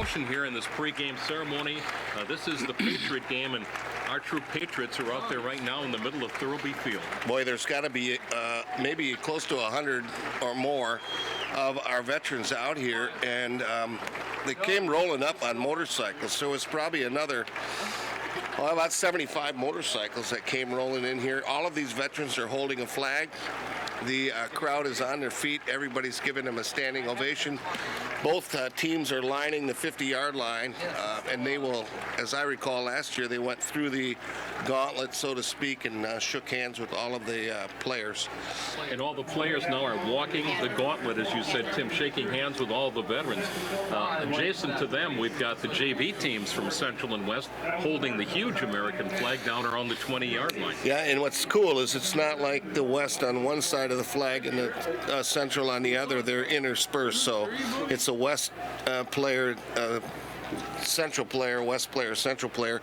emotion here in this pregame ceremony. This is the Patriot game, and our true Patriots are out there right now in the middle of Thurlby Field. Boy, there's got to be maybe close to 100 or more of our veterans out here, and they came rolling up on motorcycles, so it's probably another about 75 motorcycles that came rolling in here. All of these veterans are holding a flag. The crowd is on their feet. Everybody's giving them a standing ovation. Both teams are lining the 50-yard line, and they will, as I recall last year, they went through the gauntlet, so to speak, and shook hands with all of the players. And all the players now are walking the gauntlet, as you said, Tim, shaking hands with all the veterans. Adjacent to them, we've got the JV teams from Central and West holding the huge American flag down around the 20-yard line. Yeah, and what's cool is it's not like the West on one side of the flag and the Central on the other. They're interspersed, so it's a West player, Central player, West player, Central player.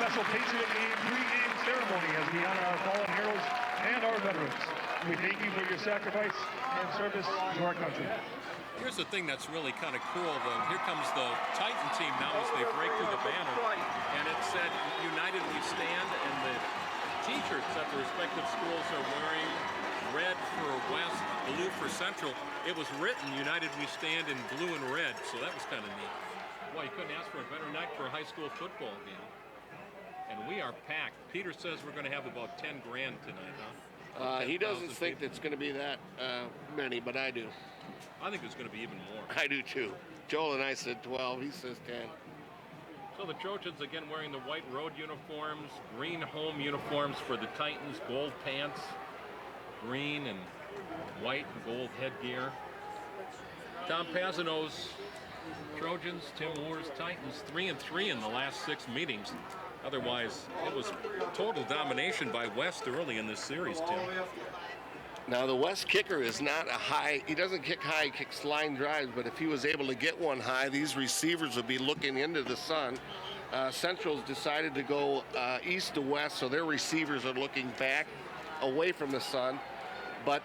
Special Patriot Game pre-game ceremony as we honor our fallen heroes and our veterans. We thank you for your sacrifice and service to our country. Here's the thing that's really kind of cool, though. Here comes the Titan team now as they break through the banner, and it said, "United we stand," and the t-shirts at the respective schools are wearing red for West, blue for Central. It was written, "United we stand" in blue and red, so that was kind of neat. Well, you couldn't ask for a better night for a high school football game. And we are packed. Peter says we're going to have about 10 grand tonight, huh? He doesn't think it's going to be that many, but I do. I think it's going to be even more. I do too. Joel and I said 12. He says 10. So the Trojans again wearing the white road uniforms, green home uniforms for the Titans, gold pants, green and white and gold headgear. Tom Pazano's Trojans, Tim Moore's Titans, 3-3 in the last 6 meetings. Otherwise, it was total domination by West early in this series, Tim. Now, the West kicker is not a high. He doesn't kick high, he kicks line drives, but if he was able to get one high, these receivers would be looking into the sun. Central's decided to go east to west, so their receivers are looking back away from the sun. But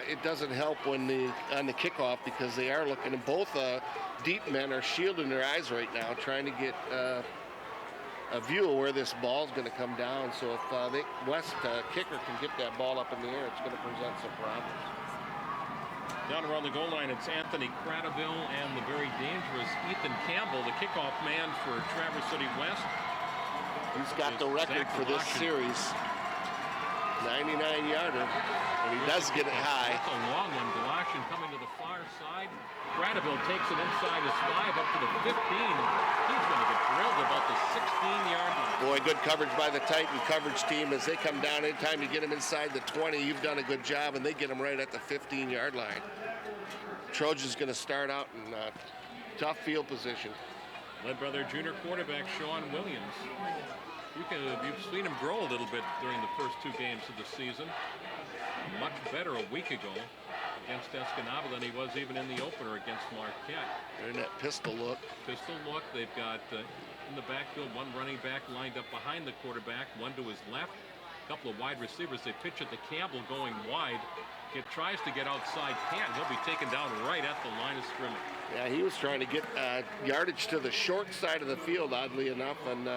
it doesn't help when on the kickoff because they are looking, and both deep men are shielding their eyes right now, trying to get a view of where this ball is going to come down. So if the West kicker can get that ball up in the air, it's going to present some problems. Down around the goal line, it's Anthony Cradaville and the very dangerous Ethan Campbell, the kickoff man for Traverse City West. He's got the record for this series. 99-yarder, and he does get it high. That's a long one. Galoshin coming to the far side. Cradaville takes it inside his 5 up to the 15. He's going to get drilled about the 16-yard line. Boy, good coverage by the Titan coverage team as they come down. Anytime you get them inside the 20, you've done a good job, and they get them right at the 15-yard line. Trojans going to start out in tough field position. Led by their junior quarterback, Sean Williams. You've seen him grow a little bit during the first 2 games of the season. Much better a week ago against Escanaba than he was even in the opener against Marquette. They're in that pistol look. Pistol look. They've got in the backfield one running back lined up behind the quarterback, one to his left. A couple of wide receivers. They pitch it to Campbell going wide. It tries to get outside, can't. He'll be taken down right at the line of scrimmage. Yeah, he was trying to get yardage to the short side of the field, oddly enough, and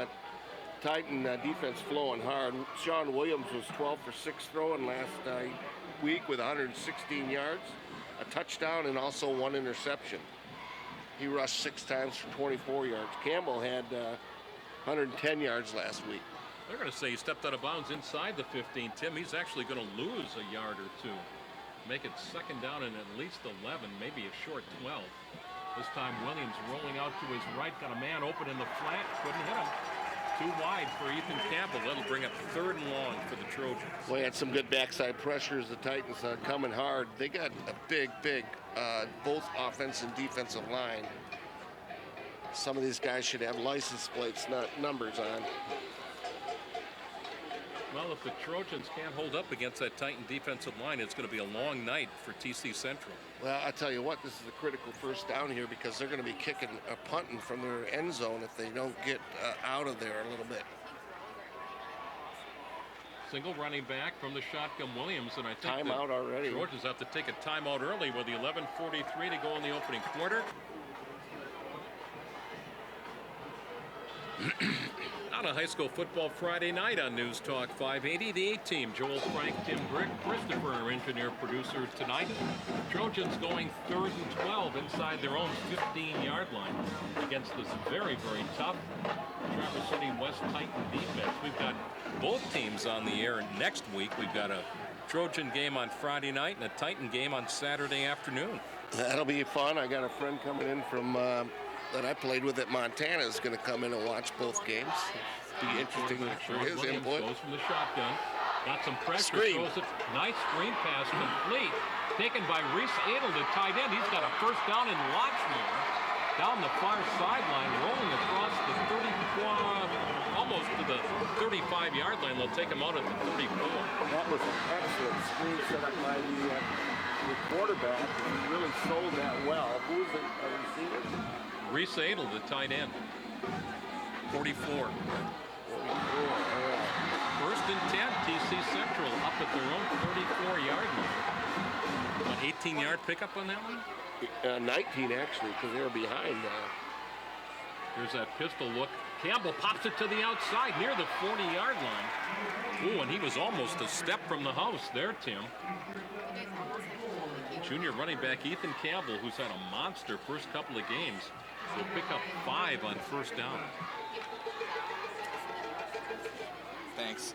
Titan defense flowing hard. Sean Williams was 12 for 6 throwing last week with 116 yards, a touchdown, and also 1 interception. He rushed 6 times for 24 yards. Campbell had 110 yards last week. They're going to say he stepped out of bounds inside the 15, Tim. He's actually going to lose a yard or two. Make it second down and at least 11, maybe a short 12. This time Williams rolling out to his right, got a man open in the flat, couldn't hit him. Too wide for Ethan Campbell. That'll bring up 3rd and long for the Trojans. Well, he had some good backside pressures. The Titans coming hard. They got a big, both offense and defensive line. Some of these guys should have license plates, not numbers on. Well, if the Trojans can't hold up against that Titan defensive line, it's going to be a long night for TC Central. Well, I tell you what, this is a critical first down here because they're going to be kicking or punting from their end zone if they don't get out of there a little bit. Single running back from the shotgun, Williams, and I think timeout already. Trojans have to take a timeout early with 11:43 to go in the opening quarter. On a high school football Friday night on News Talk 580, the A-team, Joel, Frank, Tim, Brick, Christopher, our engineer, producer tonight. Trojans going 3rd and 12 inside their own 15-yard line against this very, very tough Traverse City West Titan defense. We've got both teams on the air next week. We've got a Trojan game on Friday night and a Titan game on Saturday afternoon. That'll be fun. I got a friend coming in from that I played with at Montana is going to come in and watch both games. Be interesting for his input. Goes from the shotgun. Got some pressure. Screen. Throws it. Nice screen pass complete. Taken by Reese Adel, the tight end. He's got a first down in lots more. Down the far sideline, rolling across the 34, almost to the 35-yard line. They'll take him out at the 34. That was an excellent screen set up by the quarterback. He really sold that well. Who was the receiver? Reese Adel, the tight end. 44. 44. First and 10, TC Central up at their own 34-yard line. An 18-yard pickup on that one? 19 actually, because they were behind. Here's that pistol look. Campbell pops it to the outside near the 40-yard line. Ooh, and he was almost a step from the house there, Tim. Junior running back Ethan Campbell, who's had a monster first couple of games, will pick up 5 on first down. Thanks.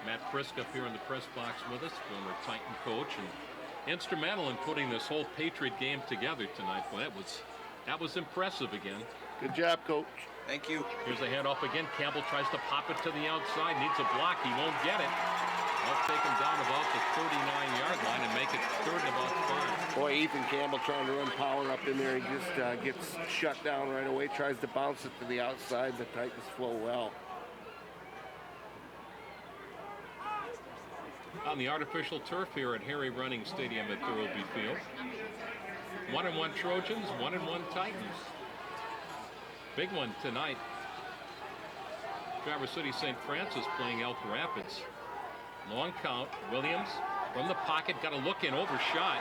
Matt Frisk up here in the press box with us, former Titan coach, and instrumental in putting this whole Patriot game together tonight. Well, that was impressive again. Good job, Coach. Thank you. Here's a handoff again. Campbell tries to pop it to the outside, needs a block. He won't get it. They'll take him down about the 39-yard line and make it 3rd and about 5. Boy, Ethan Campbell trying to run power up in there. He just gets shut down right away, tries to bounce it to the outside. The Titans flow well. On the artificial turf here at Harry Running Stadium at Thurlby Field. 1-1 Trojans, 1-1 Titans. Big one tonight. Traverse City St. Francis playing Elk Rapids. Long count. Williams from the pocket, got a look in, overshot.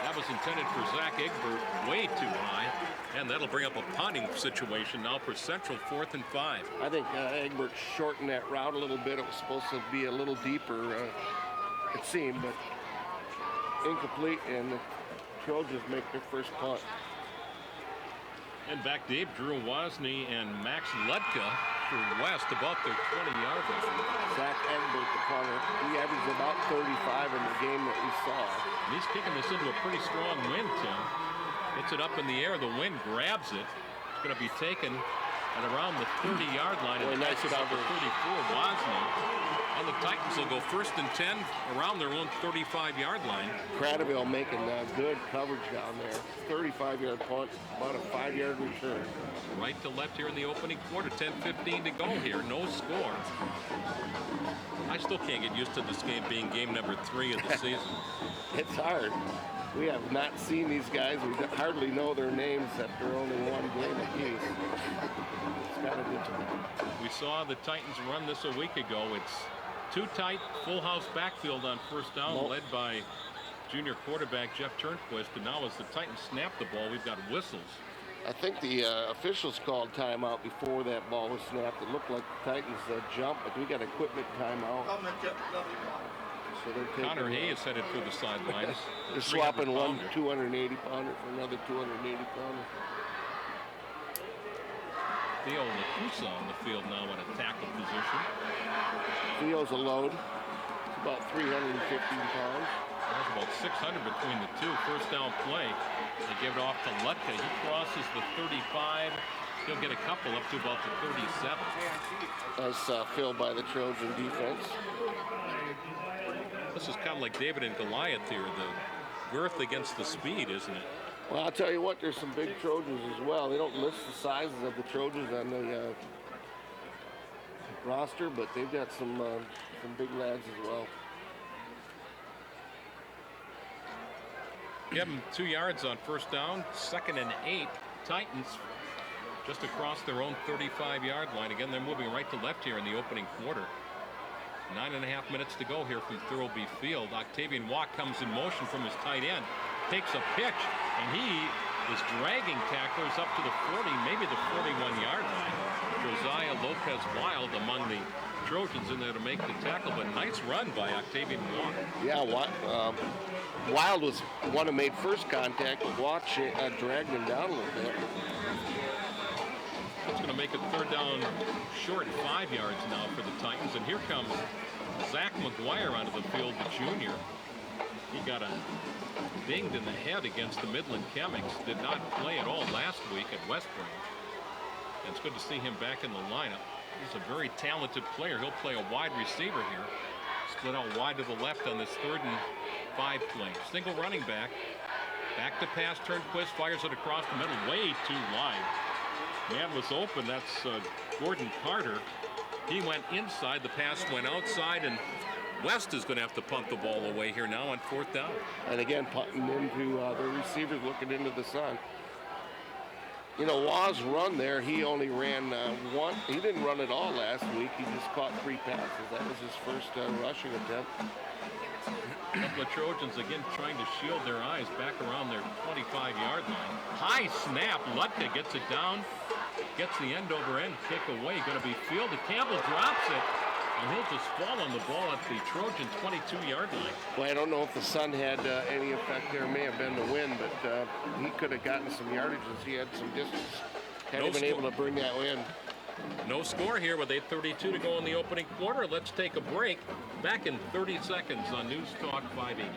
That was intended for Zach Egbert, way too high. And that'll bring up a punting situation now for Central, 4th and 5. I think Egbert shortened that route a little bit. It was supposed to be a little deeper, it seemed, but incomplete, and the Trojans make their first punt. And back deep, Drew Wozni and Max Ludka for West about their 20-yard line. Zach Egbert, the punter, he averaged about 35 in the game that we saw. And he's kicking this into a pretty strong wind, Tim. Hits it up in the air, the wind grabs it. It's going to be taken at around the 30-yard line. Boy, and nice passes over 34, Wozni. And the Titans will go 1st and 10 around their own 35-yard line. Cradaville making good coverage down there. 35-yard punt, about a 5-yard return. Right to left here in the opening quarter. 10:15 to go here. No score. I still can't get used to this game being game number 3 of the season. It's hard. We have not seen these guys. We hardly know their names after only one game apiece. It's got to be tough. We saw the Titans run this a week ago. It's too tight, full house backfield on first down, led by junior quarterback Jeff Turnquist. And now as the Titans snap the ball, we've got whistles I think the officials called timeout before that ball was snapped. It looked like the Titans jumped, but we got equipment timeout. So they're taking, Connor Hayes headed for the sidelines. They're swapping one 280-pounder for another 280-pounder. Theo Lacusa on the field now in a tackle position. Theo's a load. It's about 315 pounds. There's about 600 between the two. First down play. They give it off to Lutka. He crosses the 35. He'll get a couple up to about the 37. Nice fill by the Trojan defense. This is kind of like David and Goliath here. The girth against the speed, isn't it? Well, I'll tell you what, there's some big Trojans as well. They don't list the sizes of the Trojans on the roster, but they've got some big lads as well. Give them 2 yards on first down. 2nd and 8. Titans just across their own 35-yard line. Again, they're moving right to left here in the opening quarter. 9.5 minutes to go here from Thurlby Field. Octavian Waugh comes in motion from his tight end. Takes a pitch, and he is dragging tacklers up to the 40, maybe the 41-yard line. Josiah Lopez-Wild among the Trojans in there to make the tackle, but nice run by Octavian Waugh. Yeah, Wild was one who made first contact, but Waugh dragged him down a little bit. That's going to make it third down short, 5 yards now for the Titans. And here comes Zach McGuire onto the field, the junior. He got dinged in the head against the Midland Chemics. Did not play at all last week at West Branch. And it's good to see him back in the lineup. He's a very talented player. He'll play a wide receiver here. Split out wide to the left on this 3rd and 5 play. Single running back. Back to pass, Turnquist fires it across the middle, way too wide. Man was open. That's Gordon Carter. He went inside. The pass went outside, and West is going to have to punt the ball away here now on 4th down. And again, punting into the receivers looking into the sun. You know, Waugh's run there, he only ran one. He didn't run at all last week. He just caught 3 passes. That was his first rushing attempt. A couple of Trojans again trying to shield their eyes back around their 25-yard line. High snap. Lutka gets it down. Gets the end-over-end kick away. Going to be fielded. Campbell drops it. And he'll just fall on the ball at the Trojan 22-yard line. Well, I don't know if the sun had any effect there. It may have been the wind, but he could have gotten some yardage as he had some distance. Hadn't been able to bring that in. No score here with 8:32 to go in the opening quarter. Let's take a break. Back in 30 seconds on News Talk 580.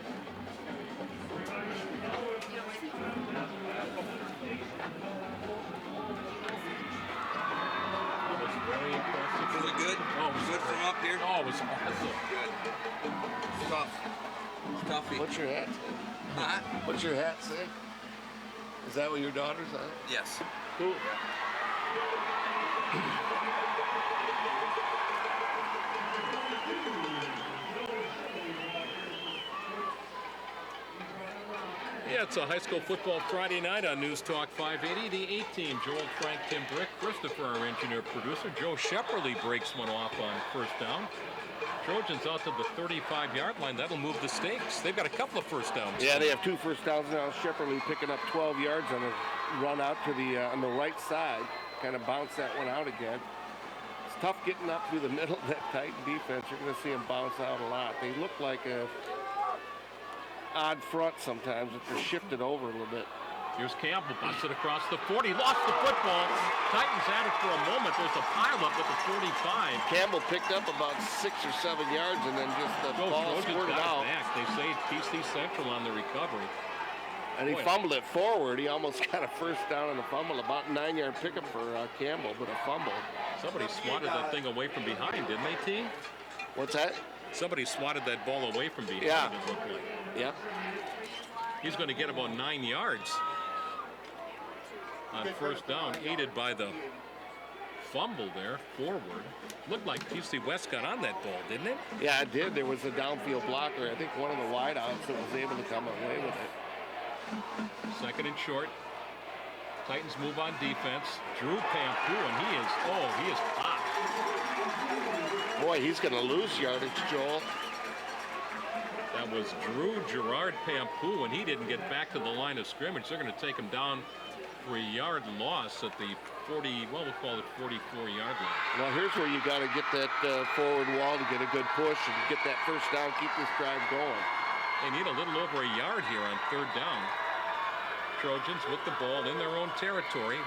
That was very impressive. Was it good? Oh, it was good from up here? Oh, it was awesome. Good. Tough. Stuffy. What's your hat? Huh? What's your hat say? Is that what your daughter's on? Yes. Cool. Yeah, it's a high school football Friday night on News Talk 580. The 8-team, Joel, Frank, Tim Brick, Christopher, our engineer-producer. Joe Shepperly breaks one off on first down. Trojans out to the 35-yard line. That'll move the stakes. They've got a couple of first downs. Yeah, they have 2 first downs now. Shepperly picking up 12 yards on a run out to the on the right side. Kind of bounce that one out again. It's tough getting up through the middle of that tight defense. You're going to see them bounce out a lot. They look like a odd front sometimes if they're shifted over a little bit. Here's Campbell, busts it across the 40, lost the football. Titans had it for a moment. There's a pileup at the 45. Campbell picked up about 6 or 7 yards and then just the ball squirted out. Back. They say PC Central on the recovery. And he fumbled it forward. He almost got a first down on the fumble. About 9-yard pickup for Campbell, but a fumble. Somebody swatted that thing away from behind, didn't they, T? What's that? Somebody swatted that ball away from behind. Yeah. It looked like. Yeah. He's going to get about 9 yards on first down, aided by the fumble there, forward. Looked like PC West got on that ball, didn't it? Yeah, it did. There was a downfield blocker. I think one of the wideouts that was able to come away with it. 2nd and short. Titans move on defense. Drew Pampu, and he is popped. Boy, he's going to lose yardage, Joel. That was Drew Gerard Pampu, and he didn't get back to the line of scrimmage. They're going to take him down 3-yard loss at the 40, well, we'll call it 44-yard line. Well, here's where you got to get that forward wall to get a good push and get that first down, keep this drive going. They need a little over a yard here on 3rd down. Trojans with the ball in their own territory.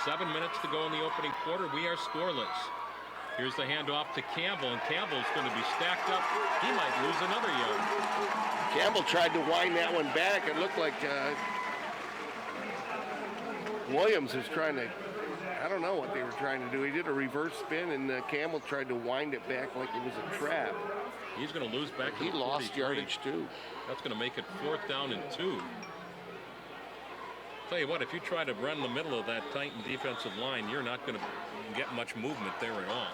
7 minutes to go in the opening quarter. We are scoreless. Here's the handoff to Campbell, and Campbell's going to be stacked up. He might lose another yard. Campbell tried to wind that one back. It looked like Williams was trying to, I don't know what they were trying to do. He did a reverse spin, and Campbell tried to wind it back like it was a trap. He's going to lose back to He the lost 43. yardage, too. That's going to make it 4th down and 2. Tell you what, if you try to run the middle of that Titan defensive line, you're not going to get much movement there at all.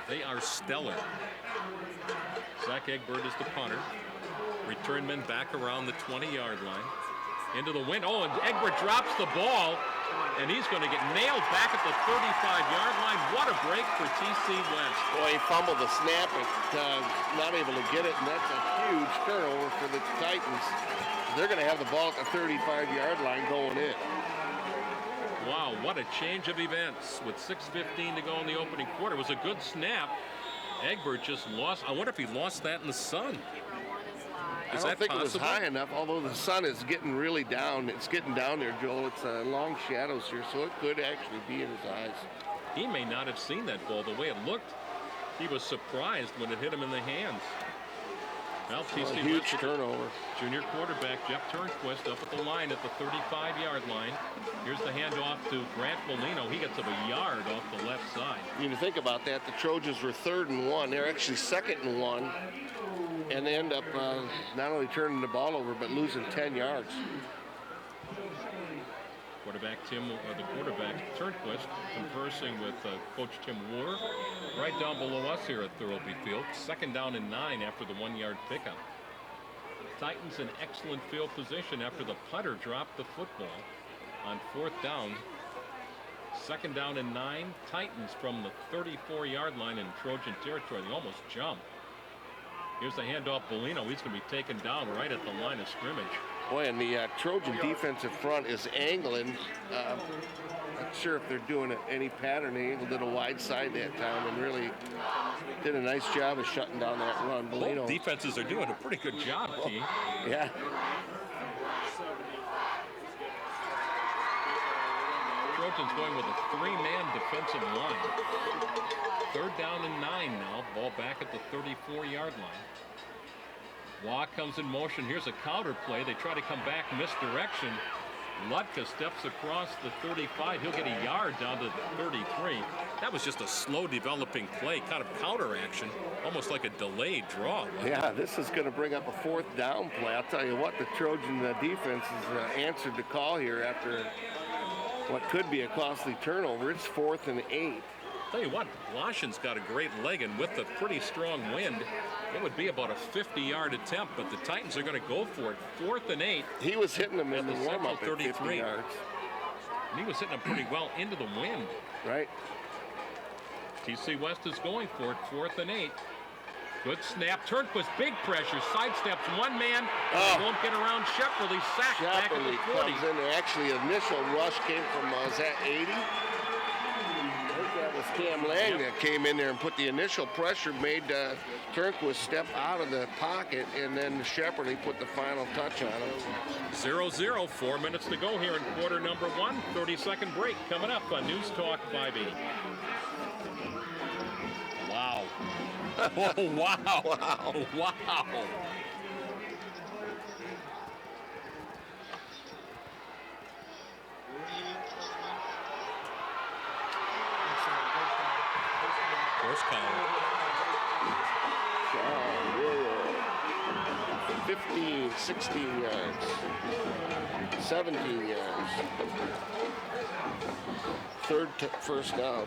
They are stellar. Zach Egbert is the punter. Return men back around the 20-yard line. Into the wind. Oh, and Egbert drops the ball, and he's going to get nailed back at the 35-yard line. What a break for TC West. Boy, he fumbled the snap and not able to get it, and that's a huge turnover for the Titans. They're going to have the ball at the 35-yard line going in. Wow, what a change of events with 6:15 to go in the opening quarter. It was a good snap. Egbert just lost. I wonder if he lost that in the sun. I don't think it was high enough, although the sun is getting really down. It's getting down there, Joel. It's long shadows here, so it could actually be in his eyes. He may not have seen that ball the way it looked. He was surprised when it hit him in the hands. Well, TC huge turnover. Junior quarterback Jeff Turnquist up at the line at the 35-yard line. Here's the handoff to Grant Molino. He gets up a yard off the left side. You know, think about that. The Trojans were 3rd and 1. They're actually 2nd and 1. And they end up not only turning the ball over, but losing 10 yards. The quarterback Turnquist conversing with Coach Tim Wooler right down below us here at Thurlby Field. 2nd down and 9 after the 1-yard pickup. Titans in excellent field position after the punter dropped the football on 4th down. 2nd down and 9. Titans from the 34-yard line in Trojan territory. They almost jumped. Here's the handoff, Bolino. He's going to be taken down right at the line of scrimmage. Boy, and the Trojan defensive front is angling. Not sure if they're doing any pattern. They angled it a wide side that time and really did a nice job of shutting down that run. Both defenses are doing a pretty good job, T. Yeah. Trojans going with a 3-man defensive line. 3rd down and 9 now. Ball back at the 34-yard line. Waugh comes in motion. Here's a counter play. They try to come back misdirection. Lutka steps across the 35. He'll get a yard down to the 33. That was just a slow developing play, kind of counter action, almost like a delayed draw. Yeah, this is going to bring up a 4th down play. I'll tell you what, the Trojan defense has answered the call here after what could be a costly turnover. It's 4th and 8. Tell you what, Washington's got a great leg, and with the pretty strong wind, it would be about a 50-yard attempt, but the Titans are going to go for it. 4th and 8. He was hitting them in the warm-up at 33. 50 yards. And he was hitting them pretty well into the wind. Right. TC West is going for it. 4th and 8. Good snap. Turnquist, big pressure. Sidesteps one man. Won't get around Shepperly. Sacked back at the 40. Comes in there. Actually, initial rush came from, is that 80? I think that was Cam Lang that came in there and put the initial pressure, made Turnquist step out of the pocket, and then Shepperly put the final touch on him. 0-0, 4 minutes to go here in quarter number 1. 30-second break coming up on News Talk 580. Wow. Oh, wow. Wow. Wow. First column. 15, 16 yards, 17 yards. First down.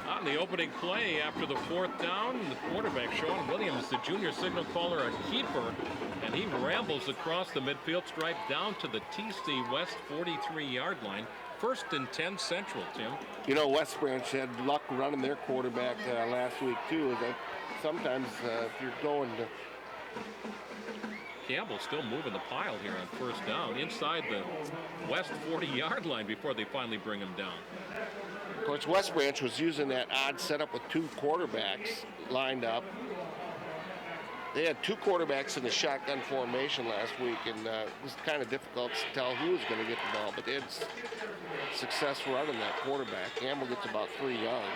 On the opening play after the 4th down, the quarterback, Sean Williams, the junior signal caller, a keeper, and he rambles across the midfield stripe down to the TC West 43-yard line. 1st and 10 Central, Tim. You know, West Branch had luck running their quarterback last week, too. That sometimes if you're going to Campbell still moving the pile here on first down inside the West 40-yard line before they finally bring him down. Of course, West Branch was using that odd setup with two quarterbacks lined up. They had two quarterbacks in the shotgun formation last week, and it was kind of difficult to tell who was going to get the ball, but they had success running that quarterback. Campbell gets about 3 yards.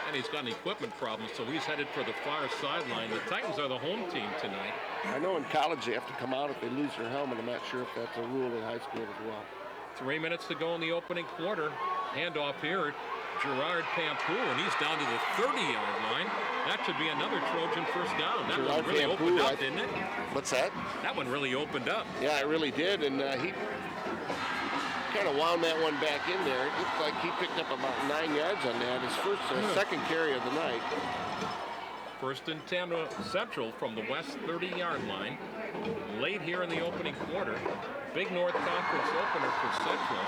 And he's got an equipment problem, so he's headed for the far sideline. The Titans are the home team tonight. I know in college they have to come out if they lose their helmet. I'm not sure if that's a rule in high school as well. 3 minutes to go in the opening quarter. Handoff here, Gerard Pampou, and he's down to the 30-yard line. That should be another Trojan first down. That one really opened up, didn't it? What's that? That one really opened up. Yeah, it really did, and he kind of wound that one back in there. It looked like he picked up about 9 yards on that. His second carry of the night. First and 10 Central from the West 30-yard line. Late here in the opening quarter. Big North Conference opener for Central.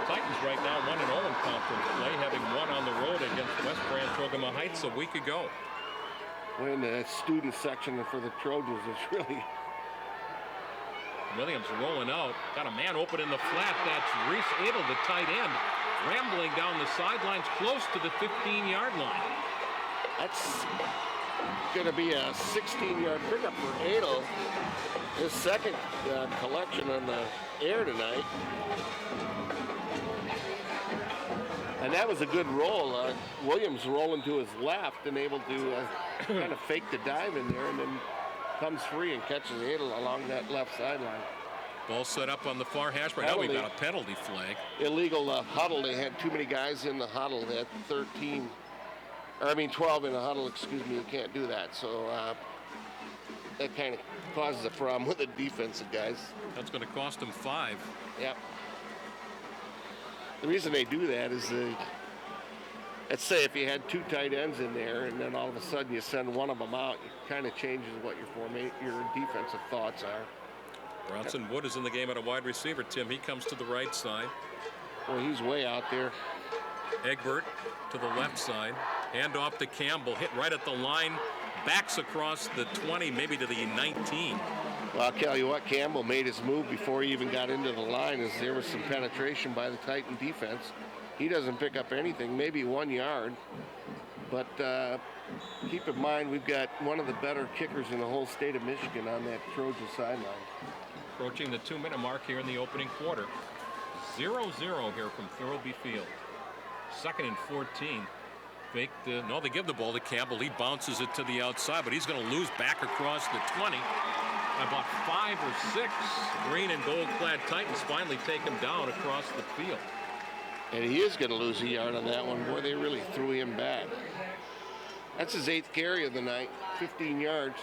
Titans right now 1-0 in conference play, having won on the road against West Branch Ogama Heights a week ago. When the student section for the Trojans is really... Williams rolling out. Got a man open in the flat. That's Reese Adel, the tight end, rambling down the sidelines close to the 15-yard line. That's going to be a 16-yard pickup for Adel. His second collection on the air tonight. And that was a good roll. Williams rolling to his left and able to kind of fake the dive in there, and then comes free and catches Adel along that left sideline. Ball set up on the far hash mark. Now we've got a penalty flag. Illegal huddle. They had too many guys in the huddle. They had 12 in a huddle, excuse me. You can't do that. So that kind of causes a problem with the defensive guys. That's going to cost them 5. Yep. The reason they do that is, let's say if you had 2 tight ends in there and then all of a sudden you send one of them out, it kind of changes what your defensive thoughts are. Bronson Wood is in the game at a wide receiver, Tim. He comes to the right side. Well, he's way out there. Egbert to the left side. Hand off to Campbell. Hit right at the line. Backs across the 20, maybe to the 19. Well, I'll tell you what, Campbell made his move before he even got into the line, as there was some penetration by the Titan defense. He doesn't pick up anything, maybe 1 yard. But keep in mind, we've got one of the better kickers in the whole state of Michigan on that Trojan sideline. Approaching the 2-minute mark here in the opening quarter. 0-0 here from Thurlby Field. 2nd and 14. No, they give the ball to Campbell. He bounces it to the outside, but he's going to lose back across the 20. About 5 or 6 green and gold-clad Titans finally take him down across the field. And he is going to lose a yard on that one. Boy, they really threw him back. That's his 8th carry of the night, 15 yards.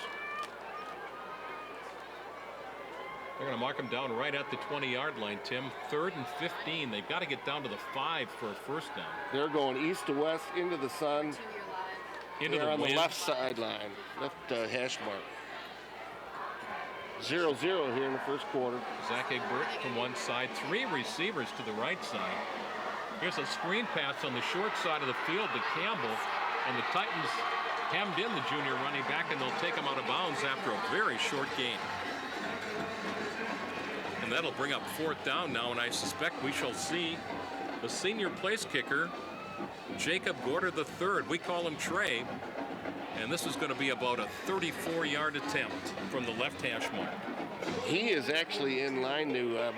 They're going to mark him down right at the 20-yard line, Tim. 3rd and 15. They've got to get down to the 5 for a first down. They're going east to west into the sun. They're on the left sideline, left hash mark. 0-0 here in the first quarter. Zach Egbert from one side, 3 receivers to the right side. Here's a screen pass on the short side of the field to Campbell, and the Titans hemmed in the junior running back, and they'll take him out of bounds after a very short gain. And that'll bring up 4th down now, and I suspect we shall see the senior place kicker, Jacob Gorder III. We call him Trey. And this is going to be about a 34-yard attempt from the left hash mark. He is actually in line to,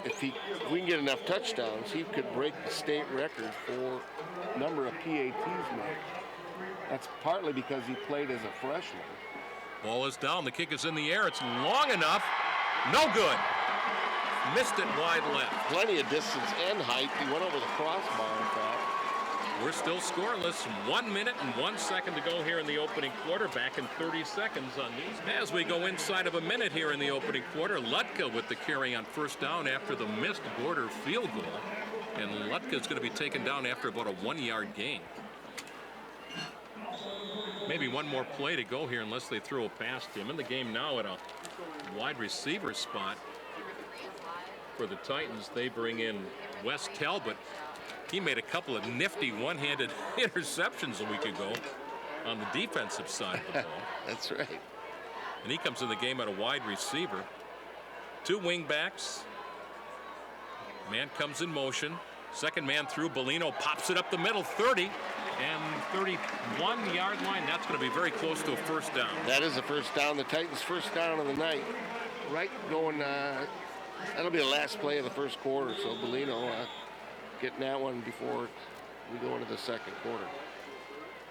if we can get enough touchdowns, he could break the state record for number of PATs made. That's partly because he played as a freshman. Ball is down. The kick is in the air. It's long enough. No good. Missed it wide left. Plenty of distance and height. He went over the crossbar, in fact. We're still scoreless. 1 minute and 1 second to go here in the opening quarter. Back in 30 seconds on these. As we go inside of a minute here in the opening quarter, Lutka with the carry on first down after the missed Gorder field goal. And Lutka's going to be taken down after about a 1-yard gain. Maybe one more play to go here unless they throw it past him. In the game now at a wide receiver spot for the Titans. They bring in Wes Talbot. He made a couple of nifty one-handed interceptions a week ago on the defensive side of the ball. That's right. And he comes in the game at a wide receiver. 2 wing backs. Man comes in motion. Second man through. Bellino pops it up the middle. 30 and 31-yard line. That's going to be very close to a first down. That is a first down. The Titans' first down of the night. Right going, that'll be the last play of the first quarter. So Bellino getting that one before we go into the second quarter.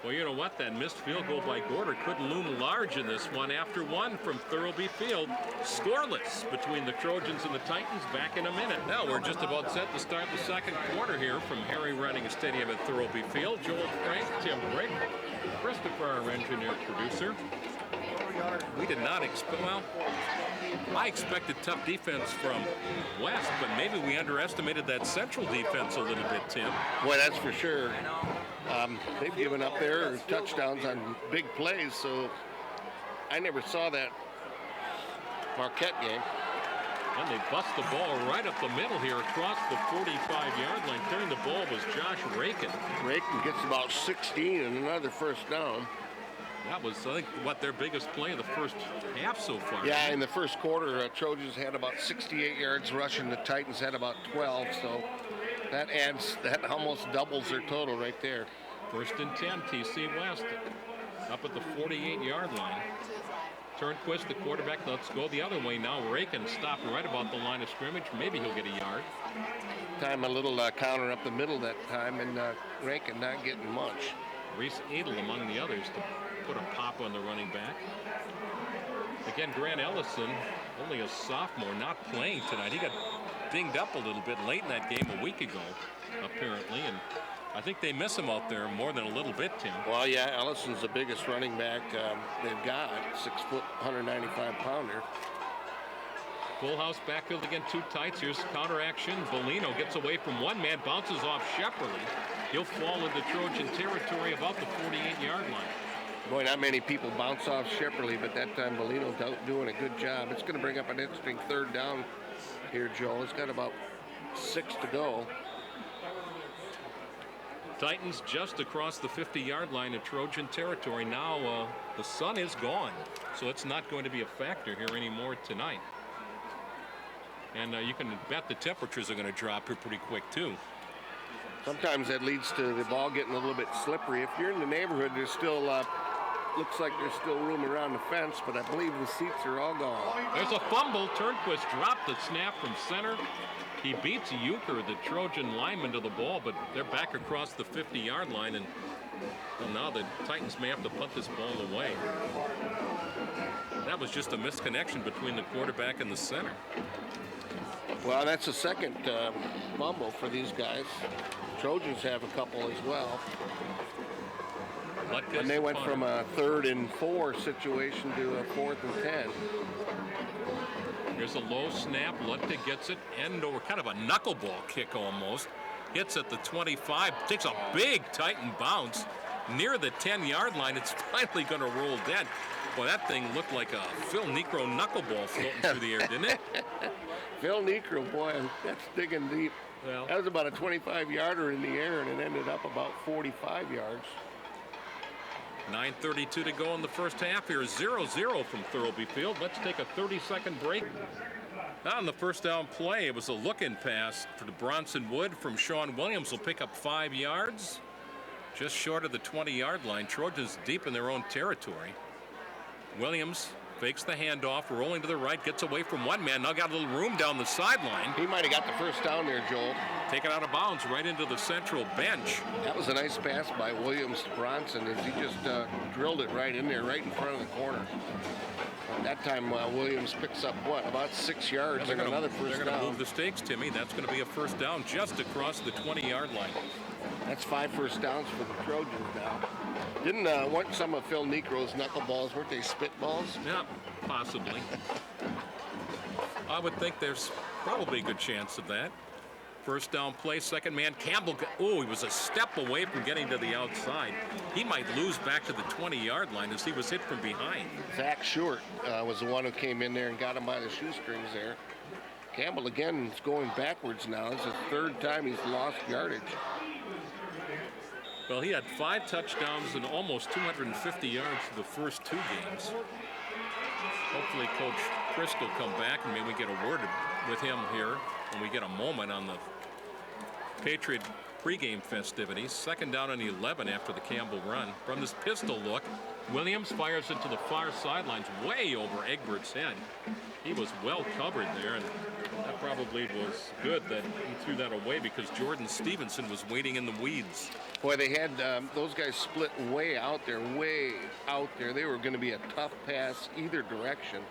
Well, you know what? That missed field goal by Gorder could loom large in this one after one from Thurlby Field. Scoreless between the Trojans and the Titans. Back in a minute. Now we're just about set to start the second quarter here from Harry Renning Stadium at Thurlby Field. Joel Frank, Tim Brick, Christopher, our engineer producer. We did not expect, well, I expected tough defense from West, but maybe we underestimated that Central defense a little bit, Tim. Boy, that's for sure. They've given up their touchdowns on big plays, so I never saw that Marquette game. And they bust the ball right up the middle here across the 45-yard line. Carrying the ball was Josh Rakin. Rakin gets about 16 and another first down. That was, I think, what their biggest play of the first half so far. Yeah, in the first quarter, Trojans had about 68 yards rushing. The Titans had about 12, so that almost doubles their total right there. First and 10, TC West, up at the 48-yard line. Turnquist, the quarterback, let's go the other way now. Rakin stopped right about the line of scrimmage. Maybe he'll get a yard. Time a little counter up the middle that time, and Rakin not getting much. Reese Edel among the others to put a pop on the running back. Again, Grant Ellison, only a sophomore, not playing tonight. He got dinged up a little bit late in that game a week ago, apparently, and I think they miss him out there more than a little bit, Tim. Well, yeah, Ellison's the biggest running back they've got, 6 foot, 195 pounder. Full house backfield again, 2 tights. Here's counter action. Bellino gets away from one man, bounces off Shepperly. He'll fall into Trojan territory about the 48-yard line. Boy, not many people bounce off Shepperly, but that time Bellino doing a good job. It's going to bring up an interesting third down here, Joel. It's got about 6 to go. Titans just across the 50-yard line of Trojan territory. Now the sun is gone, so it's not going to be a factor here anymore tonight. And you can bet the temperatures are going to drop here pretty quick, too. Sometimes that leads to the ball getting a little bit slippery. If you're in the neighborhood, there's still, looks like there's still room around the fence, but I believe the seats are all gone. There's a fumble. Turnquist dropped the snap from center. He beats Euchre, the Trojan lineman, to the ball, but they're back across the 50-yard line, and well, now the Titans may have to punt this ball away. That was just a misconnection between the quarterback and the center. Well, that's the second fumble for these guys. Trojans have a couple as well. And they went from a 3rd and 4 situation to a 4th and 10. Here's a low snap. Lutka gets it end over, kind of a knuckleball kick almost. Hits at the 25, takes a big Titan bounce near the 10-yard line. It's finally going to roll dead. Boy, that thing looked like a Phil Necro knuckleball floating through the air, didn't it? Phil Necro, boy, that's digging deep. Well, that was about a 25-yarder in the air, and it ended up about 45 yards. 9:32 to go in the first half here. 0-0 from Thurlby Field. Let's take a 30-second break. On the first down play, it was a look-in pass for Bronson Wood from Sean Williams. Will pick up 5 yards, just short of the 20-yard line. Trojans deep in their own territory. Williams fakes the handoff, rolling to the right, gets away from one man. Now got a little room down the sideline. He might have got the first down there, Joel. Taken out of bounds right into the central bench. That was a nice pass by Williams to Bronson as he just drilled it right in there, right in front of the corner. At that time, Williams picks up, what, about 6 yards and another first down. They're going to move the stakes, Timmy. That's going to be a first down just across the 20-yard line. That's 5 first downs for the Trojans now. Didn't want some of Phil Necro's knuckleballs, weren't they spitballs? Yeah, possibly. I would think there's probably a good chance of that. First down play, second man, Campbell. Oh, he was a step away from getting to the outside. He might lose back to the 20-yard line as he was hit from behind. Zach Short was the one who came in there and got him by the shoestrings there. Campbell again is going backwards now. This is the 3rd time he's lost yardage. Well, he had 5 touchdowns and almost 250 yards the first 2 games. Hopefully Coach Christ will come back and maybe we get a word with him here when we get a moment on the Patriot pregame festivities. 2nd down and 11 after the Campbell run. From this pistol look, Williams fires it to the far sidelines, way over Egbert's head. He was well covered there, and that probably was good that he threw that away because Jordan Stevenson was waiting in the weeds. Boy, they had those guys split way out there. They were going to be a tough pass either direction.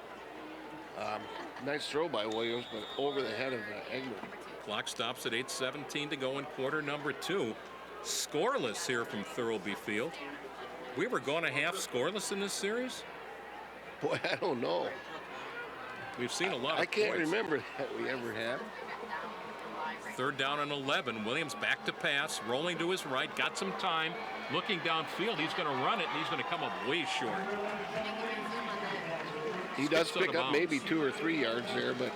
Nice throw by Williams, but over the head of Egbert. Clock stops at 8:17 to go in quarter number 2. Scoreless here from Thurlby Field. We were going a half scoreless in this series. Boy, I don't know. We've seen a lot of I can't points. remember that we ever have. 3rd down and 11. Williams back to pass, rolling to his right, got some time, looking downfield. He's going to run it, and he's going to come up way short. He does Skips out pick of up bounds. maybe 2 or 3 yards there, but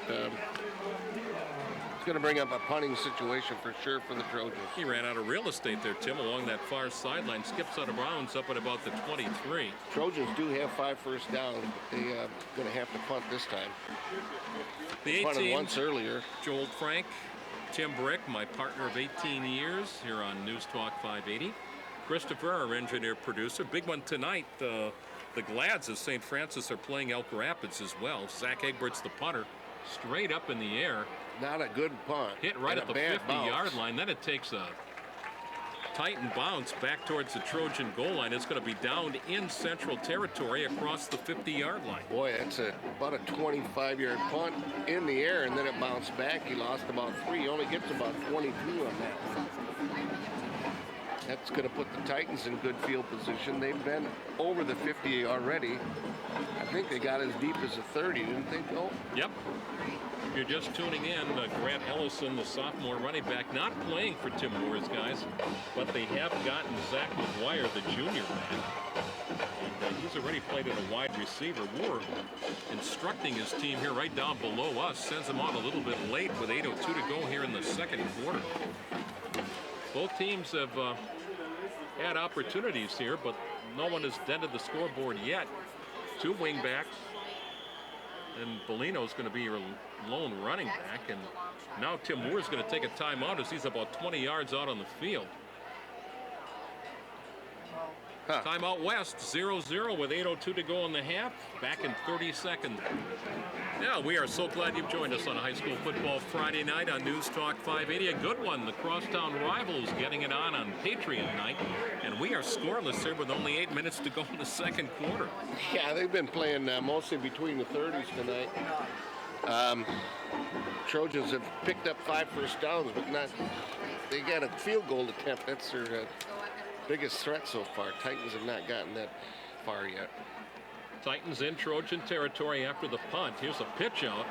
it's going to bring up a punting situation for sure for the Trojans. He ran out of real estate there, Tim, along that far sideline. Skips out of bounds up at about the 23. Trojans do have 5 first downs, but they're going to have to punt this time. The Punted 18, once earlier. Joel Frank, Tim Brick, my partner of 18 years here on News Talk 580. Christopher, our engineer producer. Big one tonight. The Glads of St. Francis are playing Elk Rapids as well. Zach Egbert's the punter, straight up in the air. Not a good punt. Hit right and at a the bad 50-yard bounce. line. Then it takes a Titan bounce back towards the Trojan goal line. It's going to be downed in central territory across the 50-yard line. Boy, that's about a 25-yard punt in the air, and then it bounced back. He lost about 3. He only gets about 22 on that one. That's going to put the Titans in good field position. They've been over the 50 already. I think they got as deep as the 30, didn't they, Bill? Yep. If you're just tuning in, Grant Ellison, the sophomore running back, not playing for Tim Moore's guys, but they have gotten Zach McGuire, the junior back. And he's already played at a wide receiver. Moore instructing his team here right down below us, sends them on a little bit late with 8:02 to go here in the 2nd quarter. Both teams have had opportunities here, but no one has dented the scoreboard yet. 2 wingbacks, and Bellino's going to be your lone running back, and now Tim Moore's going to take a timeout as he's about 20 yards out on the field. Timeout West, 0-0 with 8:02 to go in the half. Back in 30 seconds. Yeah, we are so glad you've joined us on a high school football Friday night on News Talk 580. A good one. The Crosstown Rivals getting it on Patriot night. And we are scoreless here with only 8 minutes to go in the 2nd quarter. Yeah, they've been playing mostly between the 30s tonight. Trojans have picked up 5 first downs, but not. They got a field goal attempt. That's their biggest threat so far. Titans have not gotten that far yet. Titans in Trojan territory after the punt. Here's a pitch out.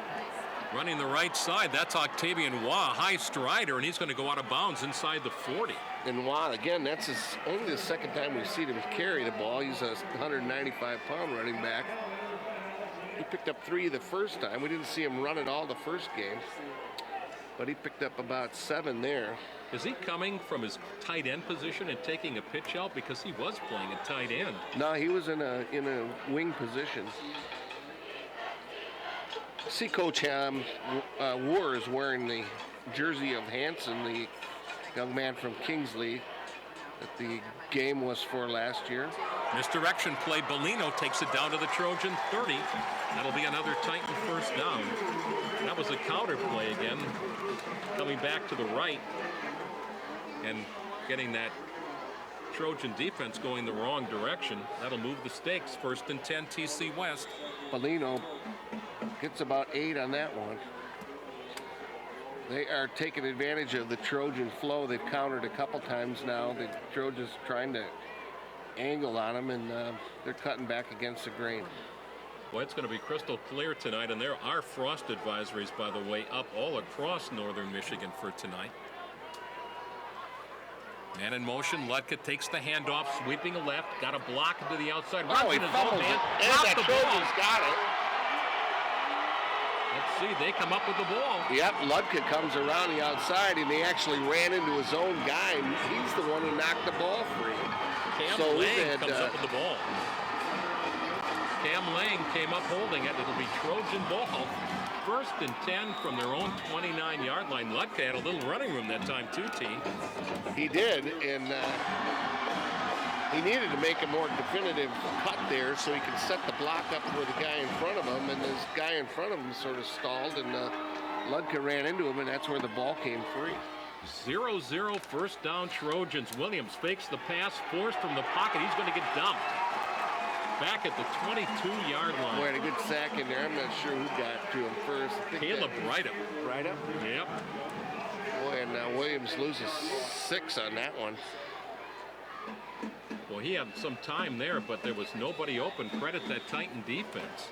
Running the right side, that's Octavian Waugh, high strider, and he's going to go out of bounds inside the 40. And Waugh, again, that's only the 2nd time we've seen him carry the ball. He's a 195-pound running back. He picked up 3 the first time. We didn't see him run it all the first game, but he picked up about 7 there. Is he coming from his tight end position and taking a pitch out because he was playing at tight end? No, he was in a wing position. See, Coach War is wearing the jersey of Hanson, the young man from Kingsley that the game was for last year. Misdirection play. Bellino takes it down to the Trojan 30. That'll be another Titan first down. That was a counter play again. Coming back to the right and getting that Trojan defense going the wrong direction. That'll move the stakes. 1st and 10 TC West. Bellino gets about 8 on that one. They are taking advantage of the Trojan flow. They've countered a couple times now. The Trojans trying to angle on them, and they're cutting back against the grain. Well, it's going to be crystal clear tonight, and there are frost advisories, by the way, up all across northern Michigan for tonight. Man in motion. Lutka takes the handoff, sweeping left, got a block to the outside. Oh, he Runs in his own fumbles man, it. And drops the the ball. Trojans got it. Let's see, they come up with the ball. Yep, Ludka comes around the outside, and he actually ran into his own guy, and he's the one who knocked the ball free. Cam So we've Lang had, comes up with the ball. Cam Lang came up holding it. It'll be Trojan ball. 1st and 10 from their own 29-yard line. Ludka had a little running room that time too, T. He did, and he needed to make a more definitive cut there so he could set the block up for the guy in front of him, and this guy in front of him sort of stalled, and Ludka ran into him, and that's where the ball came free. 0-0 first down Trojans. Williams fakes the pass, forced from the pocket. He's going to get dumped. Back at the 22-yard line. Boy, had a good sack in there. I'm not sure who got to him first. Caleb Bryda. Bryda? Yep. Boy, and Williams loses 6 on that one. Well, he had some time there, but there was nobody open. Credit that Titan defense.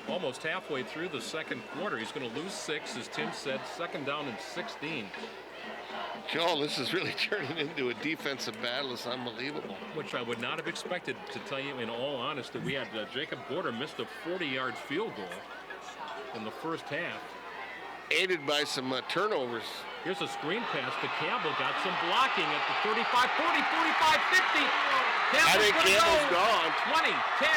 Almost halfway through the second quarter, he's going to lose 6, as Tim said. 2nd down and 16. Joel, this is really turning into a defensive battle. It's unbelievable. Which I would not have expected, to tell you in all honesty. We had Jacob Gorder missed a 40-yard field goal in the first half. Aided by some turnovers. Here's a screen pass to Campbell. Got some blocking at the 35, 40, 45, 50. I think Campbell's gone. 20, 10,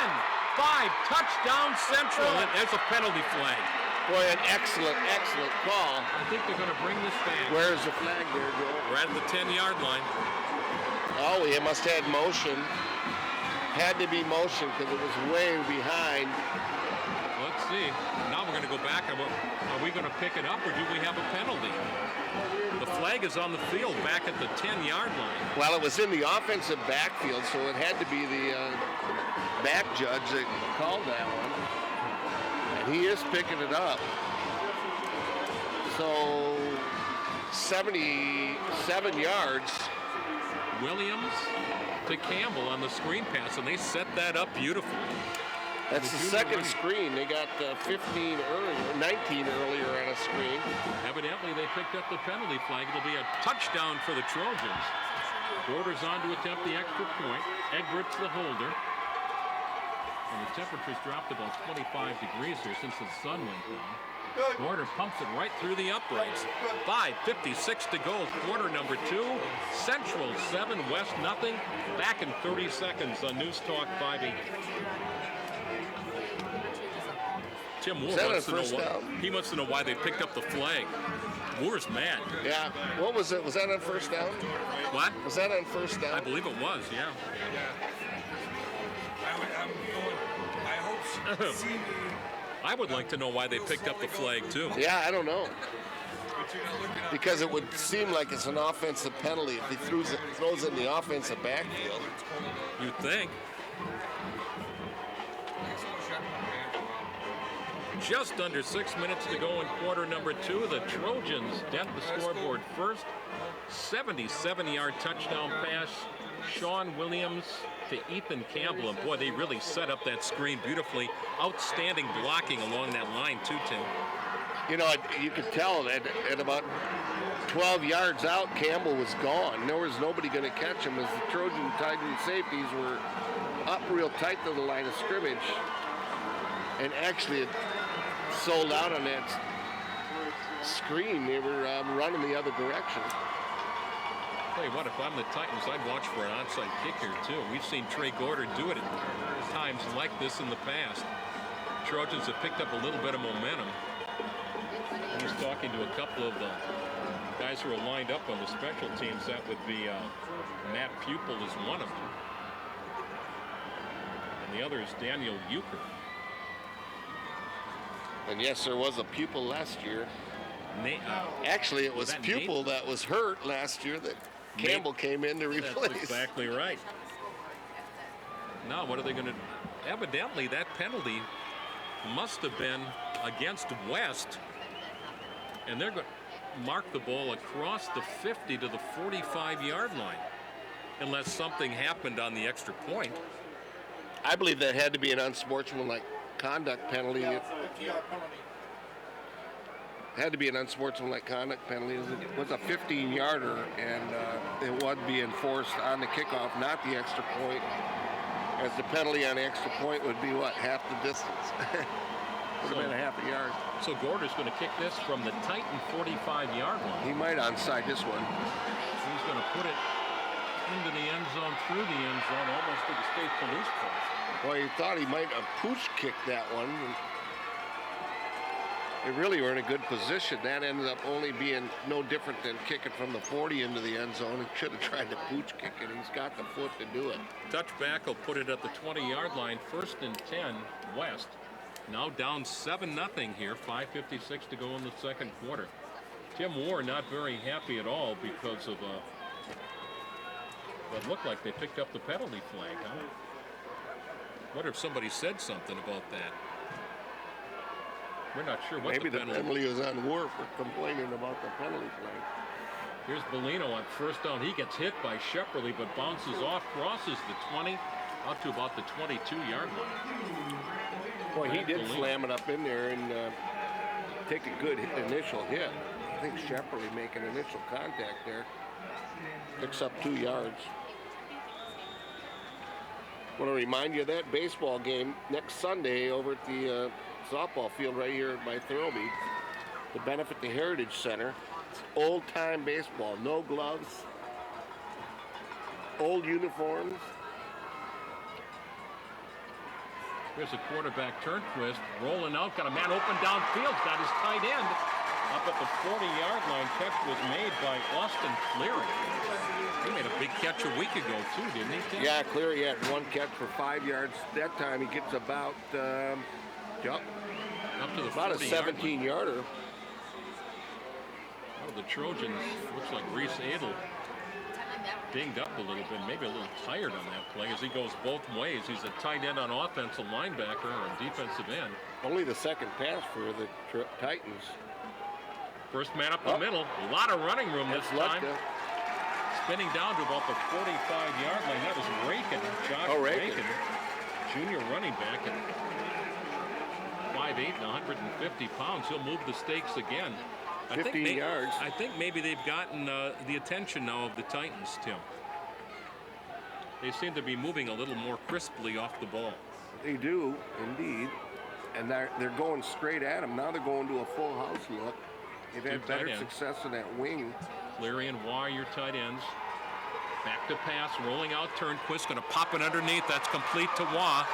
5, touchdown Central. And there's a penalty flag. Boy, an excellent, excellent call. I think they're going to bring this back. Where's the flag there, Joel? We're at the 10-yard line. Oh, he must have had motion. Had to be motion because it was way behind. Let's see. Now we're going to go back. Are we going to pick it up, or do we have a penalty? The flag is on the field back at the 10-yard line. Well, it was in the offensive backfield, so it had to be the back judge that called that one. And he is picking it up. So 77 yards. Williams to Campbell on the screen pass, and they set that up beautifully. That's the second screen. They got 15 earlier, 19 earlier on a screen. Evidently, they picked up the penalty flag. It'll be a touchdown for the Trojans. Gorder's on to attempt the extra point. Egbert's the holder. And the temperature's dropped about 25 degrees here since the sun went down. Gorder pumps it right through the uprights. 5:56 to go, quarter number 2. Central 7, West nothing. Back in 30 seconds on News Talk 580. Tim Moore wants to know why. He wants to know why they picked up the flag. Moore's mad. Yeah. What was it? Was that on first down? What? Was that on first down? I believe it was, yeah. I'm going, I would like to know why they picked up the flag, too. Yeah, I don't know. Because it would seem like it's an offensive penalty if he throws in the offensive backfield. You'd think. Just under 6 minutes to go in quarter number 2. The Trojans dent the scoreboard first. 77-yard touchdown pass. Sean Williams to Ethan Campbell. And boy, they really set up that screen beautifully. Outstanding blocking along that line too, Tim. You know, you could tell that at about 12 yards out, Campbell was gone. There was nobody going to catch him as the Trojan Titan safeties were up real tight to the line of scrimmage. And actually it sold out on that screen. They were running the other direction. Tell you what, if I'm the Titans, I'd watch for an onside kick here too. We've seen Trey Gorder do it at times like this in the past. Trojans have picked up a little bit of momentum. He's talking to a couple of the guys who are lined up on the special teams. That would be Matt Pupil is one of them. And the other is Daniel Euchre. And yes, there was a Pupil last year. Actually, it was Pupil that was hurt last year that Campbell came in to replace. That's exactly right. Now, what are they going to do? Evidently, that penalty must have been against West. And they're going to mark the ball across the 50 to the 45-yard line. Unless something happened on the extra point. I believe that had to be an unsportsmanlike conduct penalty. It had to be an unsportsmanlike conduct penalty. It was a 15-yarder, and it would be enforced on the kickoff, not the extra point, as the penalty on the extra point would be, what, half the distance? Would have been a half a yard. So Gorder's going to kick this from the Titan 45-yard line. He might onside this one. He's going to put it into the end zone, through the end zone, almost to the state police post. Well, you thought he might have pooch kicked that one. They really were in a good position. That ended up only being no different than kicking from the 40 into the end zone. He should have tried to pooch kick it. He's got the foot to do it. Touchback will put it at the 20-yard line. 1st and 10, West. Now down 7-0 here. 5:56 to go in the second quarter. Tim Moore not very happy at all because of what looked like they picked up the penalty flag. Huh? Wonder if somebody said something about that. We're not sure what Maybe the penalty was on Moore for complaining about the penalty flag. Here's Bellino on 1st down. He gets hit by Shepperly, but bounces off, crosses the 20, out to about the 22-yard line. Boy, he did slam it up in there and take a good initial hit. I think Shepperly making initial contact there. Picks up 2 yards. Want to remind you of that baseball game next Sunday over at the softball field right here by Thurlby to benefit the Heritage Center. It's old-time baseball, no gloves, old uniforms. Here's a quarterback Turnquist rolling out, got a man open downfield, got his tight end up at the 40-yard line. Catch was made by Austin Cleary. He made a big catch a week ago too, didn't he, Tim? Yeah, Cleary had 1 catch for 5 yards. That time he gets about up to the about a 17-yarder. Well, the Trojans, looks like Reese Adel dinged up a little bit, maybe a little tired on that play as he goes both ways. He's a tight end on offense, a linebacker, or a defensive end. Only the second pass for the Titans. First man up the middle. A lot of running room this time. Spinning down to about the 45-yard line. That was Rakin, Josh Rakin, junior running back at 5'8" and 150 pounds. He'll move the stakes again. 15 yards. I think maybe they've gotten the attention now of the Titans, Tim. They seem to be moving a little more crisply off the ball. They do, indeed. And they're going straight at him. Now they're going to a full house look. They've had better success in that wing. Cleary and Waugh, your tight ends. Back to pass, rolling out Turnquist, going to pop it underneath. That's complete to Waugh.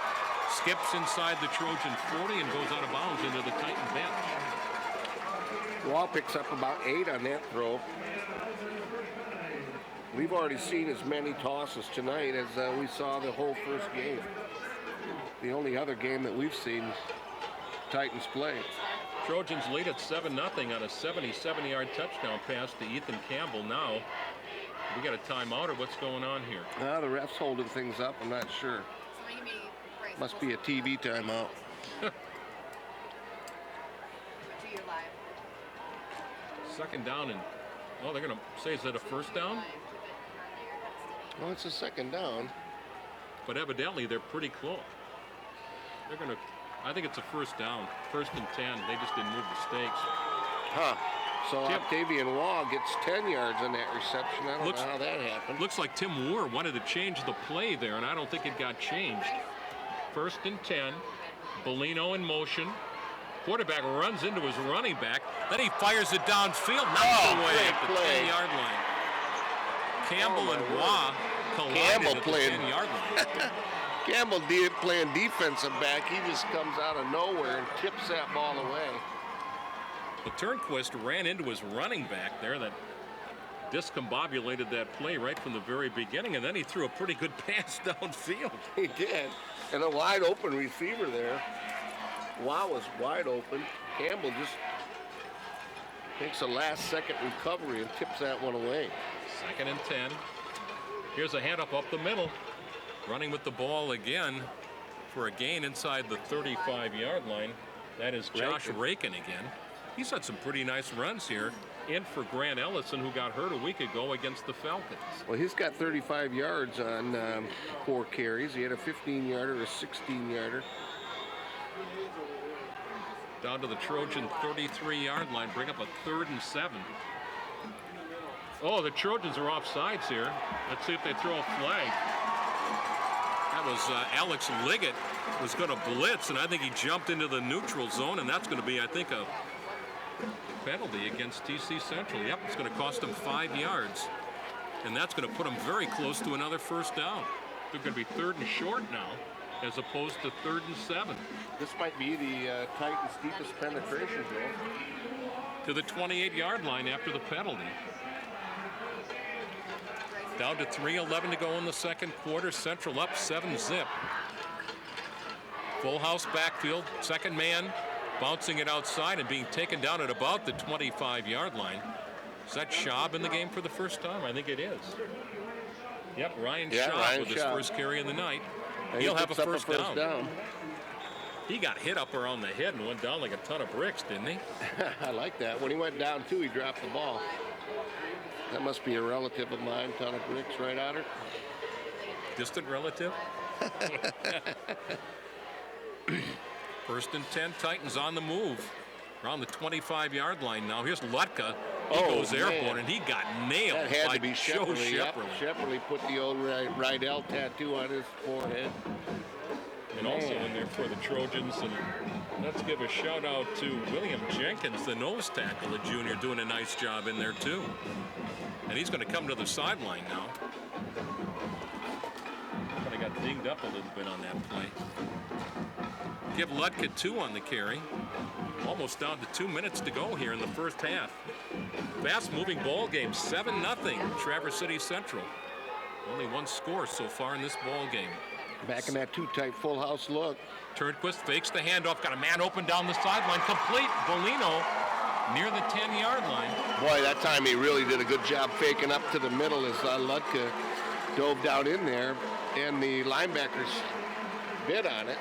Skips inside the Trojan 40 and goes out of bounds into the Titan bench. Waugh picks up about 8 on that throw. We've already seen as many tosses tonight as we saw the whole first game. The only other game that we've seen Titans play. Trojans lead at 7-0 on a 77-yard touchdown pass to Ethan Campbell. Now, we got a timeout or what's going on here? The ref's holding things up. I'm not sure. Must be a TV timeout. Second down and, oh, they're going to say, is that a first down? Well, it's a second down. But evidently they're pretty close. They're going to, I think it's a first down. 1st and 10. They just didn't move the stakes. Huh. So Octavian Waugh gets 10 yards on that reception. I don't know how that happened. Looks like Tim Moore wanted to change the play there, and I don't think it got changed. 1st and 10. Bellino in motion. Quarterback runs into his running back. Then he fires it downfield. Knocks it away at the 10-yard line. Campbell and Waugh collided at the 10-yard line. Campbell playing defensive back. He just comes out of nowhere and tips that ball away. But Turnquist ran into his running back there that discombobulated that play right from the very beginning, and then he threw a pretty good pass downfield. He did. And a wide open receiver there. Waugh was wide open. Campbell just makes a last-second recovery and tips that one away. 2nd and 10. Here's a hand up the middle. Running with the ball again for a gain inside the 35-yard line. That is Josh Rakin again. He's had some pretty nice runs here. In for Grant Ellison, who got hurt a week ago against the Falcons. Well, he's got 35 yards on 4 carries. He had a 15-yarder, a 16-yarder. Down to the Trojan 33-yard line, bring up a 3rd and 7. Oh, the Trojans are off sides here. Let's see if they throw a flag. That was Alex Liggett was going to blitz, and I think he jumped into the neutral zone, and that's going to be, I think, a penalty against TC Central. Yep, it's going to cost them 5 yards, and that's going to put them very close to another first down. They're going to be 3rd and short now. as opposed to 3rd and 7. This might be the Titans' deepest penetration, Joe. To the 28-yard line after the penalty. Down to 3:11 to go in the second quarter. Central up 7-zip. Full house backfield. Second man bouncing it outside and being taken down at about the 25-yard line. Is that Schaub in the game for the first time? I think it is. Yep, Ryan Schaub with his first carry in the night. He'll have a first down. He got hit up around the head and went down like a ton of bricks, didn't he? I like that. When he went down, too, he dropped the ball. That must be a relative of mine, ton of bricks right at her. Distant relative? First and 10, Titans on the move. Around the 25-yard line now. Here's Lutka. He goes airborne, and he got nailed. That had by to be Joe Shepperly. Yep. Shepperly. Shepperly put the old Rydell tattoo on his forehead. And also in there for the Trojans. And let's give a shout out to William Jenkins, the nose tackle, a junior, doing a nice job in there too. And he's going to come to the sideline now. Kind of got dinged up a little bit on that play. Give Lutka 2 on the carry. Almost down to 2 minutes to go here in the first half. Fast-moving ball game, 7-0, Traverse City Central. Only one score so far in this ball game. Back in that too-tight full house look. Turnquist fakes the handoff, got a man open down the sideline, complete. Bolino near the 10-yard line. Boy, that time he really did a good job faking up to the middle as Lutka dove down in there, and the linebackers bid on it.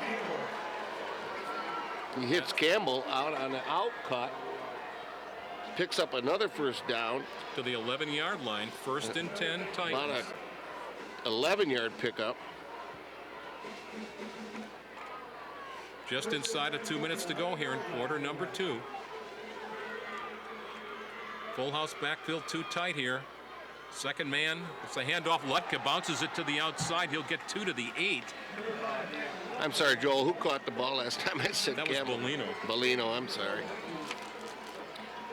He hits Campbell out on the out cut, picks up another first down. To the 11-yard line, first and 10, Titans. About a 11-yard pickup. Just inside of 2 minutes to go here in quarter number 2. Full house backfield too tight here. Second man, it's a handoff. Lutka bounces it to the outside. He'll get 2 to the 8. I'm sorry, Joel. Who caught the ball last time? I said that Campbell. was Bolino. Bolino, I'm sorry.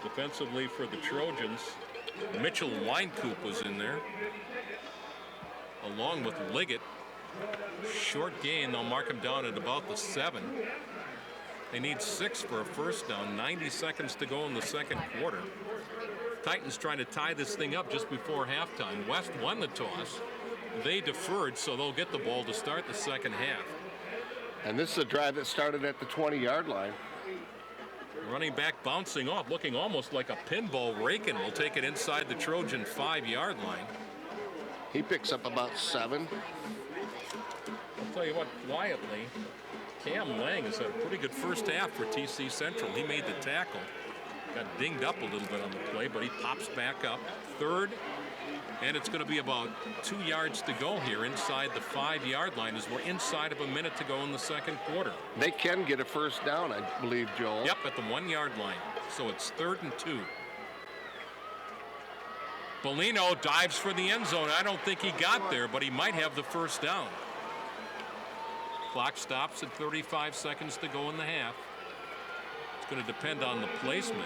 Defensively for the Trojans, Mitchell Weinkoop was in there, along with Liggett. Short gain. They'll mark him down at about the 7. They need 6 for a first down. 90 seconds to go in the second quarter. Titans trying to tie this thing up just before halftime. West won the toss. They deferred, so they'll get the ball to start the second half. And this is a drive that started at the 20-yard line. Running back bouncing off, looking almost like a pinball. Rakin will take it inside the Trojan 5-yard line. He picks up about 7. I'll tell you what, quietly, Cam Lang has had a pretty good first half for TC Central. He made the tackle. Got dinged up a little bit on the play, but he pops back up. Third, and it's going to be about 2 yards to go here inside the 5-yard line as we're inside of a minute to go in the second quarter. They can get a first down, I believe, Joel. Yep, at the 1-yard line. So it's 3rd and 2. Bolino dives for the end zone. I don't think he got there, but he might have the first down. Clock stops at 35 seconds to go in the half. It's going to depend on the placement.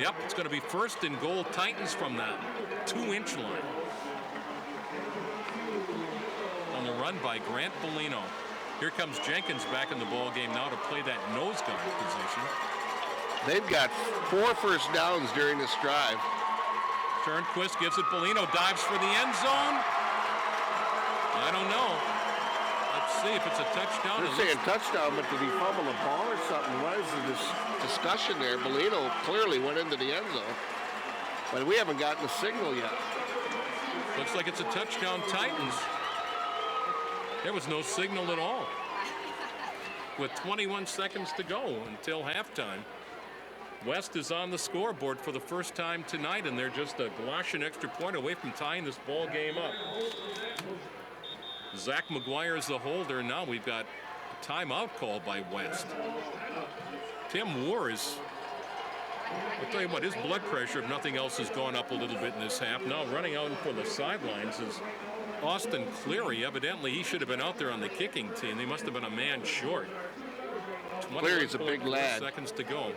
Yep, it's going to be first and goal, Titans from the 2-inch line. On the run by Grant Bolino. Here comes Jenkins back in the ball game now to play that nose guard position. They've got 4 first downs during this drive. Turnquist gives it. Bolino dives for the end zone. I don't know. Let's see if it's a touchdown. They're saying touchdown, but did he fumble a ball or something? What is this discussion there? Bolino clearly went into the end zone, but we haven't gotten a signal yet. Looks like it's a touchdown, Titans. There was no signal at all. With 21 seconds to go until halftime. West is on the scoreboard for the first time tonight, and they're just a Galatian extra point away from tying this ball game up. Zach McGuire is the holder. Now we've got a timeout call by West. Tim Moore is, I'll tell you what, his blood pressure, if nothing else, has gone up a little bit in this half. Now running out for the sidelines is Austin Cleary. Evidently, he should have been out there on the kicking team. They must have been a man short. Cleary's a big lad. Seconds to go.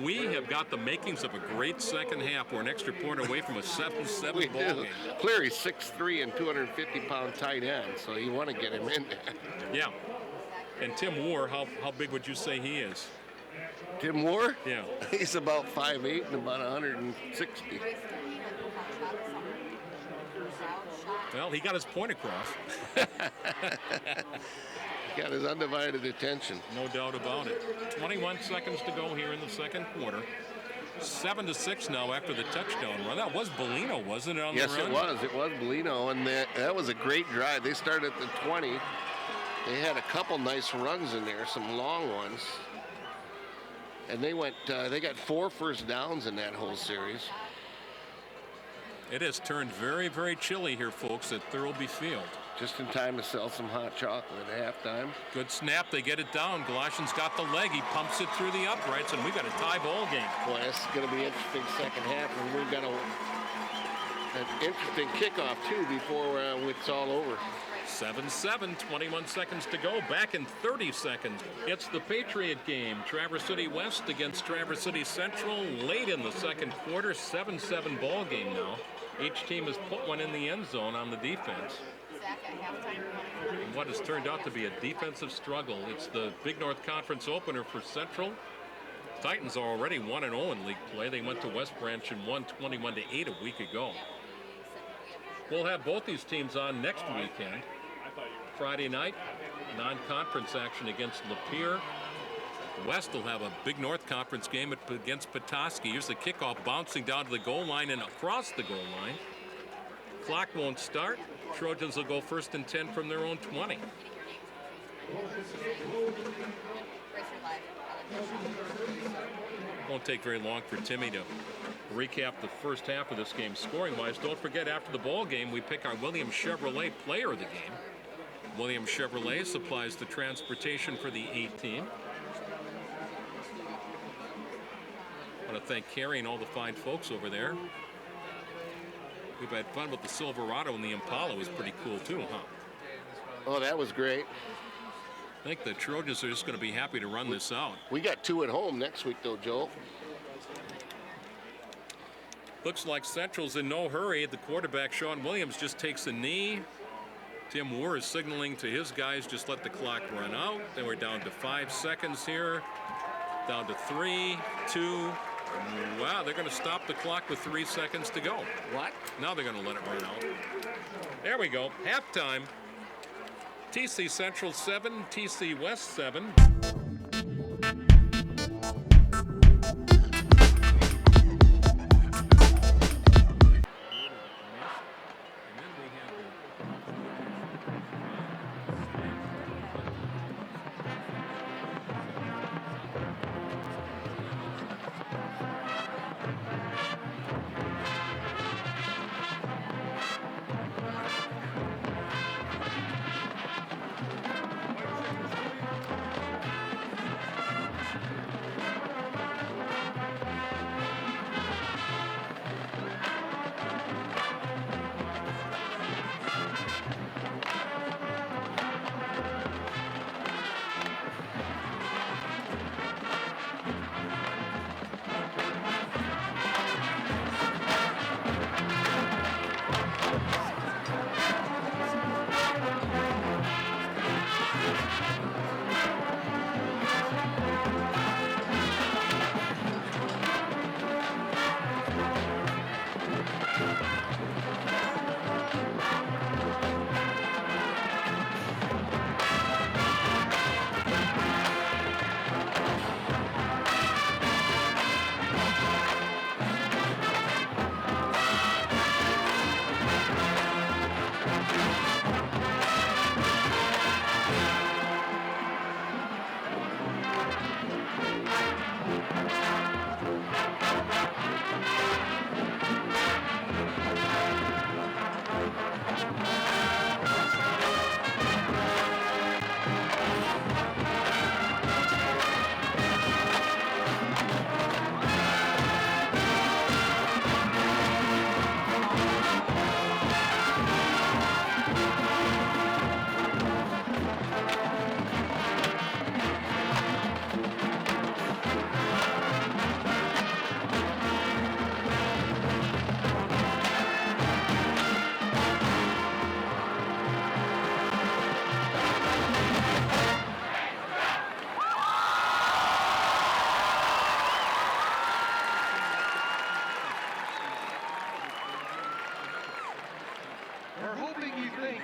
We have got the makings of a great second half. We're an extra point away from a 7-7 We ball do. game. Cleary's 6'3" and 250-pound tight end, so you want to get him in there. Yeah. And Tim Moore, how big would you say he is? Tim Moore? Yeah. He's about 5'8" and about 160. Well, he got his point across. Got his undivided attention. No doubt about it. 21 seconds to go here in the second quarter. 7-6 now after the touchdown run. That was Bellino, wasn't it, on Yes, the run? it was. It was Bellino, and that was a great drive. They started at the 20. They had a couple nice runs in there, some long ones. And they got 4 first downs in that whole series. It has turned very, very chilly here, folks, at Thurlby Field. Just in time to sell some hot chocolate at halftime. Good snap. They get it down. Galatian's got the leg. He pumps it through the uprights, and we got a tie ball game. Boy, this is going to be an interesting second half, and we've got an interesting kickoff, too, before it's all over. 7-7, 21 seconds to go. Back in 30 seconds. It's the Patriot game. Traverse City West against Traverse City Central. Late in the second quarter. 7-7 ball game now. Each team has put one in the end zone on the defense. And what has turned out to be a defensive struggle. It's the Big North Conference opener for Central. Titans are already 1-0 in league play. They went to West Branch and won 21-8 a week ago. We'll have both these teams on next weekend. Friday night, non-conference action against Lapeer. West will have a Big North Conference game against Petoskey. Here's the kickoff, bouncing down to the goal line and across the goal line. Clock won't start. Trojans will go 1st and 10 from their own 20. Won't take very long for Timmy to recap the first half of this game scoring-wise. Don't forget, after the ball game, we pick our Williams Chevrolet player of the game. Williams Chevrolet supplies the transportation for the 18. I want to thank Carrie and all the fine folks over there. We've had fun with the Silverado, and the Impala was pretty cool too, huh? Oh, that was great. I think the Trojans are just going to be happy to run this out. We got 2 at home next week, though, Joel. Looks like Central's in no hurry. The quarterback, Sean Williams, just takes a knee. Tim Moore is signaling to his guys, just let the clock run out. Then we're down to 5 seconds here. Down to 3, 2. Wow, they're going to stop the clock with 3 seconds to go. What? Now they're going to let it run out. There we go. Halftime. TC Central 7, TC West 7.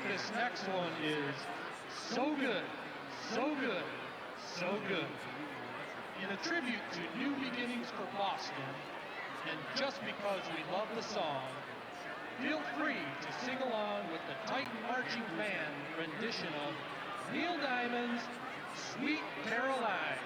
This next one is so good, so good, so good. In a tribute to New Beginnings for Boston, and just because we love the song, feel free to sing along with the Titan Marching Band rendition of Neil Diamond's Sweet Caroline.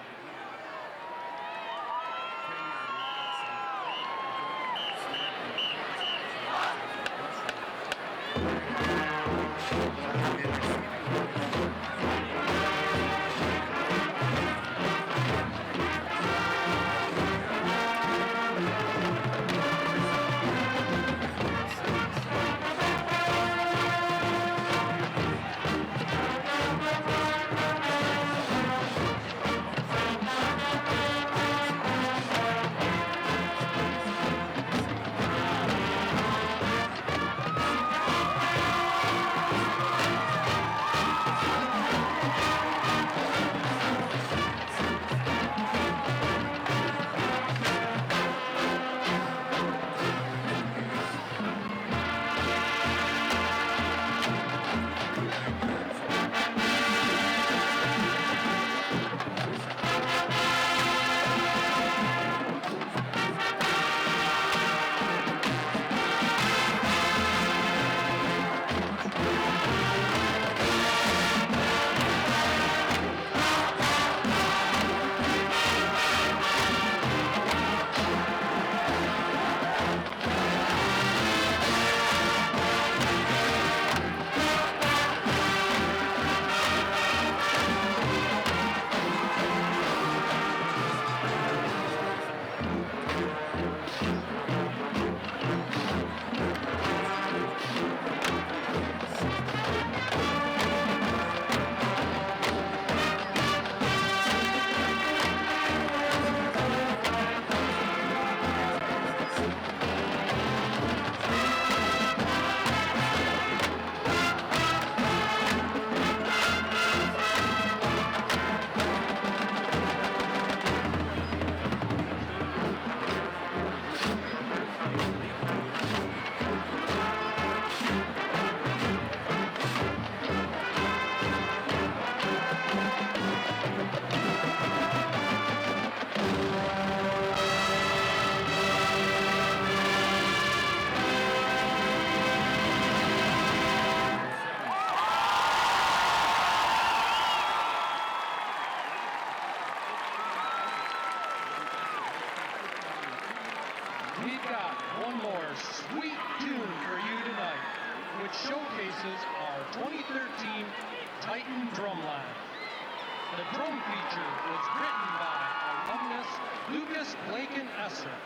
We've got one more sweet tune for you tonight, which showcases our 2013 Titan drumline. The drum feature was written by alumnus Lucas Blaken Esser.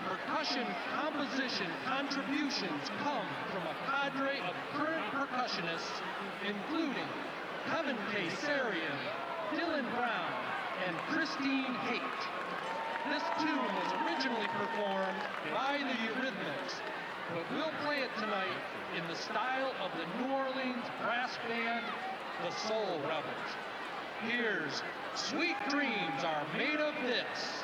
Percussion composition contributions come from a cadre of current percussionists, including Kevin Kasarian, Dylan Brown, and Christine Haight. This tune was originally performed by the Eurythmics, but we'll play it tonight in the style of the New Orleans brass band, the Soul Rebels. Here's Sweet Dreams Are Made of This.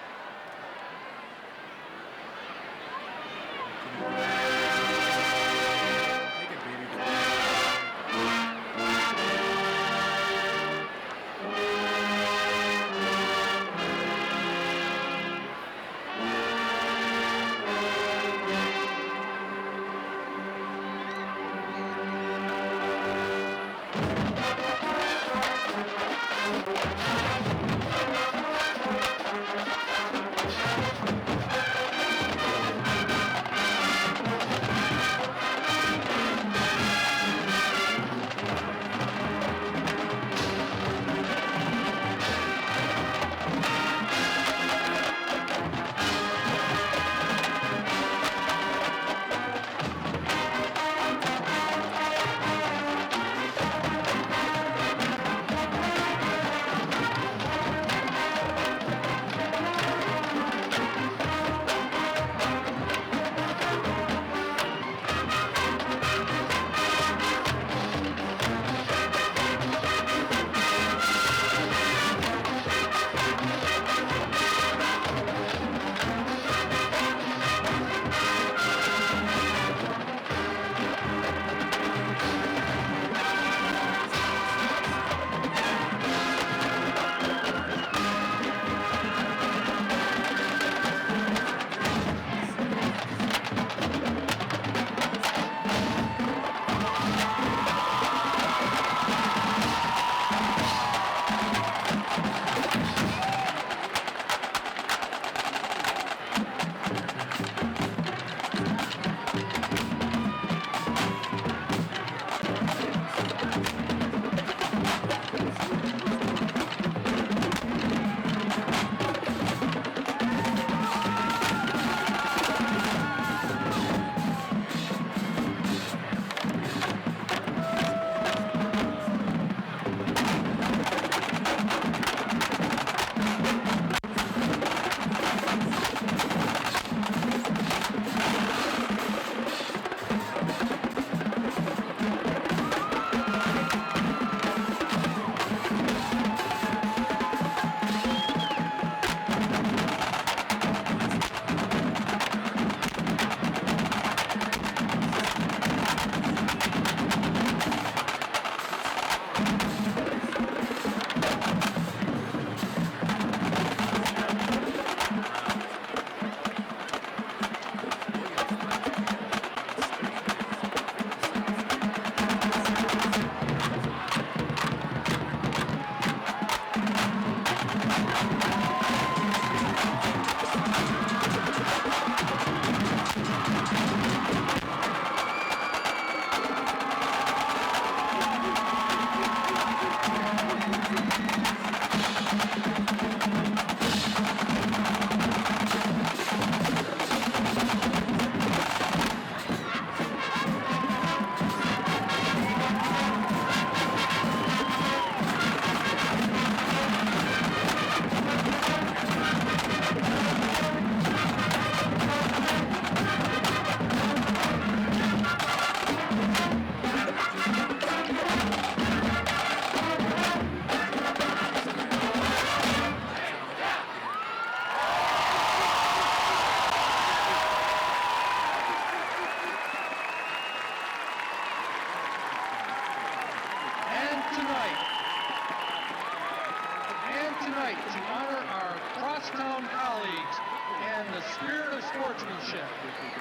hometown colleagues, and the spirit of sportsmanship,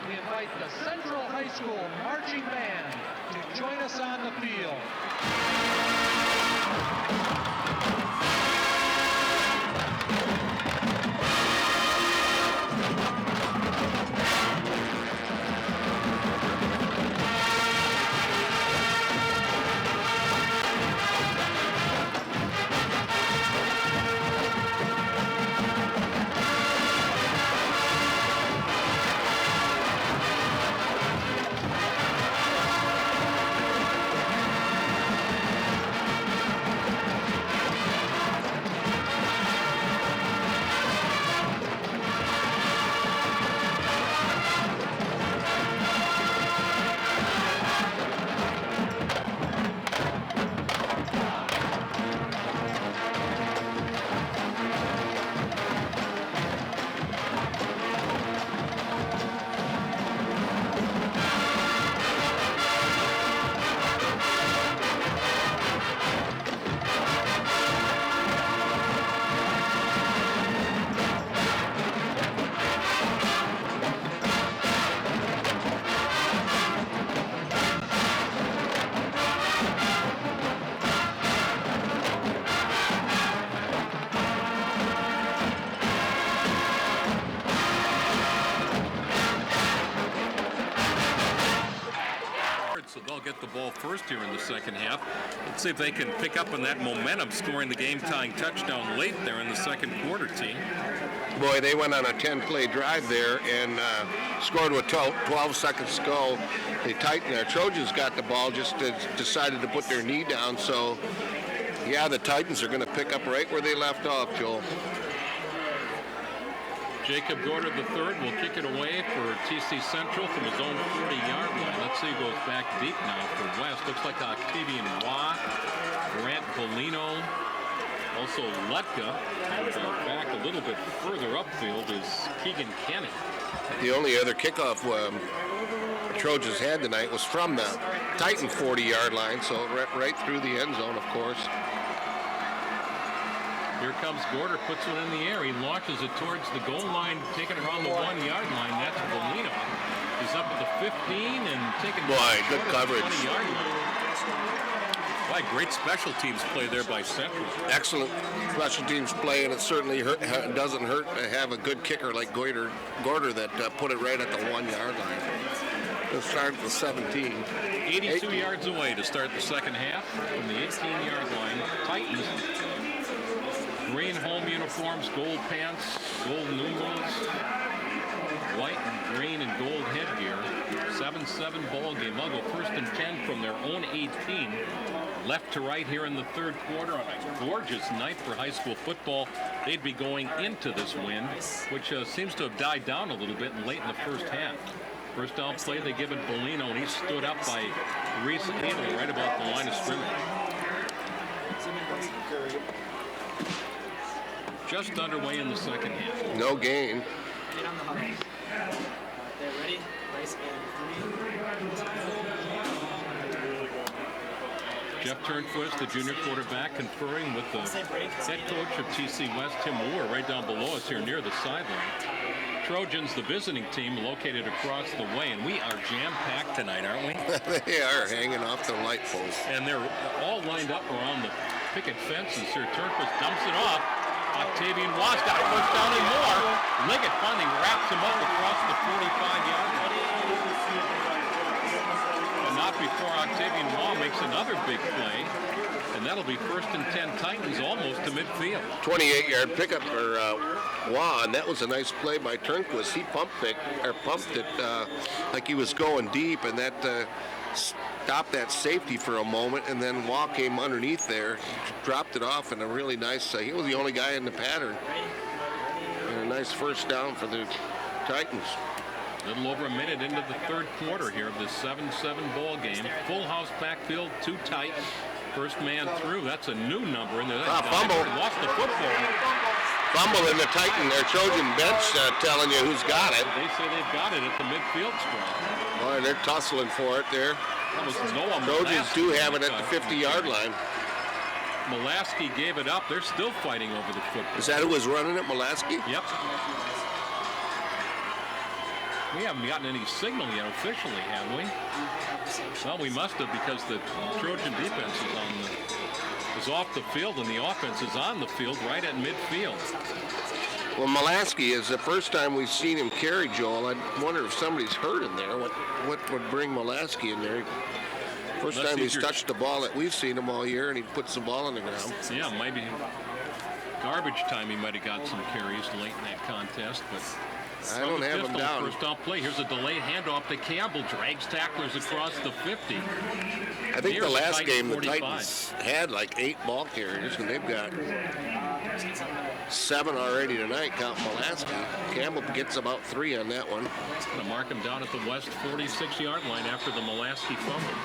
we invite the Central High School Marching Band to join us on the field. So they'll get the ball first here in the second half. Let's see if they can pick up on that momentum, scoring the game-tying touchdown late there in the second quarter, team. Boy, they went on a 10-play drive there and scored with 12 seconds to go. The Trojans got the ball, just decided to put their knee down. So, yeah, the Titans are going to pick up right where they left off, Joel. Jacob Gorder III will kick it away for TC Central from his own 40-yard line. Let's see who goes back deep now for West. Looks like Octavian Waugh, Grant Bolino, also Letka. And back a little bit further upfield is Keegan Kenny. The only other kickoff the Trojans had tonight was from the Titan 40-yard line, so right through the end zone, of course. Here comes Gorder, puts it in the air. He launches it towards the goal line, taking it around the 1-yard line. That's Bolino. He's up at the 15 and taking Boy, good coverage. 20-yard line. Boy, great special teams play there by Central. Excellent special teams play, and it certainly doesn't hurt to have a good kicker like Gorder that put it right at the 1-yard line. Let's start at the 17. 82 yards away to start the second half from the 18-yard line. Titans. Green home uniforms, gold pants, gold numerals, white and green and gold headgear. 7-7 ball game. They'll go first and 10 from their own 18. Left to right here in the third quarter on a gorgeous night for high school football. They'd be going into this win, which seems to have died down a little bit late in the first half. First down play, they give it Bolino, and he stood up by Reese Abel right about the line of scrimmage. Just underway in the second half. No gain. Get on the huddle. They're ready. Race in 3. Jeff Turnquist, the junior quarterback, conferring with the head coach of TC West, Tim Moore, right down below us here near the sideline. Trojans, the visiting team, located across the way, and we are jam-packed tonight, aren't we? They are hanging off the light post. And they're all lined up around the picket fence, and Sir Turnquist dumps it off. Octavian Waugh got a first down and more. Liggett finally wraps him up across the 45-yard line. And not before Octavian Waugh makes another big play. And that'll be first and 10 Titans almost to midfield. 28-yard pickup for Waugh, and that was a nice play by Turnquist. He pumped it like he was going deep, and that stopped that safety for a moment, and then Waugh came underneath there, dropped it off, and a really nice, he was the only guy in the pattern. And a nice first down for the Titans. A little over a minute into the third quarter here of this 7-7 ball game. Full house backfield, too tight. First man through, that's a new number in there. Fumble. Lost the football. Fumble in the Titan, their Trojan bench telling you who's got it. They say they've got it at the midfield spot. Boy, they're tussling for it there. That was Noah Trojans Manaska. do have it at the 50-yard line. Mulaski gave it up. They're still fighting over the football. Is that who was running it, Mulaski? Yep. We haven't gotten any signal yet officially, have we? Well, we must have, because the Trojan defense is off the field and the offense is on the field right at midfield. Well, Mulaski is the first time we've seen him carry, Joel. I wonder if somebody's hurt in there. What would bring Mulaski in there? First time he's touched the ball that we've seen him all year, and he puts the ball on the ground. Yeah, maybe garbage time he might have got some carries late in that contest, but I don't have him down. First down play. Here's a delayed handoff to Campbell. Drags tacklers across the 50. I think the last game the Titans had like 8 ball carriers, and they've got 7 already tonight, counting Mulaski. Campbell gets about 3 on that one. Going to mark him down at the West 46-yard line after the Mulaski fumble.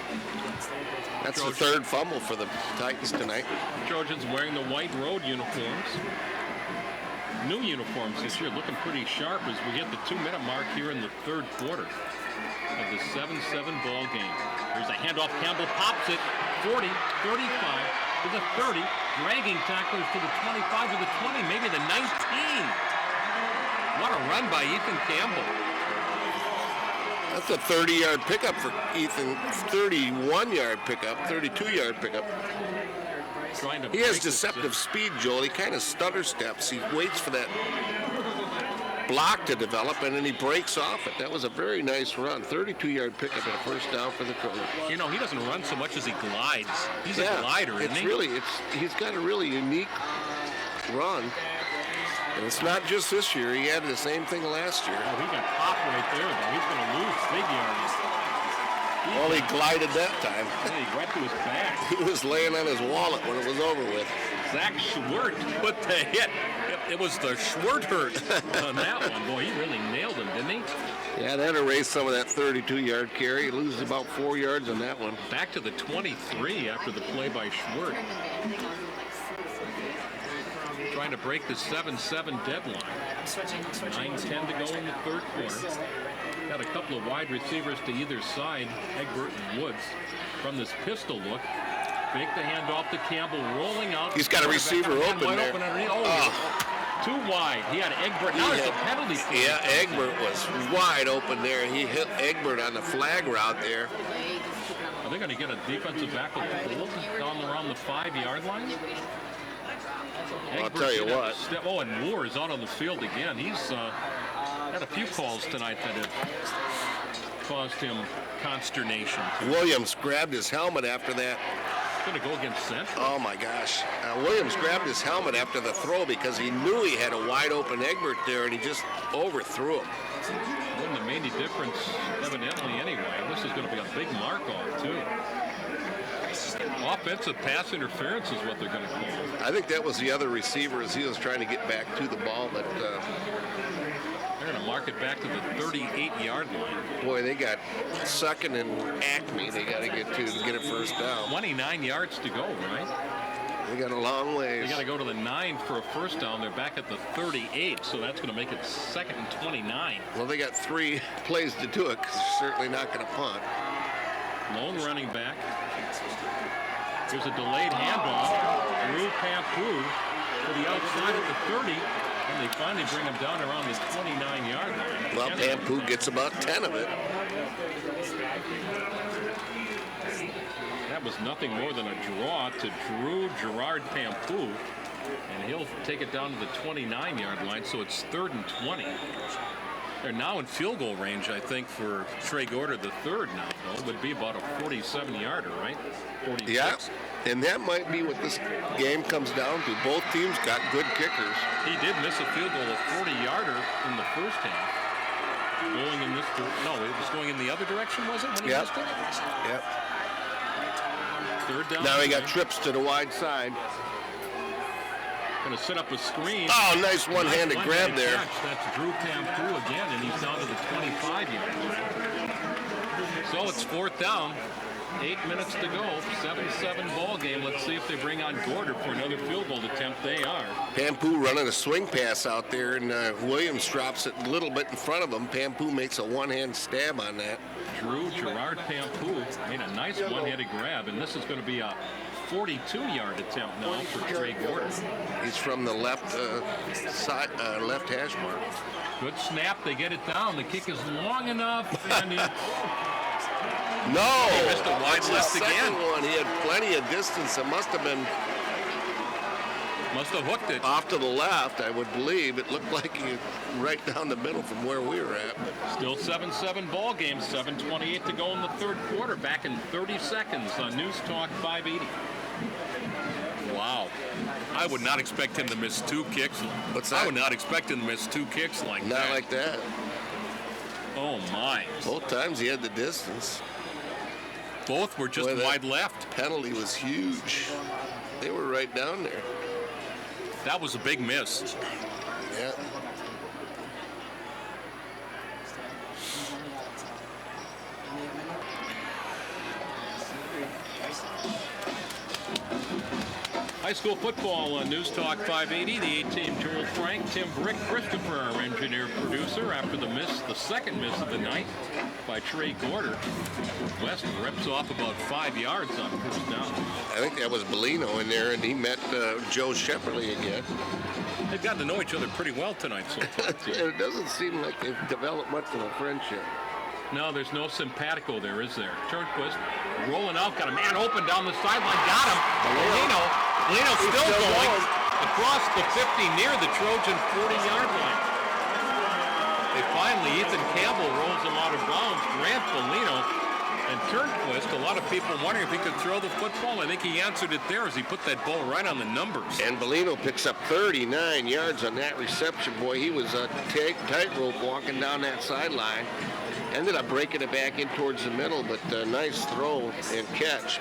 That's the 3rd fumble for the Titans tonight. Trojans wearing the white road uniforms. New uniforms this year, looking pretty sharp as we hit the 2-minute mark here in the 3rd quarter of the 7-7 ball game. Here's a handoff. Campbell pops it. 40, 35 to the 30, dragging tacklers to the 25, to the 20, maybe the 19. What a run by Ethan Campbell. That's a 30-yard pickup for Ethan. 31-yard pickup, 32-yard pickup. He has deceptive speed, Joel. He kind of stutter steps. He waits for that block to develop, and then he breaks off it. That was a very nice run. 32-yard pickup and a first down for the Trojans. You know, he doesn't run so much as he glides. He's a glider, isn't he? He's got a really unique run. And it's not just this year. He had the same thing last year. Oh, he can pop right there, though. He's going to lose big yards. Well, he glided that time. Yeah, he right to his back. He was laying on his wallet when it was over with. Zach Schwert put the hit. It was the Schwert hurt on that one. Boy, he really nailed him, didn't he? Yeah, that erased some of that 32-yard carry. He loses about 4 yards on that one. Back to the 23 after the play by Schwert. Trying to break the 7-7 deadline. 9:10 to go in the 3rd quarter. Got a couple of wide receivers to either side, Egbert and Woods. From this pistol look, fake the handoff to Campbell, rolling out. He's got a receiver open there. Too wide. He had Egbert. Now there's a penalty. Yeah, Egbert was wide open there. He hit Egbert on the flag route there. Are they going to get a defensive back with pulled down around the 5-yard line? I'll tell you what. Oh, and Moore is out on the field again. He's had a few calls tonight that have caused him consternation. Williams grabbed his helmet after that. Going to go against Central. Oh, my gosh. Williams grabbed his helmet after the throw because he knew he had a wide open Egbert there, and he just overthrew him. Wouldn't have made any difference, evidently, anyway. This is going to be a big mark-off, too. Offensive pass interference is what they're going to call. I think that was the other receiver as he was trying to get back to the ball, but they're going to mark it back to the 38-yard line. Boy, they got 2nd and Acme they got to get a first down. 29 yards to go, right? They got a long ways. They got to go to the 9 for a first down. They're back at the 38, so that's going to make it 2nd and 29. Well, they got 3 plays to do it because they're certainly not going to punt. Lone running back. There's a delayed handoff. Drew Pampoo to the outside at the 30, and they finally bring him down around the 29-yard line. Well, Pampoo gets about 10 of it. That was nothing more than a draw to Drew Gerard Pampoo, and he'll take it down to the 29-yard line, so it's 3rd and 20. They're now in field goal range, I think, for Trey Gorder the third now, though. It would be about a 47-yarder, right? 46. Yeah, and that might be what this game comes down to. Both teams got good kickers. He did miss a field goal, a 40-yarder in the first half. Going in this no, it was going in the other direction, was it, when he missed it? Yep. 3rd down. Now he got trips to the wide side. Going to set up a screen. Oh, nice one-handed grab there. Catch. That's Drew Pampoo again, and he's down to the 25-yard line. So it's 4th down. 8 minutes to go. 7-7 ball game. Let's see if they bring on Gorder for another field goal attempt. They are. Pampoo running a swing pass out there, and Williams drops it a little bit in front of him. Pampoo makes a one-hand stab on that. Drew Gerard Pampoo made a nice one-handed grab, and this is going to be a 42-yard attempt now for Trey Gordon. He's from the left side, left hash mark. Good snap. They get it down. The kick is long enough, and he No! He missed a wide That's left the second again. one. He had plenty of distance. It must have been must have hooked it. off to the left, I would believe. It looked like he right down the middle from where we were at. Still 7-7 ball game. 7:28 to go in the third quarter. Back in 30 seconds on News Talk 580. Wow. I would not expect him to miss 2 kicks. What's that? I would not expect him to miss 2 kicks like Not that. like that. Oh, my. Both times he had the distance. Both were just Boy, that wide left. penalty was huge. They were right down there. That was a big miss. Yeah. High school football on News Talk 580. The 8-team Joel Frank, Tim Brick, Christopher, our engineer producer. After the miss, the second miss of the night by Trey Gorder. West rips off about 5 yards on first down. I think that was Bellino in there, and he met Joe Shepperly again. They've gotten to know each other pretty well tonight so far, too. It doesn't seem like they've developed much of a friendship. No, there's no simpatico there, is there? Turnquist rolling out, got a man open down the sideline, got him. Bellino still going across the 50 near the Trojan 40-yard line. Finally, Ethan Campbell rolls him out of bounds. Grant Bellino and Turnquist. A lot of people wondering if he could throw the football. I think he answered it there as he put that ball right on the numbers. And Bellino picks up 39 yards on that reception. Boy, he was a tightrope walking down that sideline. Ended up breaking it back in towards the middle, but a nice throw and catch.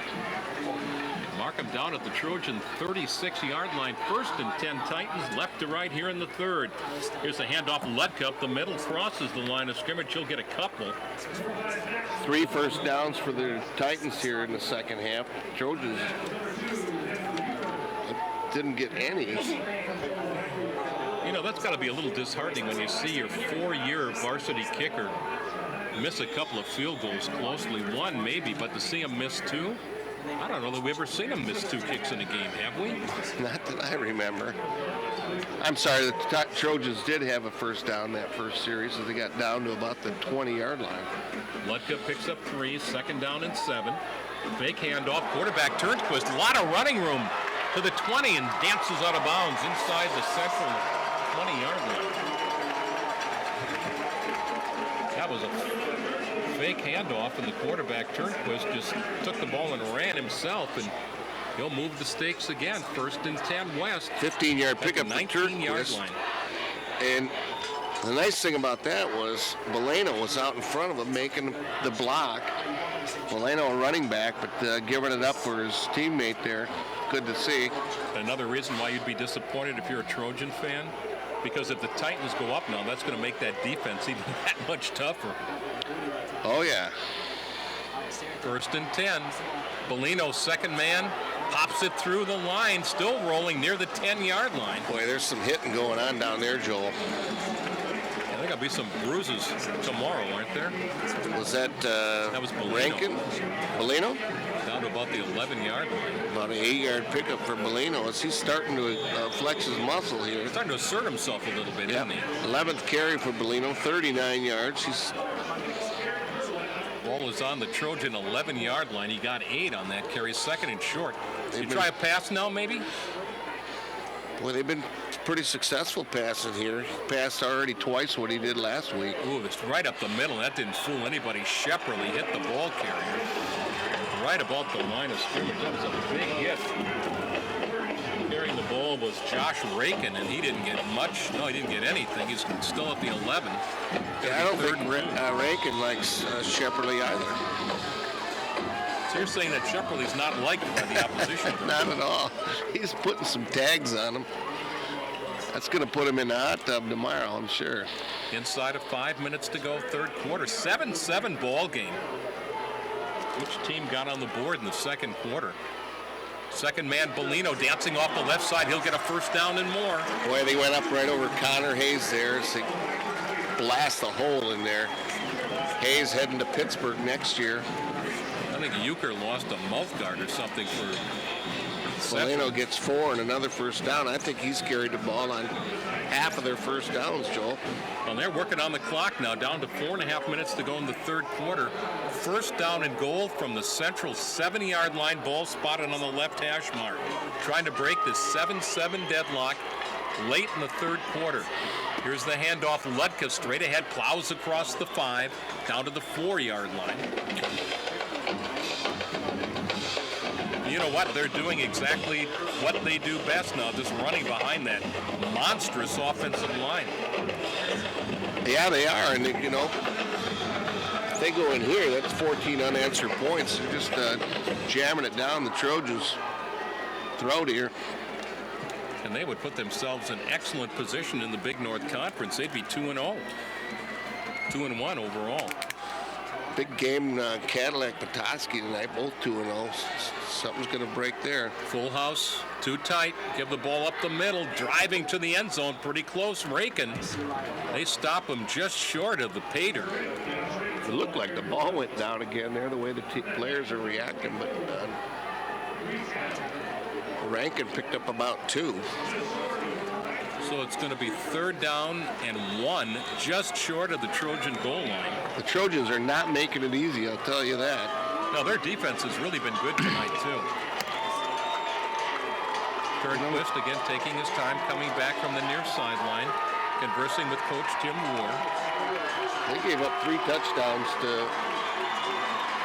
Mark him down at the Trojan 36-yard line. 1st and 10 Titans, left to right here in the third. Here's a handoff. Letka up the middle, crosses the line of scrimmage. He'll get a couple. 3 first downs for the Titans here in the second half. Trojans didn't get any. You know, that's got to be a little disheartening when you see your 4-year varsity kicker miss a couple of field goals closely. One maybe, but to see him miss 2? I don't know that we've ever seen him miss 2 kicks in a game, have we? Not that I remember. I'm sorry, the Trojans did have a first down that first series, so they got down to about the 20-yard line. Lutka picks up 3, 2nd down and 7. Fake handoff, quarterback Turnquist, a lot of running room to the 20 and dances out of bounds inside the central 20-yard line. That was a fake handoff, and the quarterback Turnquist just took the ball and ran himself, and he'll move the stakes again. 1st and 10 West. 15-yard pickup for 19-yard Turnquist. line. And the nice thing about that was Bellino was out in front of him making the block. Bellino a running back, but giving it up for his teammate there. Good to see. Another reason why you'd be disappointed if you're a Trojan fan, because if the Titans go up now, that's going to make that defense even that much tougher. Oh, yeah. 1st and 10. Bellino, 2nd man, pops it through the line, still rolling near the 10-yard line. Boy, there's some hitting going on down there, Joel. I think there'll be some bruises tomorrow, aren't there? Was that, was Bellino. Rankin? Bellino? Down to about the 11-yard line. About an 8-yard pickup for Bellino as he's starting to flex his muscle here. He's starting to assert himself a little bit, isn't he? 11th carry for Bellino, 39 yards. He's Ball is on the Trojan 11-yard line. He got 8 on that carry, 2nd and short. They've You try a pass now, maybe? Boy, they've been pretty successful passing here. He passed already twice what he did last week. Ooh, it's right up the middle. That didn't fool anybody. Shepperly hit the ball carrier right about the line of scrimmage. That was a big hit. Carrying the ball was Josh Rakin, and he didn't get much. No, he didn't get anything. He's still at the 11. Yeah, I don't think Rankin likes Shepperly either. So you're saying that Shepperly's not liked by the opposition group? Not at all. He's putting some tags on him. That's going to put him in the hot tub tomorrow, I'm sure. Inside of 5 minutes to go, third quarter. 7-7 ball game. Which team got on the board in the second quarter? 2nd man, Bellino, dancing off the left side. He'll get a 1st down and more. Boy, they went up right over Connor Hayes there as they blast a hole in there. Hayes heading to Pittsburgh next year. I think Euchre lost a mouth guard or something for Solano gets 4 and another first down. I think he's carried the ball on half of their first downs, Joel. Well, they're working on the clock now, down to 4.5 minutes to go in the third quarter. First down and goal from the central 70-yard line, ball spotted on the left hash mark. Trying to break this 7-7 deadlock late in the third quarter. Here's the handoff. Ludka straight ahead, plows across the 5, down to the 4-yard line. You know what? They're doing exactly what they do best now, just running behind that monstrous offensive line. Yeah, they are, and you know, if they go in here, that's 14 unanswered points. They're just jamming it down the Trojans' throat here. And they would put themselves in excellent position in the Big North Conference. They'd be 2-0, 2-1 overall. Big game, Cadillac Petoskey tonight, both 2-0. Something's going to break there. Full house, too tight. Give the ball up the middle, driving to the end zone, pretty close. Rakin. They stop him just short of the paydirt. It looked like the ball went down again there, the way the players are reacting, but Rankin picked up about 2. So it's going to be 3rd down and 1, just short of the Trojan goal line. The Trojans are not making it easy, I'll tell you that. No, their defense has really been good tonight, too. Turnquist again taking his time, coming back from the near sideline, conversing with Coach Jim Moore. They gave up 3 touchdowns to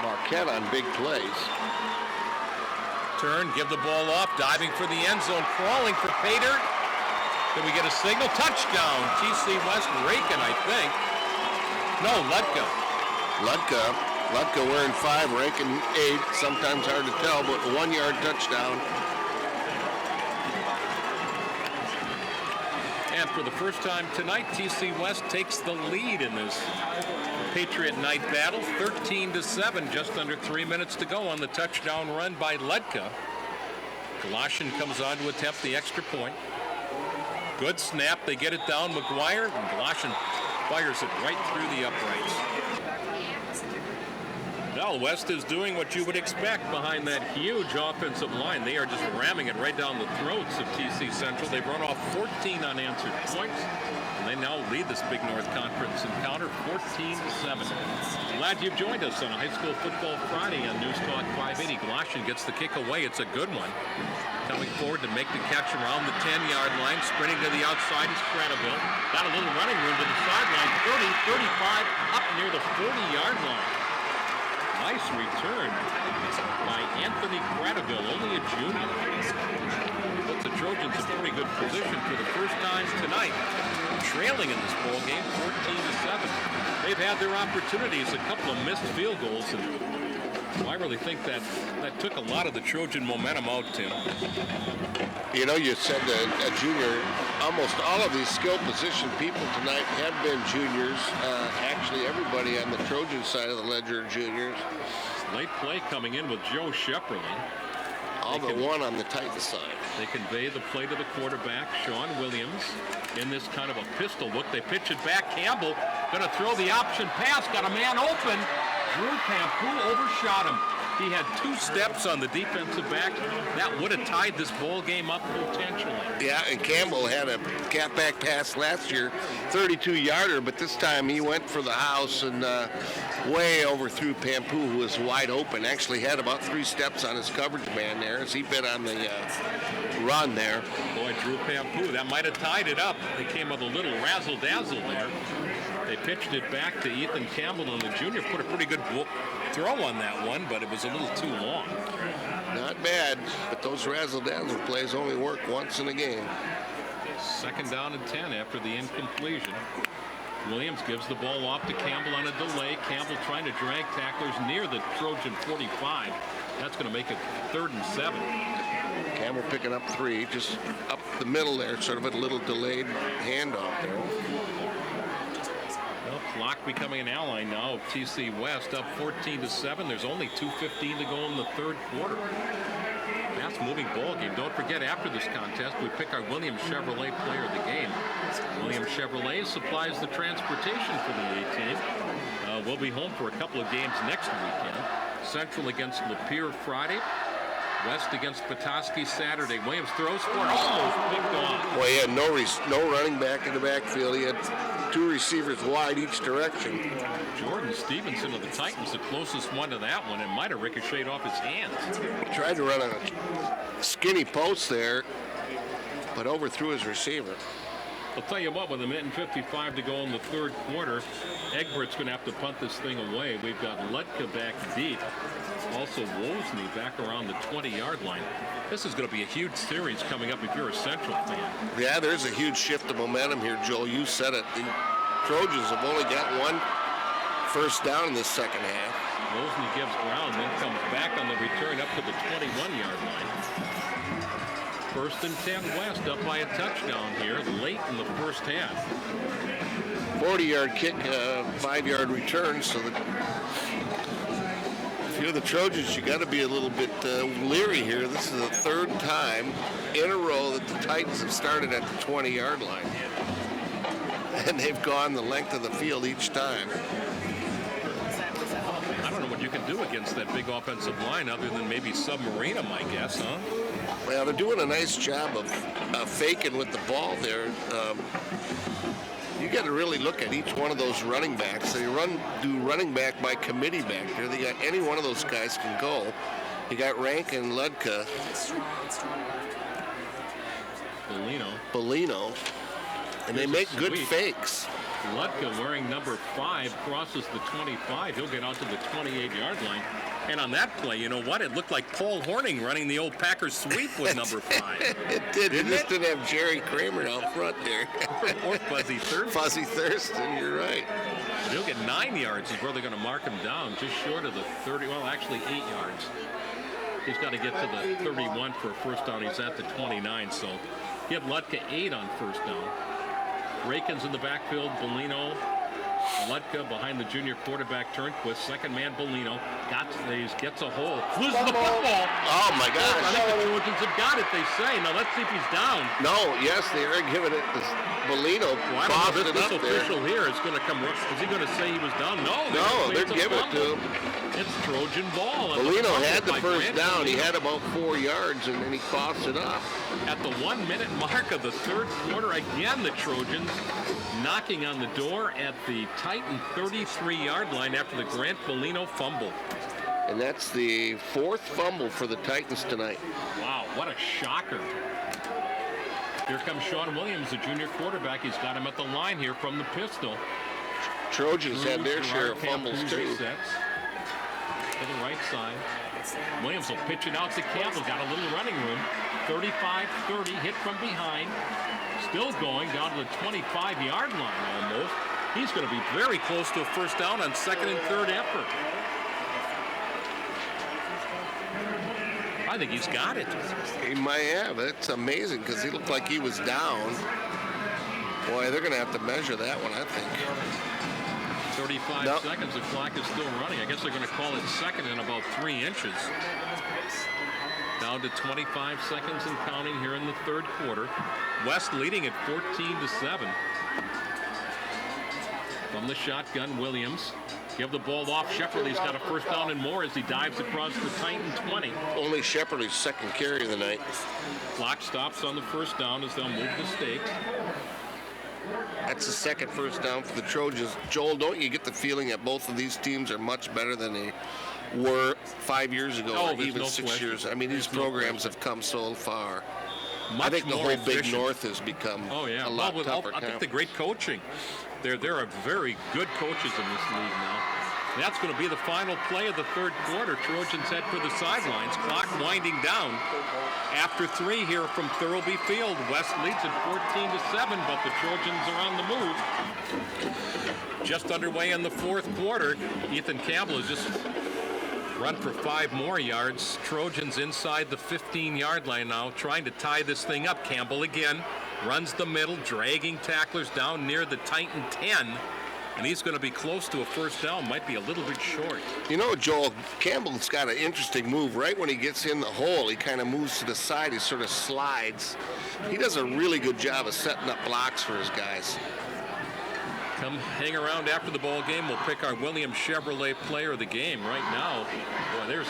Marquette on big plays. Turn, give the ball off, diving for the end zone, crawling for paydirt. Did we get a signal? Touchdown, TC West. Rakin, I think. No, Ludka. Ludka wearing 5, Rankin 8. Sometimes hard to tell, but a 1-yard touchdown. And for the first time tonight, TC West takes the lead in this Patriot Night battle, 13-7, just under 3 minutes to go on the touchdown run by Ludka. Galoshin comes on to attempt the extra point. Good snap, they get it down, McGuire, and Galoshin fires it right through the uprights. Well, West is doing what you would expect behind that huge offensive line. They are just ramming it right down the throats of TC Central. They've run off 14 unanswered points, and they now lead this Big North Conference encounter 14-7. Glad you've joined us on a high school football Friday on News Talk 580. Galoshin gets the kick away. It's a good one. Coming forward to make the catch around the 10-yard line, sprinting to the outside is Cradaville. Got a little running room to the sideline, 30, 35, up near the 40-yard line. Nice return by Anthony Cradaville, only a junior. Puts the Trojans in pretty good position for the first time tonight. Trailing in this ball game, 14-7. They've had their opportunities, a couple of missed field goals, and I really think that took a lot of the Trojan momentum out, Tim. You know, you said a junior. Almost all of these skill position people tonight have been juniors. Actually, everybody on the Trojan side of the ledger are juniors. Late play coming in with Joe Shepperly. All but one on the Titan side. They convey the play to the quarterback, Sean Williams, in this kind of a pistol look. They pitch it back. Campbell going to throw the option pass. Got a man open. Drew Pampu overshot him. He had 2 steps on the defensive back. That would have tied this ball game up potentially. Yeah, and Campbell had a cat-back pass last year, 32-yarder, but this time he went for the house and way overthrew Pampu, who was wide open. Actually had about 3 steps on his coverage man there as he bit on the run there. Boy, Drew Pampu, that might have tied it up. They came with a little razzle-dazzle there. They pitched it back to Ethan Campbell, and the junior put a pretty good throw on that one, but it was a little too long. Not bad, but those razzle-dazzle plays only work once in a game. 2nd down and 10 after the incompletion. Williams gives the ball off to Campbell on a delay. Campbell trying to drag tacklers near the Trojan 45. That's going to make it 3rd and 7. Campbell picking up 3, just up the middle there, sort of a little delayed handoff there. Well, clock becoming an ally now of TC West, up 14-7. There's only 2:15 to go in the 3rd quarter. Fast-moving ball game. Don't forget, after this contest, we pick our Williams Chevrolet player of the game. Williams Chevrolet supplies the transportation for the A-team. We'll be home for a couple of games next weekend. Central against Lapeer Friday. West against Petoskey Saturday. Williams throws for it. Almost picked off. Well, he had no running back in the backfield. He had 2 receivers wide each direction. Jordan Stevenson of the Titans, the closest one to that one, and might have ricocheted off his hands. He tried to run on a skinny post there, but overthrew his receiver. I'll tell you what, with 1:55 to go in the third quarter, Egbert's going to have to punt this thing away. We've got Lutka back deep. Also Wozni back around the 20-yard line. This is going to be a huge series coming up if you're a Central fan. Yeah, there's a huge shift of momentum here, Joel. You said it. The Trojans have only got 1 first down in this second half. Wozni gives ground, then comes back on the return up to the 21-yard line. First and 10 West, up by a touchdown here late in the first half. 40-yard kick, 5-yard return. So if you're the Trojans, you got to be a little bit leery here. This is the 3rd time in a row that the Titans have started at the 20-yard line, and they've gone the length of the field each time. I don't know what you can do against that big offensive line other than maybe submarine them, I guess, huh? Well, they're doing a nice job of faking with the ball there. You got to really look at each one of those running backs. They do running back by committee back there. They got any one of those guys can go. You got Rank and Ludka. Bellino. And they make good fakes. Lutka, wearing number 5, crosses the 25. He'll get out to the 28-yard line. And on that play, you know what? It looked like Paul Horning running the old Packers sweep with number 5. It did. It just didn't have Jerry Kramer out front there. Or Fuzzy Thurston. Fuzzy Thurston, you're right. But he'll get 9 yards. He's really going to mark him down just short of the 30. Well, actually 8 yards. He's got to get to the 31 for a first down. He's at the 29. So give Lutka 8 on first down. Rakin's in the backfield. Bellino. Lutka behind the junior quarterback Turnquist. Second man Bellino. Gets a hole. Loses the football. Oh my gosh. I think the Trojans have got it, they say. Now let's see if he's down. No, yes, they are giving it to Bellino. Well, I don't know, this official here is going to come. Is he going to say he was down? No, they're giving it to him. It's Trojan ball. Bellino had the first down. He had about 4 yards, and then he coughs it up. At the 1-minute mark of the third quarter, again the Trojans knocking on the door at the Titan 33-yard line after the Grant Bellino fumble. And that's the 4th fumble for the Titans tonight. Wow, what a shocker. Here comes Sean Williams, the junior quarterback. He's got him at the line here from the pistol. Trojans had their share of fumbles, too. To the right side. Williams will pitch it out to Campbell. Got a little running room. 35-30, hit from behind. Still going down to the 25-yard line almost. He's going to be very close to a first down on second and third effort. I think he's got it. He might have. It's amazing because he looked like he was down. Boy, they're going to have to measure that one, I think. 35 seconds, the clock is still running. I guess they're going to call it second in about 3 inches. Down to 25 seconds and counting here in the third quarter. West leading at 14-7. From the shotgun, Williams. Give the ball off. Shepperly's got a first down and more as he dives across the Titan 20. Only Shepperly's second carry of the night. Clock stops on the first down as they'll move the stakes. That's the second first down for the Trojans. Joel, don't you get the feeling that both of these teams are much better than they were 5 years ago or even 6 years? I mean, these programs have come so far. I think the whole Big North has become a lot tougher. I think the great coaching. There are very good coaches in this league now. That's going to be the final play of the third quarter. Trojans head for the sidelines. Clock winding down. After 3 here from Thurlby Field. West leads at 14-7, but the Trojans are on the move. Just underway in the fourth quarter. Ethan Campbell has just run for 5 more yards. Trojans inside the 15-yard line now, trying to tie this thing up. Campbell again runs the middle, dragging tacklers down near the Titan 10. And he's going to be close to a first down, might be a little bit short. You know, Joel, Campbell's got an interesting move. Right when he gets in the hole, he kind of moves to the side. He sort of slides. He does a really good job of setting up blocks for his guys. Come hang around after the ball game. We'll pick our Williams Chevrolet player of the game. Right now, boy, there's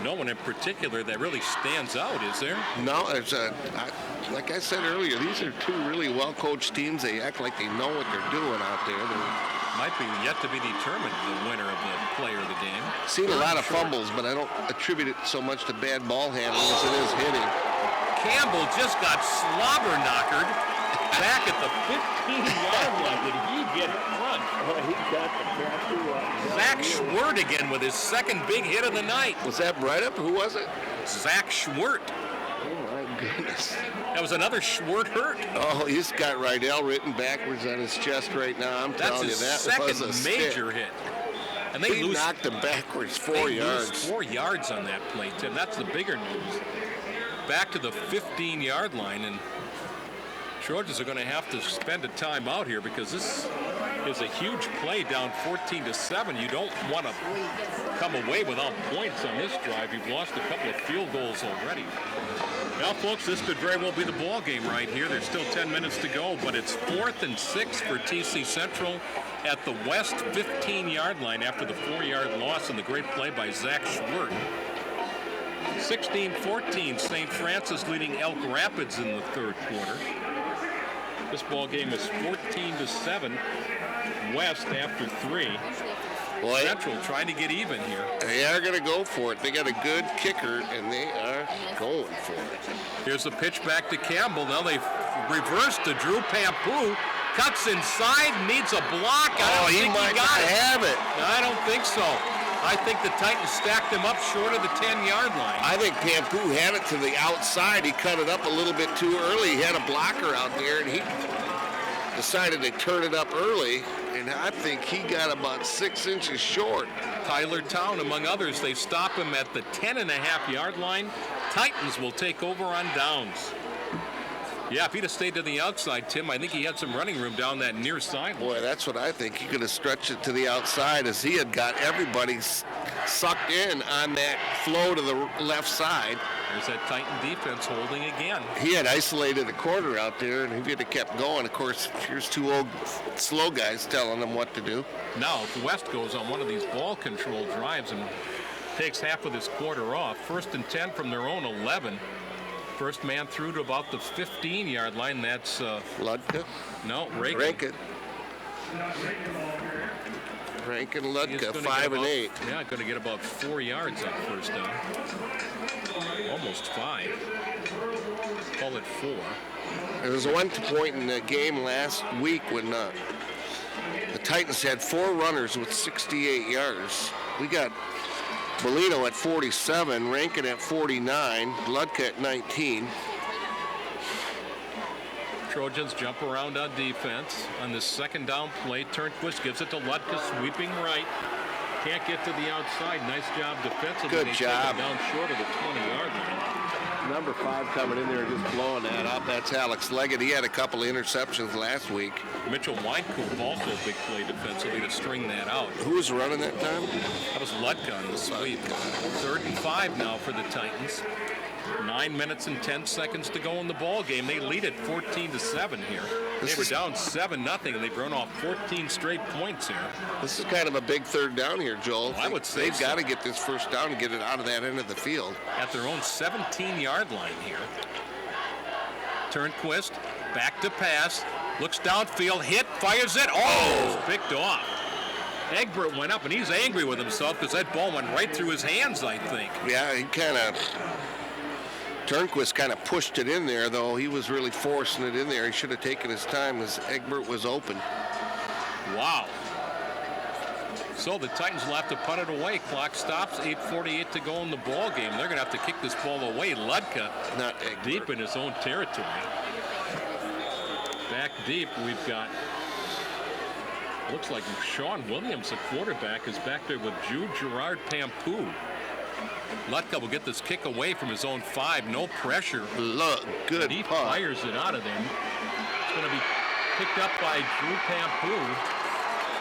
no one in particular that really stands out, is there? No, like I said earlier, these are two really well-coached teams. They act like they know what they're doing out there. Might be yet to be determined the winner of the player of the game. Seen a lot of fumbles, but I don't attribute it so much to bad ball handling as it is hitting. Campbell just got slobber knockered back at the 15-yard line. Did he get front? He got the Zach Schwert again with his second big hit of the night. Was that Breitup? Who was it? Zach Schwert. Oh, my goodness. That was another Schwert hurt. Oh, he's got Rydell written backwards on his chest right now. I'm telling you, that second was a major hit. And they knocked him backwards 4 they yards. Lose 4 yards on that play, Tim. That's the bigger news. Back to the 15-yard line, and Trojans are going to have to spend a timeout here because this is a huge play down 14-7. You don't want to come away without points on this drive. You've lost a couple of field goals already. Now, folks, this could very well be the ball game right here. There's still 10 minutes to go, but it's 4th and 6 for TC Central at the West 15-yard line after the 4-yard loss and the great play by Zach Schwert. 16-14, St. Francis leading Elk Rapids in the third quarter. This ball game is 14-7, West after 3. Boy, Central trying to get even here. They are going to go for it. They got a good kicker, and they are going for it. Here's the pitch back to Campbell. Now they reverse to Drew Pampu. Cuts inside, needs a block. He might not have it. No, I don't think so. I think the Titans stacked him up short of the 10-yard line. I think Pampu had it to the outside. He cut it up a little bit too early. He had a blocker out there, and he decided to turn it up early, and I think he got about 6 inches short. Tyler Town, among others, they stop him at the 10.5-yard line. Titans will take over on downs. Yeah, if he'd have stayed to the outside, Tim, I think he had some running room down that near side. Boy, that's what I think. He could have stretched it to the outside as he had got everybody sucked in on that flow to the left side. There's that Titan defense holding again. He had isolated a corner out there, and if he'd have kept going, of course, here's two old slow guys telling him what to do. Now, if West goes on one of these ball control drives and takes half of this quarter off, 1st and 10 from their own 11. First man through to about the 15-yard line. That's Ludka? No, Rankin. Rankin Ludka, 5 and 8. Yeah, going to get about 4 yards on first down. Almost 5. Call it 4. There was one point in the game last week when the Titans had 4 runners with 68 yards. We got Bolino at 47, Rankin at 49, Ludka at 19. Trojans jump around on defense. On this second down play, Turnquist gives it to Ludka, sweeping right. Can't get to the outside. Nice job defensively. Good job. Down short of the 20-yard line. Number 5 coming in there and just blowing that up. That's Alex Leggett. He had a couple of interceptions last week. Mitchell Weinkoop also a big play defensively to string that out. Who was running that time? That was Ludka on the sweep. 3rd and 5 now for the Titans. 9 minutes and 10 seconds to go in the ball game. They lead at 14-7 here. They were down 7-0, and they've run off 14 straight points here. This is kind of a big third down here, Joel. Well, I would say they've got to get this first down and get it out of that end of the field. At their own 17-yard line here. Turnquist, back to pass, looks downfield, hit, fires it. Oh! Picked off. Egbert went up, and he's angry with himself because that ball went right through his hands, I think. Yeah, Turnquist kind of pushed it in there, though. He was really forcing it in there. He should have taken his time as Egbert was open. Wow. So the Titans will have to punt it away. Clock stops, 8:48 to go in the ball game. They're going to have to kick this ball away. Ludka not Egbert. Deep in his own territory. Back deep, we've got, looks like Sean Williams, the quarterback, is back there with Jude Gerard Pampu. Ludka will get this kick away from his own 5. No pressure. Look, good He punt. fires it out of there. It's going to be picked up by Drew Pampu,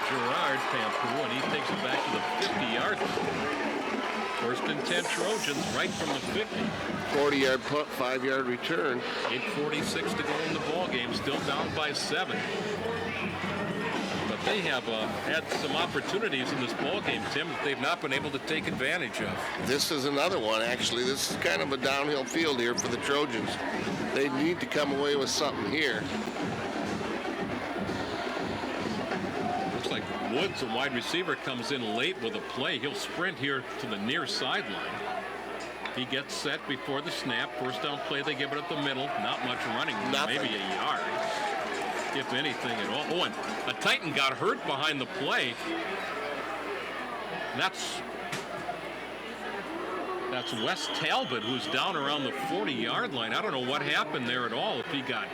Gerard Pampu, and he takes it back to the 50-yard line. 1st and 10 Trojans right from the 50. 40-yard punt, 5-yard return. 8:46 to go in the ball game. Still down by 7. they have had some opportunities in this ball game, Tim, that they've not been able to take advantage of. This is another one, actually. This is kind of a downhill field here for the Trojans. They need to come away with something here. Looks like Woods, a wide receiver, comes in late with a play. He'll sprint here to the near sideline. He gets set before the snap. First down play, they give it up the middle. Not much running, maybe a yard, if anything at all. Oh, and a Titan got hurt behind the play. That's Wes Talbot, who's down around the 40-yard line. I don't know what happened there at all, if he got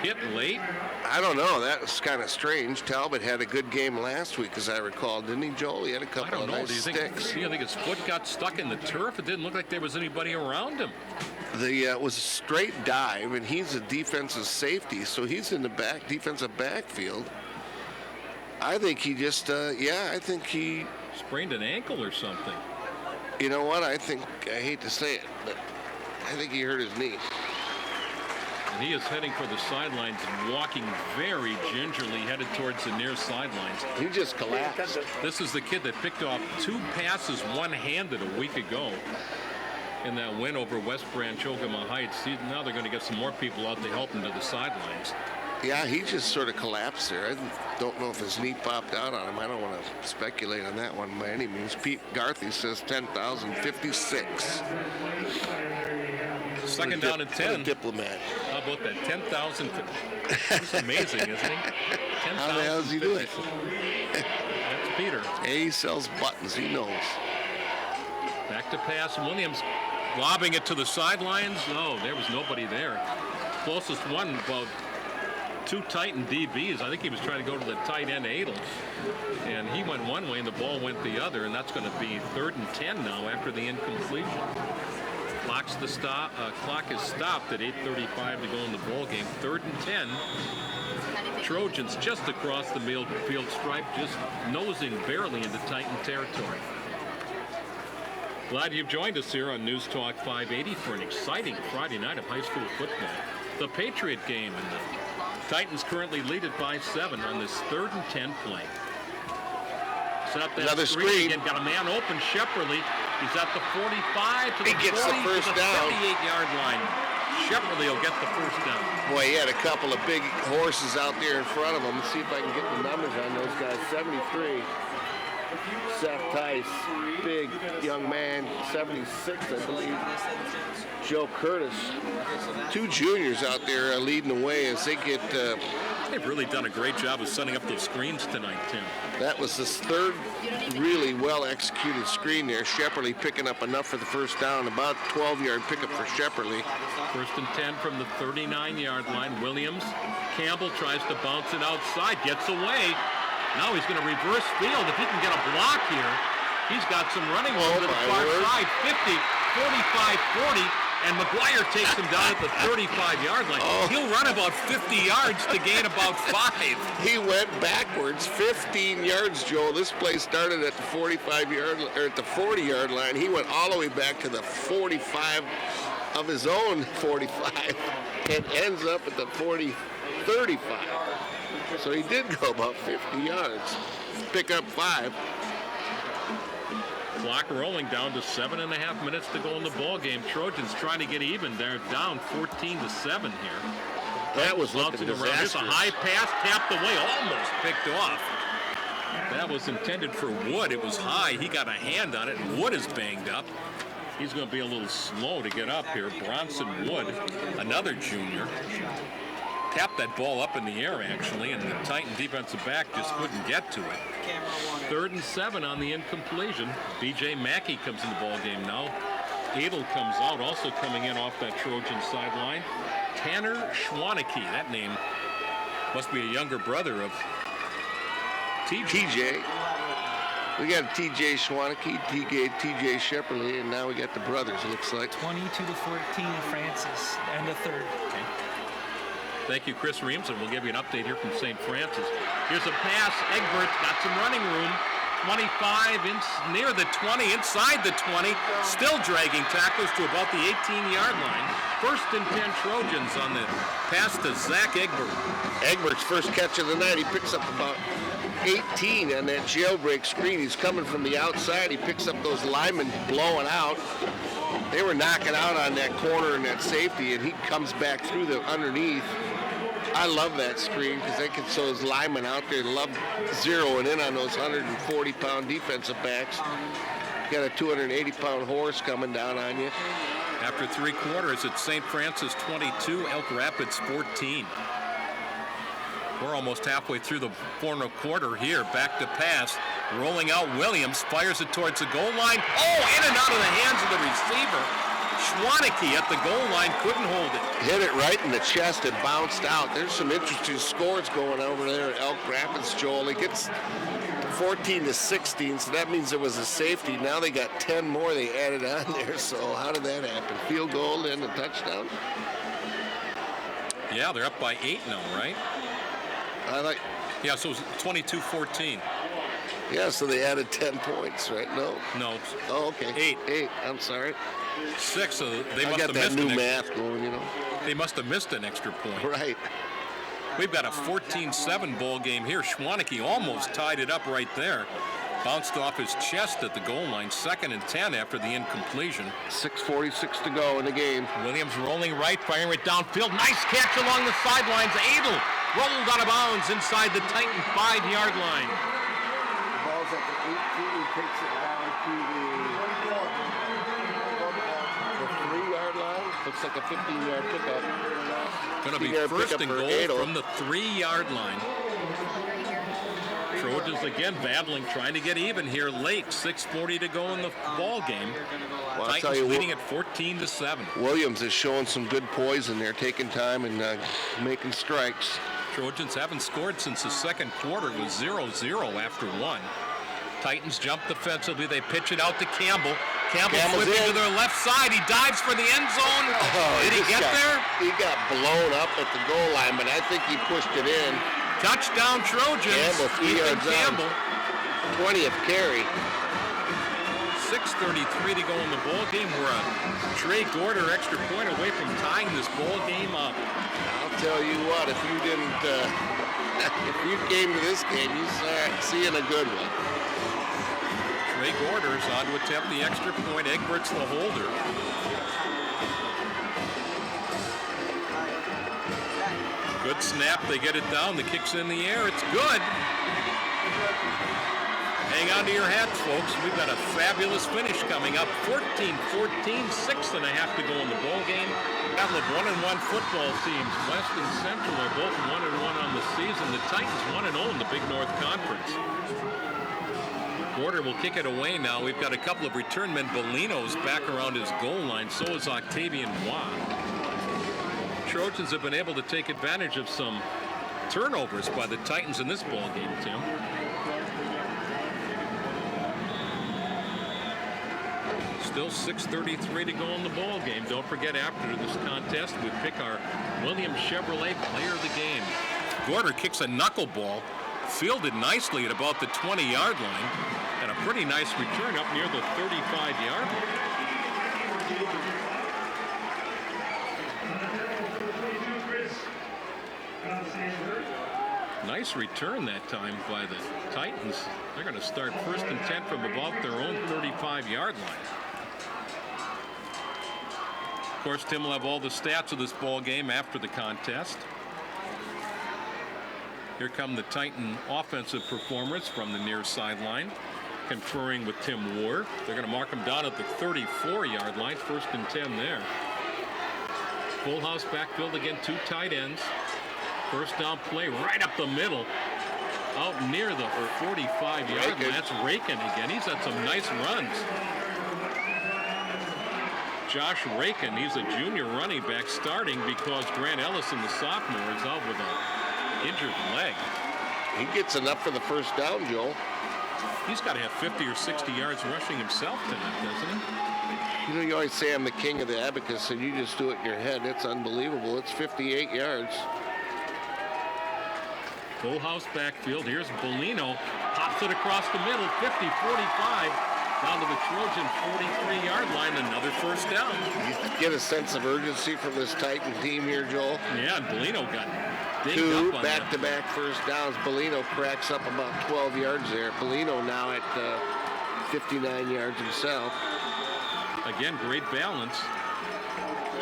hit late. I don't know. That was kind of strange. Talbot had a good game last week, as I recall, didn't he, Joel? He had a couple of nice sticks. I think his foot got stuck in the turf. It didn't look like there was anybody around him. It was a straight dive, and he's a defensive safety, so he's in the defensive backfield. I think he just, I think he sprained an ankle or something. You know what? I hate to say it, but I think he hurt his knee. And he is heading for the sidelines and walking very gingerly, headed towards the near sidelines. He just collapsed. This is the kid that picked off 2 passes one-handed a week ago in that win over West Branch Ogama Heights. Now they're going to get some more people out to help him to the sidelines. Yeah, he just sort of collapsed there. I don't know if his knee popped out on him. I don't want to speculate on that one by any means. Pete Garthy says 10,056. Second down and 10. What a diplomat. How about that? 10,000. That's amazing, isn't he? How the hell does he do it? That's Peter. Hey, he sells buttons. He knows. Back to pass. Williams lobbing it to the sidelines. No, there was nobody there. Closest one, about 2 Titan DBs. I think he was trying to go to the tight end Adels. And he went one way and the ball went the other. And that's going to be 3rd and 10 now after the incompletion. Clock is stopped at 8:35 to go in the ball game. 3rd and 10. Trojans just across the field stripe, just nosing barely into Titan territory. Glad you've joined us here on News Talk 580 for an exciting Friday night of high school football. The Patriot game, and the Titans currently lead it by 7 on this 3rd and 10 play. Set up that another screen. Again, got a man open. Shepperly. He's at the 45 to the 40 gets the first to the down. 58-yard line. Shepperly will get the first down. Boy, he had a couple of big horses out there in front of him. Let's see if I can get the numbers on those guys. 73. Seth Tice, big young man. 76, I believe. Joe Curtis. 2 juniors out there leading the way as they get... They've really done a great job of setting up those screens tonight, Tim. That was his 3rd really well-executed screen there. Shepperly picking up enough for the first down. About 12-yard pickup for Shepperly. 1st and 10 from the 39-yard line. Williams. Campbell tries to bounce it outside. Gets away. Now he's going to reverse field. If he can get a block here, he's got some running room to the far side. 50, 45, 40. And McGuire takes him down at the 35-yard line. He'll run about 50 yards to gain about 5. He went backwards 15 yards, Joel. This play started at the 45-yard or at the 40-yard line. He went all the way back to the 45 of his own 45 and ends up at the 35. So he did go about 50 yards. Pick up 5. Clock rolling down to 7.5 minutes to go in the ball game. Trojans trying to get even. They're down 14-7 here. That was looking disastrous. Here's a high pass, tapped away, almost picked off. That was intended for Wood. It was high. He got a hand on it, and Wood is banged up. He's going to be a little slow to get up here. Bronson Wood, another junior, tapped that ball up in the air, actually, and the Titan defensive back just couldn't get to it. 3rd and 7 on the incompletion. B.J. Mackey comes in the ball game now. Adel comes out, also coming in off that Trojan sideline. Tanner Schwaneke, that name must be a younger brother of TJ. We got T.J. Schwaneke, T.J. Shepperly, and now we got the brothers, it looks like. 22-14, Francis, and the 3rd. Okay. Thank you, Chris Reams, and we'll give you an update here from St. Francis. Here's a pass. Egbert's got some running room. 25, near the 20, inside the 20, still dragging tacklers to about the 18-yard line. First and 10 Trojans on the pass to Zach Egbert. Egbert's first catch of the night. He picks up about 18 on that jailbreak screen. He's coming from the outside. He picks up those linemen blowing out. They were knocking out on that corner and that safety, and he comes back through the underneath. I love that screen because they can throw those linemen out there and love zeroing in on those 140-pound defensive backs. You got a 280-pound horse coming down on you. After 3 quarters, it's St. Francis 22, Elk Rapids 14. We're almost halfway through the fourth quarter here. Back to pass. Rolling out Williams. Fires it towards the goal line. Oh, in and out of the hands of the receiver. Schwaneke at the goal line. Couldn't hold it. Hit it right in the chest and bounced out. There's some interesting scores going over there at Elk Rapids, Joel. It gets 14-16, so that means there was a safety. Now they got 10 more they added on there. So how did that happen? Field goal and a touchdown? Yeah, they're up by 8 now, right? Yeah, so it's 22-14. Yeah, so they added 10 points, right? No. Oh, okay. 8. I'm sorry. 6. So they I must got have that missed new math going, you know. They must have missed an extra point. Right. We've got a 14-7 ball game here. Schwaneke almost tied it up right there. Bounced off his chest at the goal line. 2nd and 10 after the incompletion. 6:46 to go in the game. Williams rolling right, firing it downfield. Nice catch along the sidelines. Adel rolled out of bounds inside the Titan 5-yard line. The ball's at the 18. He takes it down to the 3-yard line. Looks like a 15-yard pickup. Going to be first and goal from the 3-yard line. Trojans again battling, trying to get even here late. 6:40 to go in the ball game. Well, Titans leading at 14-7. Williams is showing some good poise in there, taking time and making strikes. Trojans haven't scored since the second quarter. It was 0-0 after 1. Titans jump defensively. They pitch it out to Campbell. Campbell's flipping to their left side. He dives for the end zone. Did he get there? He got blown up at the goal line, but I think he pushed it in. Touchdown Trojans. Campbell, 3 yards Campbell. 20th carry. 6:33 to go in the ball game. We're a Trey Gorder extra point away from tying this ball game up. I'll tell you what, if you didn't, if you came to this game, you start seeing a good one. Trey Gorder's on to attempt the extra point. Egbert's the holder. Good snap. They get it down. The kick's in the air. It's good. Hang on to your hats, folks. We've got a fabulous finish coming up. 14-14, 6.5 to go in the ball game. Battle of 1-1 football teams. West and Central are both 1-1 on the season. The Titans 1-0 in the Big North Conference. Gorder will kick it away now. We've got a couple of return men. Bellino's back around his goal line. So is Octavian Waugh. Trojans have been able to take advantage of some turnovers by the Titans in this ball game, Tim. Still 6:33 to go in the ball game. Don't forget, after this contest, we pick our Williams Chevrolet player of the game. Gorder kicks a knuckleball, fielded nicely at about the 20-yard line, and a pretty nice return up near the 35-yard line. Nice return that time by the Titans. They're going to start 1st and 10 from about their own 35-yard line. Of course, Tim will have all the stats of this ball game after the contest. Here come the Titan offensive performers from the near sideline, conferring with Tim Ward. They're going to mark him down at the 34-yard line, 1st and 10 there. Full house backfield again, 2 tight ends. First down play right up the middle, out near the 45-yard line. That's Rakin again. He's had some nice runs. Josh Rakin, he's a junior running back starting because Grant Ellison, the sophomore, is out with an injured leg. He gets enough for the first down, Joel. He's got to have 50 or 60 yards rushing himself tonight, doesn't he? You know, you always say I'm the king of the abacus, and you just do it in your head. It's unbelievable. It's 58 yards. Full house backfield. Here's Bellino. Pops it across the middle. 50-45. Down to the Trojan 43-yard line. Another first down. You get a sense of urgency from this Titan team here, Joel. Yeah, and Bellino got dinged Two up on that. back-to-back first downs. Bellino cracks up about 12 yards there. Bellino now at 59 yards himself. Again, great balance.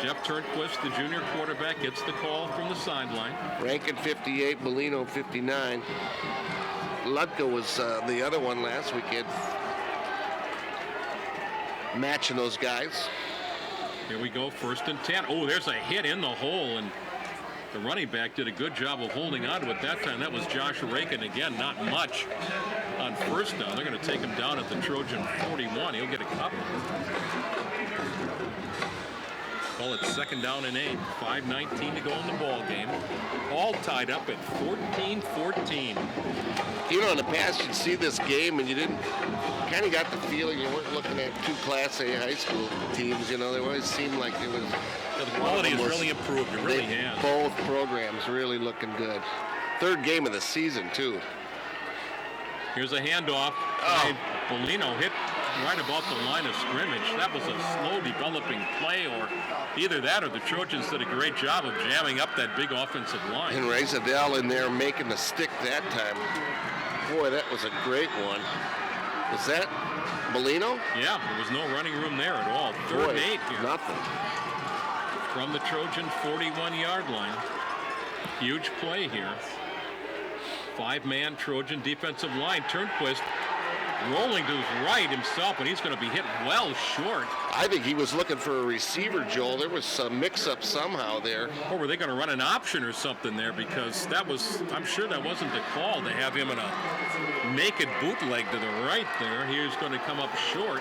Jeff Turnquist, the junior quarterback, gets the call from the sideline. Rankin 58, Bellino 59. Ludka was the other one last weekend. Matching those guys. Here we go, 1st and 10. Oh, there's a hit in the hole, and the running back did a good job of holding on to it that time. That was Josh Rankin. Again, not much on first down. They're going to take him down at the Trojan 41. He'll get a couple. Well, it's 2nd down and 8. 5:19 to go in the ball game. All tied up at 14-14. You know, in the past, you'd see this game and you didn't, kind of got the feeling you weren't looking at two Class A high school teams. You know, they always seemed like it was. The quality has really improved. It really has. Both programs really looking good. 3rd game of the season, too. Here's a handoff. Oh. Bellino hit right about the line of scrimmage. That was a slow developing play, or either that or the Trojans did a great job of jamming up that big offensive line. And Razadell in there making the stick that time. Boy, that was a great one. Was that Bellino? Yeah, there was no running room there at all. 3rd and 8 here. Nothing. From the Trojan 41-yard line. Huge play here. 5-man Trojan defensive line. Turnquist rolling to his right himself, and he's going to be hit well short. I think he was looking for a receiver, Joel. There was some mix-up somehow there. Or were they going to run an option or something there? Because that was, I'm sure that wasn't the call to have him in a naked bootleg to the right there. He's going to come up short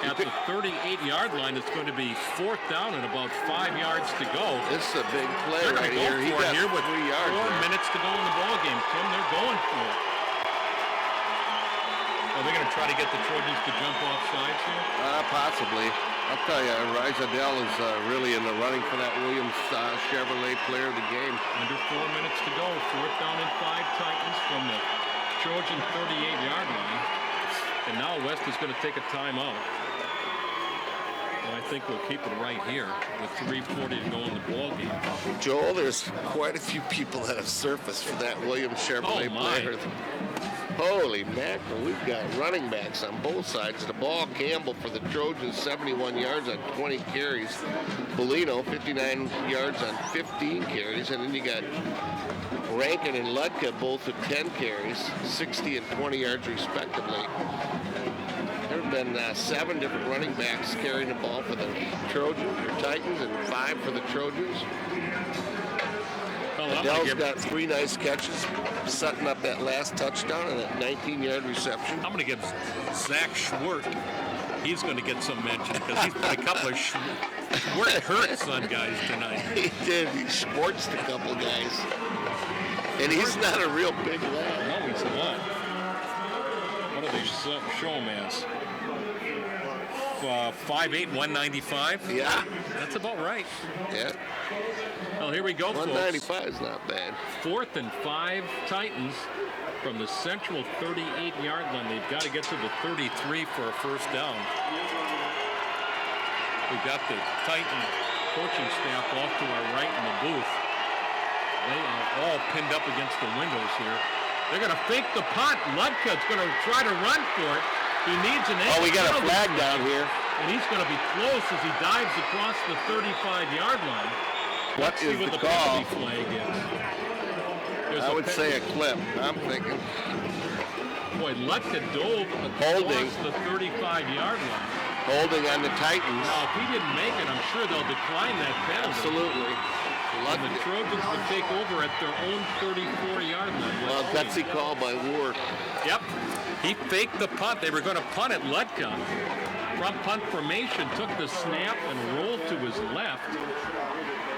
at the 38-yard line. It's going to be 4th down and about 5 yards to go. It's a big play They're right going to go here. He for it got here with 3 yards. 4 minutes to go in the ball game. Tim, they're going for it. Are they going to try to get the Trojans to jump off sides here? Possibly. I'll tell you, Rizadell is really in the running for that Williams Chevrolet player of the game. Under 4 minutes to go. 4th down and 5 Titans from the Trojan 38-yard line. And now West is going to take a timeout. And I think we'll keep it right here with 3:40 to go in the ball game. Joel, there's quite a few people that have surfaced for that Williams Chevrolet player. Holy mackerel, we've got running backs on both sides of the ball. Campbell for the Trojans, 71 yards on 20 carries. Bellino, 59 yards on 15 carries. And then you got Rankin and Ludka both with 10 carries, 60 and 20 yards respectively. There have been 7 different running backs carrying the ball for the Trojans, or Titans, and 5 for the Trojans. Adele's got 3 nice catches, setting up that last touchdown and that 19-yard reception. I'm going to give Zach Schwartz, he's going to get some mention because he's put a couple of Schwartz hurts on guys tonight. He did. He Schwartzed a couple guys. And he's not a real big lad. No, he's not. What do they show him as? 5'8", 195? Yeah. That's about right. Yeah. Well, here we go, 195 folks. is not bad. 4th and 5 Titans from the central 38-yard line. They've got to get to the 33 for a first down. We've got the Titan coaching staff off to our right in the booth. They are all pinned up against the windows here. They're going to fake the punt. Ludka's going to try to run for it. He needs an Oh, we got a flag down here. And he's going to be close as he dives across the 35-yard line. What is the call? Flag is. I would say a clip. I'm thinking. Boy, Ludka dove across the 35-yard line. Holding on the Titans. Now, if he didn't make it, I'm sure they'll decline that penalty. Absolutely. And the Trojans would take over at their own 34-yard line. Well, gutsy call by Ward. Yep. He faked the punt. They were going to punt it. Ludka, from punt formation, took the snap and rolled to his left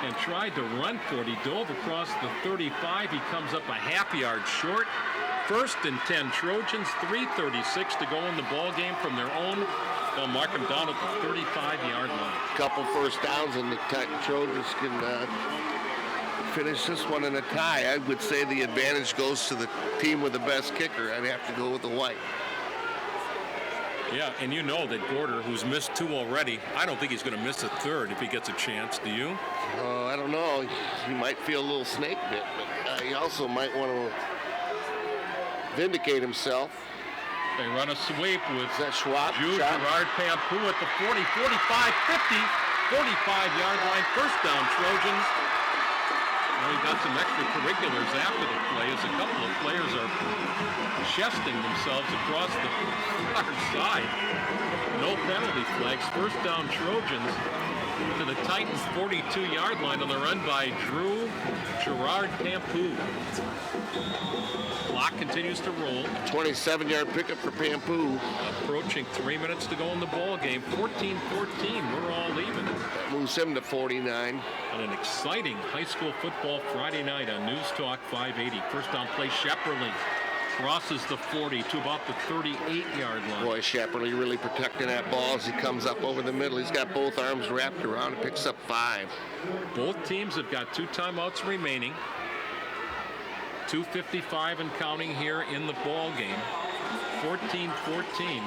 and tried to run for it. He dove across the 35. He comes up a half yard short. 1st and 10 Trojans, 3:36 to go in the ball game from their own. They'll mark him down at the 35-yard line. Couple first downs and the Trojans can finish this one in a tie. I would say the advantage goes to the team with the best kicker. I'd have to go with the white. Yeah, and you know that Gorder, who's missed 2 already, I don't think he's going to miss a third if he gets a chance. Do you? I don't know. He might feel a little snake bit, but he also might want to vindicate himself. They run a sweep with Is that Schwab? Gerard Pampu at the 40, 45, 50, 45-yard line. First down, Trojans. Well, we got some extracurriculars after the play as a couple of players are chesting themselves across the far side. No penalty flags. First down, Trojans to the Titans' 42-yard line on the run by Gerard Pampu. Clock continues to roll. 27-yard pickup for Pampu. Approaching 3 minutes to go in the ball game. 14-14. We're all even. That moves him to 49. And an exciting high school football Friday night on News Talk 580. First down play, Shepperly crosses the 40 to about the 38-yard line. Boy, Shepperly really protecting that ball as he comes up over the middle. He's got both arms wrapped around and picks up 5. Both teams have got 2 timeouts remaining. 2:55 and counting here in the ball game. 14-14.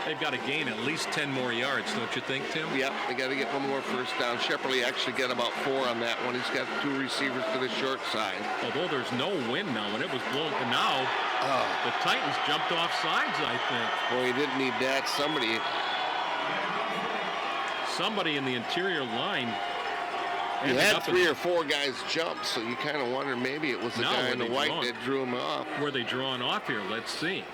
They've got to gain at least 10 more yards, don't you think, Tim? Yep, they got to get one more first down. Shepperly actually got about 4 on that one. He's got 2 receivers to the short side. Although there's no wind now, and it was blown. And now the Titans jumped off sides, I think. Boy, he didn't need that. Somebody in the interior line. He had 3 or 4 guys jump, so you kind of wonder maybe it was the guy in the white that drew him off. Were they drawn off here? Let's see.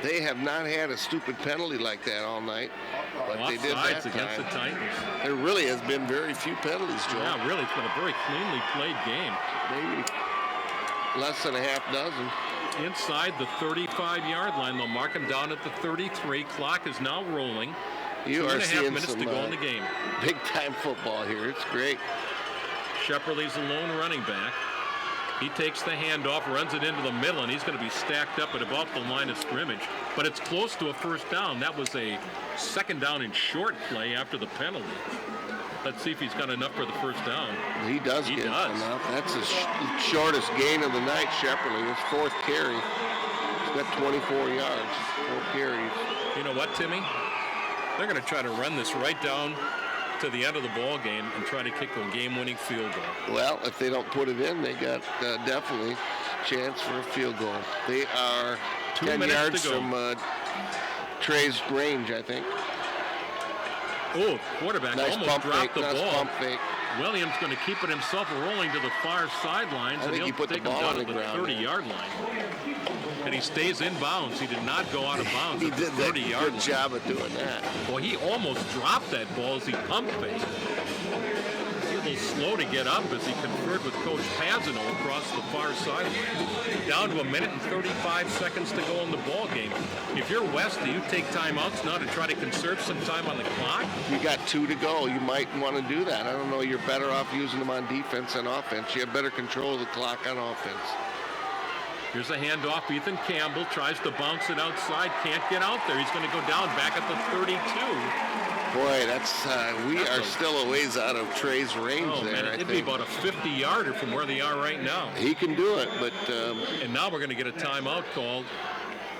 They have not had a stupid penalty like that all night, but they did that against time. the Titans. There really has been very few penalties, Joe. Yeah, really, it's been a very cleanly played game. Maybe less than a half dozen. Inside the 35-yard line, they'll mark him down at the 33. Clock is now rolling. You are 2.5 seeing minutes some to go in the game. big-time football here. It's great. Shepperly's a lone running back. He takes the handoff, runs it into the middle, and he's going to be stacked up at about the line of scrimmage. But it's close to a first down. That was a second down and short play after the penalty. Let's see if he's got enough for the first down. He does get enough. That's his shortest gain of the night, Shepperly. His 4th carry. He's got 24 yards, 4 carries. You know what, Timmy? They're going to try to run this right down to the end of the ball game and try to kick a game-winning field goal. Well, if they don't put it in, they got definitely a chance for a field goal. They are 10 yards from Trey's range, I think. Oh, quarterback nice almost dropped the ball. Pump fake. Williams going to keep it himself rolling to the far sidelines, and he'll take him down to the 30-yard line. And he stays in bounds. He did not go out of bounds at the 30-yard line. Good job of doing that. Well, he almost dropped that ball as he pump faked. He was a little slow to get up as he conferred with Coach Pazino across the far sideline. Down to 1 minute and 35 seconds to go in the ball game. If you're West, do you take timeouts now to try to conserve some time on the clock? You got 2 to go. You might want to do that. I don't know. You're better off using them on defense than offense. You have better control of the clock on offense. Here's a handoff. Ethan Campbell tries to bounce it outside. Can't get out there. He's going to go down back at the 32. Boy, we are still a ways out of Trey's range there. Man, it'd be about a 50-yarder from where they are right now. He can do it, but... and now we're going to get a timeout called.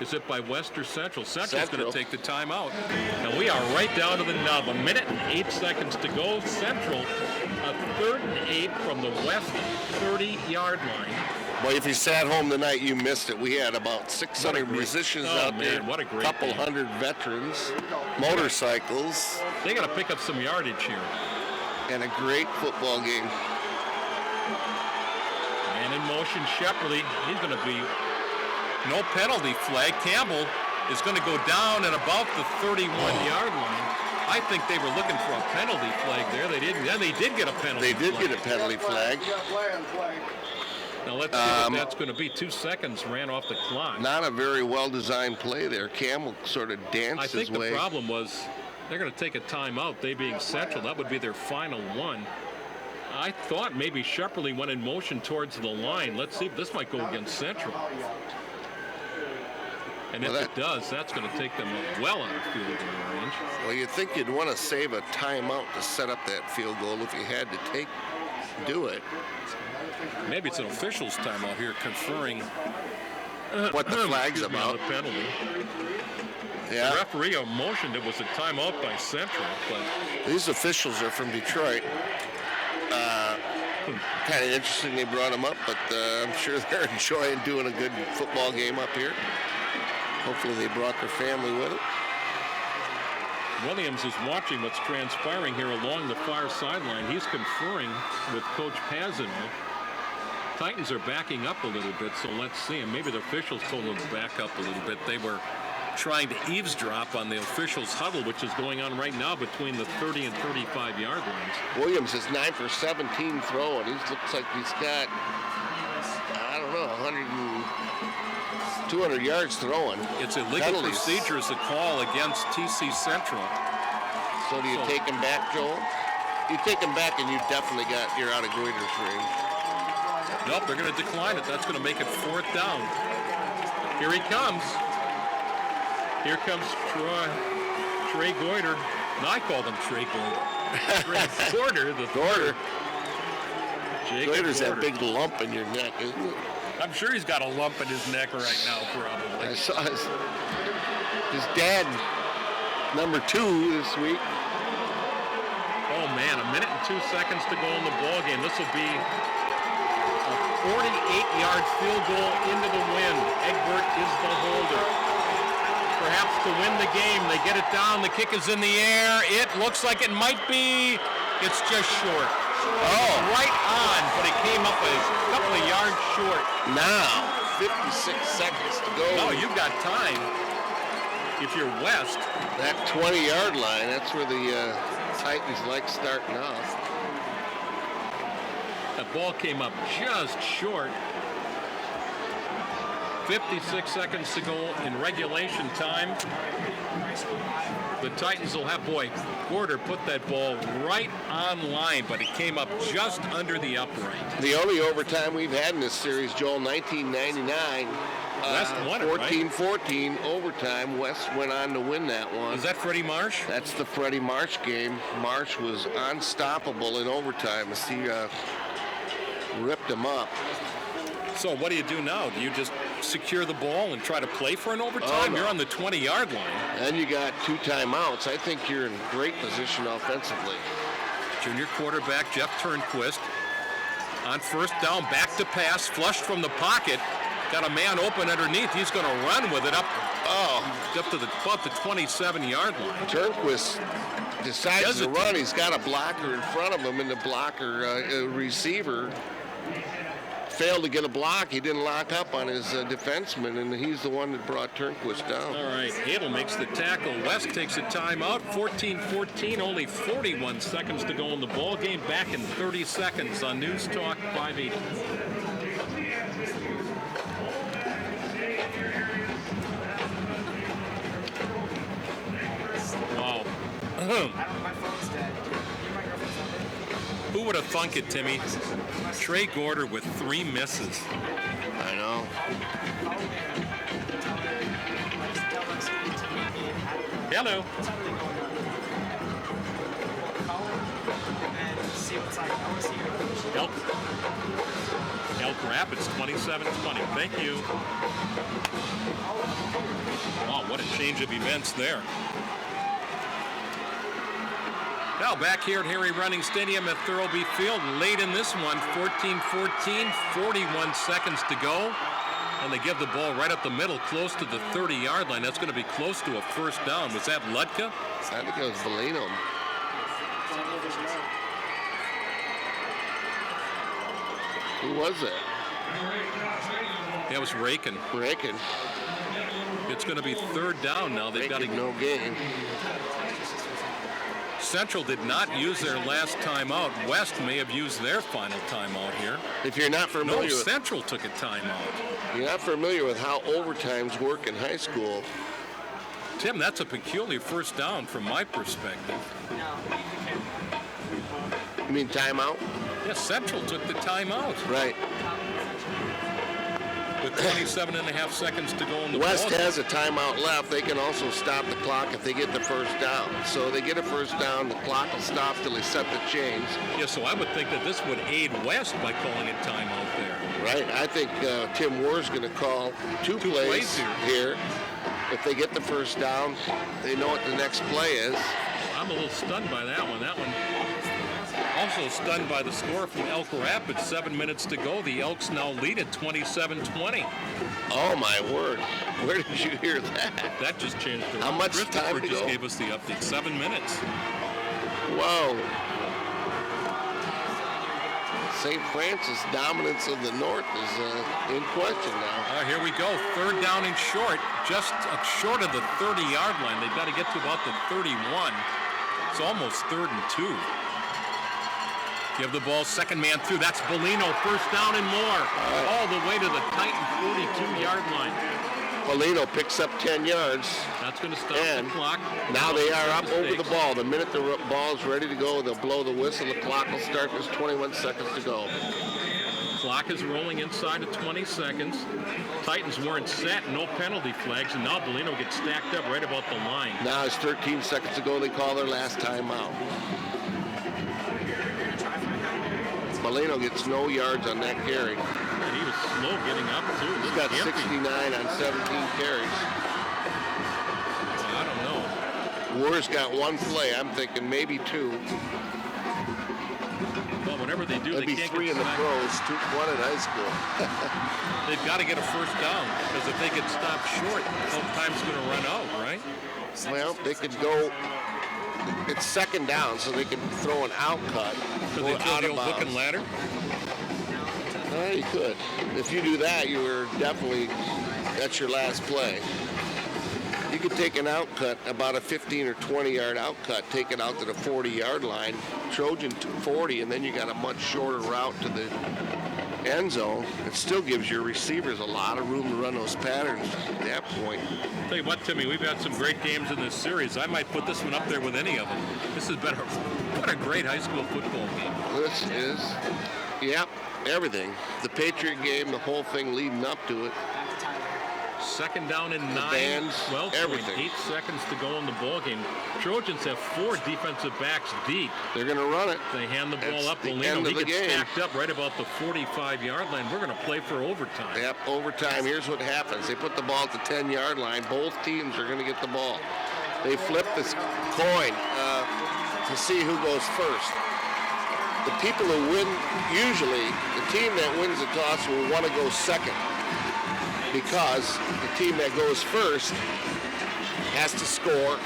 Is it by West or Central? Central's going to take the timeout. And we are right down to the nub. 1 minute and 8 seconds to go. Central, a 3rd and 8 from the West 30-yard line. Boy, if you sat home tonight, you missed it. We had about 600 musicians out there. What a great couple game. hundred veterans, motorcycles. They got to pick up some yardage here. And a great football game. Man in motion, Shepperly. He's going to be no penalty flag. Campbell is going to go down at about the 31-yard line. I think they were looking for a penalty flag there. They didn't. Then they did get a penalty flag. They did get a penalty flag. Now let's see what that's going to be. 2 seconds ran off the clock. Not a very well-designed play there. Campbell sort of danced his way. I think the problem was they're going to take a timeout. They being Central, that would be their final one. I thought maybe Shepperly went in motion towards the line. Let's see if this might go against Central. And if it does, that's going to take them well out of field goal range. Well, you'd think you'd want to save a timeout to set up that field goal if you had to take do it. Maybe it's an official's timeout here conferring What the flag's excuse me, on about. the penalty. Yeah. The referee motioned it was a timeout by Central, but These officials are from Detroit. Kind of interesting they brought them up, but I'm sure they're enjoying doing a good football game up here. Hopefully they brought their family with them. Williams is watching what's transpiring here along the far sideline. He's conferring with Coach Pazino. Titans are backing up a little bit, so let's see. And maybe the officials told them to back up a little bit. They were trying to eavesdrop on the officials' huddle, which is going on right now between the 30 and 35-yard lines. Williams is 9 for 17 throwing. He looks like he's got, I don't know, 200 yards throwing. It's a legal procedure as a call against TC Central. So do you take him back, Joel? You take him back and you're out of Goiter's range. Nope, they're going to decline it. That's going to make it 4th down. Here he comes. Here comes Trey Goiter. No, I called him Trey Goiter. Trey Goiter. Goiter. Goiter's Goiter. that big lump in your neck, isn't it? I'm sure he's got a lump in his neck right now, probably. I saw his dad, number 2 this week. Oh, man, 1 minute and 2 seconds to go in the ball game. This will be a 48-yard field goal into the wind. Egbert is the holder. Perhaps to win the game. They get it down. The kick is in the air. It looks like it might be. It's just short. Oh. Right on, but it came up a couple of yards short. Now, 56 seconds to go. No, you've got time. If you're West. That 20-yard line, that's where the Titans like starting off. That ball came up just short. 56 seconds to go in regulation time. The Titans will have, Gorder put that ball right on line, but it came up just under the upright. The only overtime we've had in this series, Joel, 1999. West won it, 14-14 overtime. West went on to win that one. Is that Freddie Marsh? That's the Freddie Marsh game. Marsh was unstoppable in overtime as he ripped him up. So what do you do now? Do you just secure the ball and try to play for an overtime? Oh, no. You're on the 20-yard line. And you got 2 timeouts. I think you're in great position offensively. Junior quarterback Jeff Turnquist on 1st down, back to pass, flushed from the pocket. Got a man open underneath. He's going to run with it up to about the 27-yard line. Turnquist decides to run. He's got a blocker in front of him, and the blocker receiver failed to get a block. He didn't lock up on his defenseman, and he's the one that brought Turnquist down. All right, Hadel makes the tackle. West takes a timeout. 14-14, only 41 seconds to go in the ball game. Back in 30 seconds on News Talk 580. Wow. Who would have thunk it, Timmy? Trey Gorder with 3 misses. I know. Hello. Elk Rapids 27-20. Thank you. Wow, what a change of events there. Now back here at Harry Running Stadium at Thurlby Field, late in this one, 14-14, 41 seconds to go. And they give the ball right up the middle, close to the 30-yard line. That's going to be close to a 1st down. Was that Ludka? I think it was Valino. Who was that? That was Rakin. Rakin. It's going to be 3rd down now. They've got to no gain. Central did not use their last timeout. West may have used their final timeout here. If you're not familiar with Central took a timeout. You're not familiar with how overtimes work in high school. Tim, that's a peculiar 1st down from my perspective. You mean timeout? Yes, Central took the timeout. Right. with 27 and a half seconds to go in the West ball. has a timeout left. They can also stop the clock if they get the first down. So they get a first down, the clock will stop till they set the chains. Yeah, so I would think that this would aid West by calling a timeout there. Right. I think Tim War's going to call two plays here. If they get the first down, they know what the next play is. I'm a little stunned by that one. That one also stunned by the score from Elk Rapids. 7 minutes to go. The Elks now lead at 27-20. Oh, my word. Where did you hear that? That just changed the How much time to just go? gave us the update. 7 minutes. Whoa. St. Francis dominance of the North is in question now. Here we go. Third down and short. Just short of the 30-yard line. They've got to get to about the 31. It's almost 3rd and 2. Give the ball, second man through. That's Bellino, first down and more. All the way to the Titan 42-yard line. Bellino picks up 10 yards. That's going to stop And the clock. now they are up over the ball. The minute the ball is ready to go, they'll blow the whistle. The clock will start. There's 21 seconds to go. Clock is rolling inside of 20 seconds. Titans weren't set, no penalty flags, and now Bellino gets stacked up right about the line. Now it's 13 seconds to go. They call their last timeout. Bellino gets no yards on that carry. And he was slow getting up, too. He's got 69 on 17 carries. I don't know. War's got one play. I'm thinking maybe two. Well, whatever they do, That'd they be can't 3 get in the back. pros, 1 in high school. They've got to get a first down, because if they get stopped short, time's going to run out, right? Well, they could go. It's second down, so they can throw an out cut. Could they throw the old hook and ladder? You could. If you do that, you are definitely, that's your last play. You could take an out cut, about a 15 or 20 yard out cut, take it out to the 40-yard line, Trojan to 40, and then you got a much shorter route to the end zone. It still gives your receivers a lot of room to run those patterns at that point. Tell you what, Timmy, we've had some great games in this series. I might put this one up there with any of them. This has been what a great high school football game. This is, yep, everything. The Patriot game, the whole thing leading up to it. Second down and 9. Bands, 12 everything. 8 seconds to go in the ball game. Trojans have 4 defensive backs deep. They're going to run it. They hand the ball up. the Bellino, end he of the gets game. stacked up right about the 45-yard line. We're going to play for overtime. Yep, overtime. Here's what happens. They put the ball at the 10-yard line. Both teams are going to get the ball. They flip this coin to see who goes first. The people who win, usually, the team that wins the toss will want to go second, because the team that goes first has to score,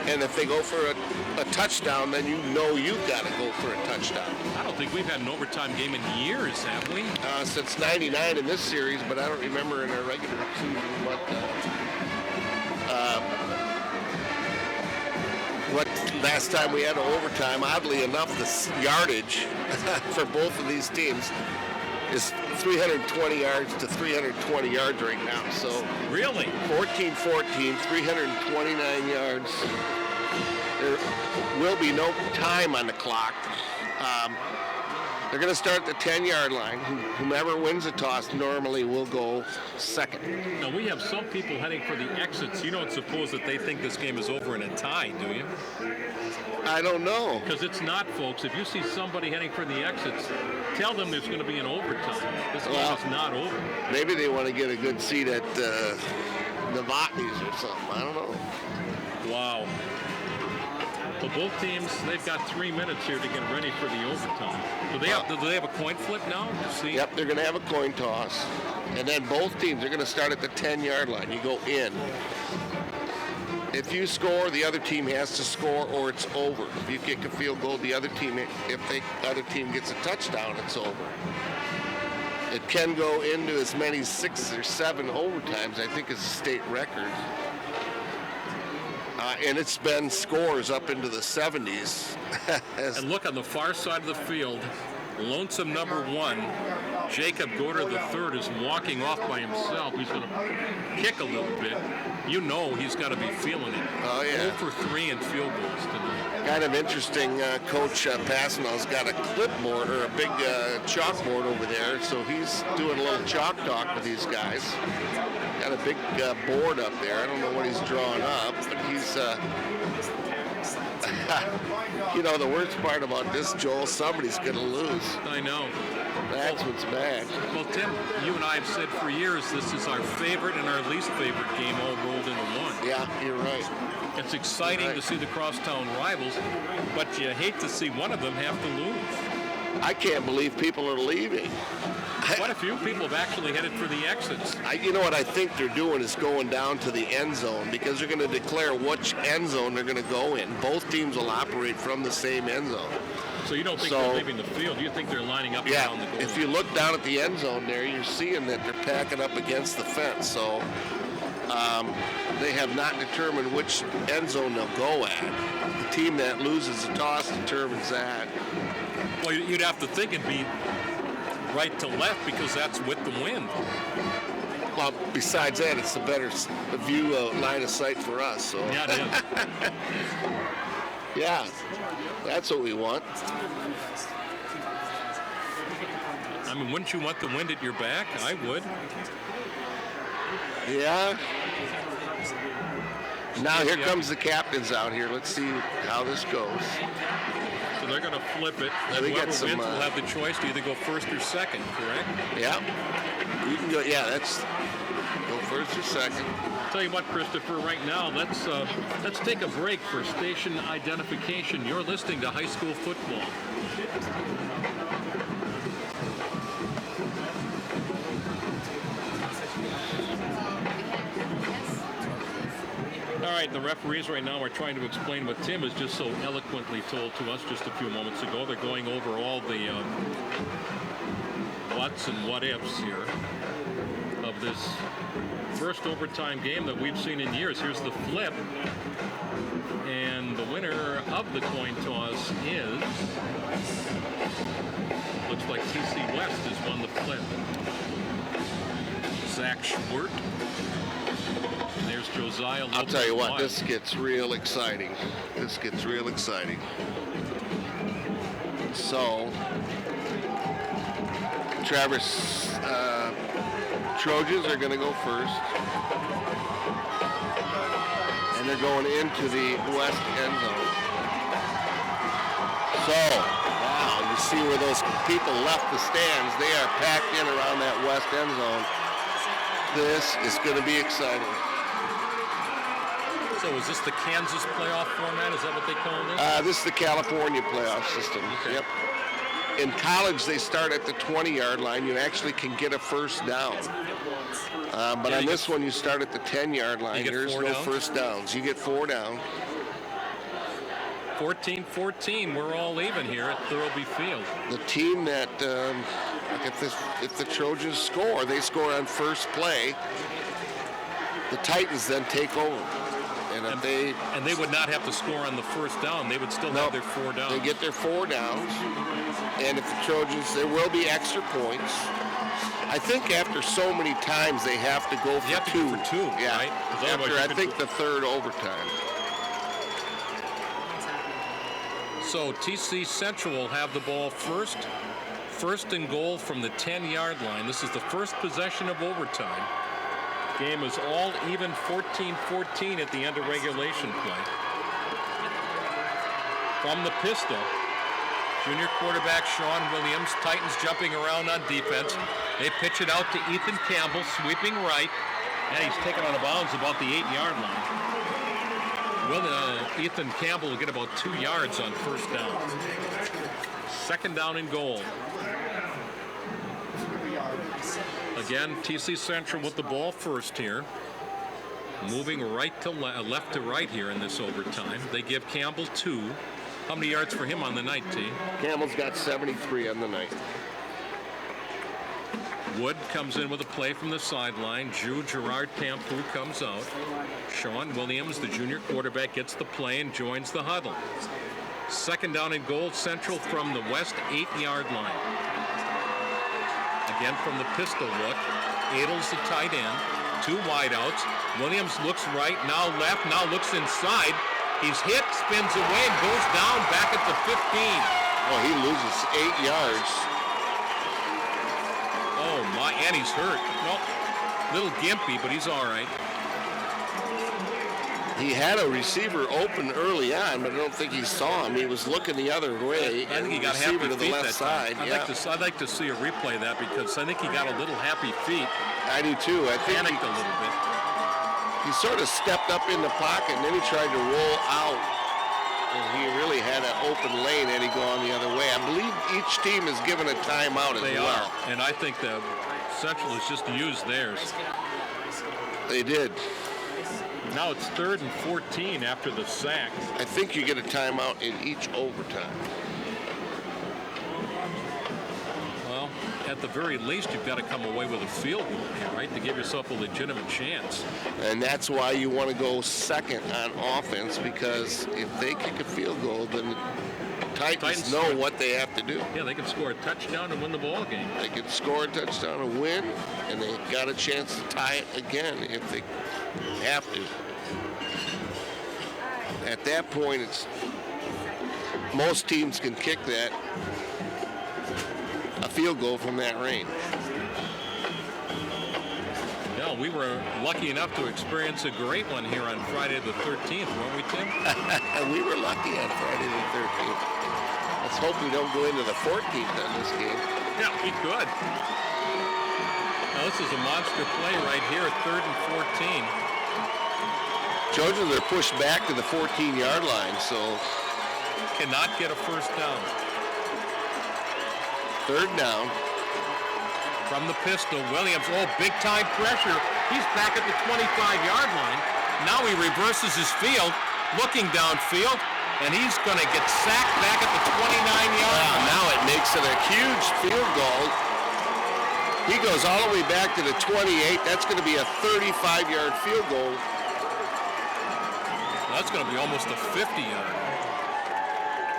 and if they go for a touchdown, then you know you've got to go for a touchdown. I don't think we've had an overtime game in years, have we? Since 99 in this series, but I don't remember in our regular season what last time we had an overtime. Oddly enough, the yardage for both of these teams is 320 yards to 320 yards right now. So Really? 14-14, 329 yards. There will be no time on the clock. They're going to start at the 10-yard line. Whomever wins the toss normally will go second. Now, we have some people heading for the exits. You don't suppose that they think this game is over in a tie, do you? I don't know. Because it's not, folks. If you see somebody heading for the exits, tell them there's going to be an overtime. This game is not over. Maybe they want to get a good seat at Novotny's or something. I don't know. Wow. Well, both teams, they've got 3 minutes here to get ready for the overtime. Do they have a coin flip now? To see? Yep, they're going to have a coin toss. And then both teams are going to start at the 10-yard line. You go in. If you score, the other team has to score, or it's over. If you kick a field goal, the other team, if the other team gets a touchdown, it's over. It can go into as many as 6 or 7 overtimes. I think it's a state record. And it's been scores up into the 70s. And look on the far side of the field, lonesome number 1 Jacob Gorder III is walking off by himself. He's going to kick a little bit. You know he's got to be feeling it. Oh, yeah. 0 for 3 in field goals tonight. Kind of interesting. Coach Passanel's got a clipboard or a big chalkboard over there, so he's doing a little chalk talk with these guys. Got a big board up there. I don't know what he's drawing up, but he's. You know, the worst part about this, Joel, somebody's going to lose. I know. That's what's bad. Well, Tim, you and I have said for years this is our favorite and our least favorite game all rolled into one. Yeah, you're right. It's exciting to see the crosstown rivals, but you hate to see one of them have to lose. I can't believe people are leaving. Quite a few people have actually headed for the exits. You know what I think they're doing is going down to the end zone because they're going to declare which end zone they're going to go in. Both teams will operate from the same end zone. So you don't think they're leaving the field? You think they're lining up around the goal? If you look down at the end zone there, you're seeing that they're packing up against the fence. So they have not determined which end zone they'll go at. The team that loses the toss determines that. Well, you'd have to think it'd be right to left because that's with the wind. Well, besides that, it's the better view line of sight for us. So. Yeah, it is. Yeah, that's what we want. I mean, wouldn't you want the wind at your back? I would. Yeah. Now here comes the captains out here. Let's see how this goes. So they're going to flip it. And we whoever got some, wins will have the choice to either go first or second, correct? Yeah. You can go. Yeah, that's go first or second. Tell you what, Christopher, right now, let's take a break for station identification. You're listening to high school football. All right, the referees right now are trying to explain what Tim has just so eloquently told to us just a few moments ago. They're going over all the whats and what-ifs here of this first overtime game that we've seen in years. Here's the flip, and the winner of the coin toss is, looks like TC West has won the flip. Zach Schwert. And there's Josiah Lopez. I'll tell you what, this gets real exciting. This gets real exciting. So, Traverse Trojans are going to go first. And they're going into the west end zone. So, wow, you see where those people left the stands. They are packed in around that west end zone. This is going to be exciting. So is this the Kansas playoff format? Is that what they call this? This is the California playoff system. Okay. Yep. In college, they start at the 20-yard line. You actually can get a first down. But on this one, you start at the 10-yard line. There's no first downs. You get 4 down. 14-14. We're all even here at Thurlby Field. The team that, if the Trojans score, they score on first play. The Titans then take over. And they would not have to score on the first down. They would still have their 4 downs. They get their 4 downs. And if the Trojans, there will be extra points. I think after so many times they have to go for 2. Yeah. Right? After, I think, the third overtime. So TC Central will have the ball first. First and goal from the 10-yard line. This is the first possession of overtime. Game is all even, 14-14 at the end of regulation play. From the pistol, junior quarterback Sean Williams. Titans jumping around on defense. They pitch it out to Ethan Campbell, sweeping right, and he's taken out of bounds about the 8-yard line. Ethan Campbell will get about 2 yards on first down. Second down and goal. Again, TC Central with the ball first here. Moving right to left to right here in this overtime. They give Campbell 2. How many yards for him on the night, T? Campbell's got 73 on the night. Wood comes in with a play from the sideline. Gerard Pampu comes out. Sean Williams, the junior quarterback, gets the play and joins the huddle. Second down and goal, Central from the west 8-yard line. again from the pistol look. Adel's the tight end. 2 wideouts. Williams looks right, now left, now looks inside. He's hit, spins away, and goes down back at the 15. Well, he loses 8 yards. Oh my, and he's hurt. Nope. Little gimpy, but he's all right. He had a receiver open early on, but I don't think he saw him. He was looking the other way. I think he got receiver happy to the feet left that side. time. Yeah. I'd like to see a replay of that because I think he got a little happy feet. I do too. I think Panicked a little bit. he sort of stepped up in the pocket and then he tried to roll out. And he really had an open lane and he go on the other way. I believe each team is given a timeout as They well. are, and I think the Central has just used theirs. They did. Now it's 3rd and 14 after the sack. I think you get a timeout in each overtime. Well, at the very least, you've got to come away with a field goal here, right, to give yourself a legitimate chance. And that's why you want to go second on offense, because if they kick a field goal, then the Titans know what they have to do. Yeah, they can score a touchdown and win the ball game. They can score a touchdown and win, and they got a chance to tie it again if they have to. At that point, it's most teams can kick that a field goal from that range. Yeah, we were lucky enough to experience a great one here on Friday the 13th, weren't we, Tim? We were lucky on Friday the 13th. Let's hope we don't go into the 14th on this game. Yeah, we could. Now, this is a monster play right here at 3rd and 14. Trojans are pushed back to the 14-yard line, so Cannot get a first down. 3rd down. From the pistol, Williams, big time pressure. He's back at the 25-yard line. Now he reverses his field, looking downfield, and he's going to get sacked back at the 29-yard line. Now it makes it a huge field goal. He goes all the way back to the 28. That's going to be a 35-yard field goal. That's going to be almost a 50-yard.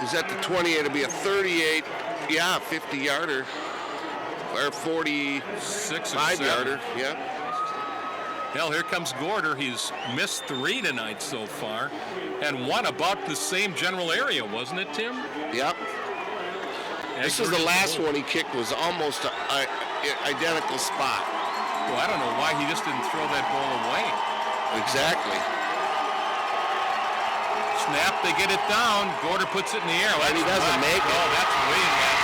He's at the 28. It'll be a 38, 50-yarder. Or 45-yarder, yeah. Hell, here comes Gorder. He's missed 3 tonight so far. And 1 about the same general area, wasn't it, Tim? Yep. This is the last one he kicked, was almost an identical spot. Well, I don't know why he just didn't throw that ball away. Exactly. Snap, they get it down. Gorder puts it in the air. And he doesn't make it. Oh, that's way bad.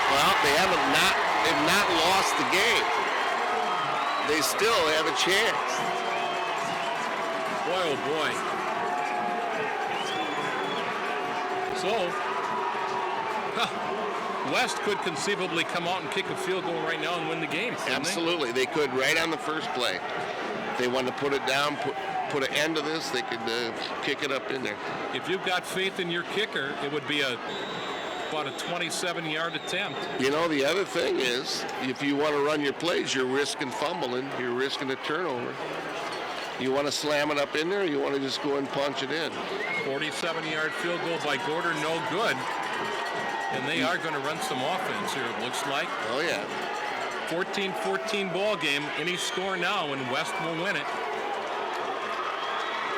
Well, they've not lost the game. They still have a chance. Boy, oh boy. So, West could conceivably come out and kick a field goal right now and win the game. Absolutely, they could right on the first play. If they want to put it down, put an end to this, they could kick it up in there. If you've got faith in your kicker, it would be about a 27-yard attempt. You know, the other thing is, if you want to run your plays, you're risking fumbling, you're risking a turnover. You want to slam it up in there, or you want to just go and punch it in? 47-yard field goal by Gorder, no good. And they are going to run some offense here, it looks like. Oh, yeah. 14-14 ball game. Any score now, and West will win it.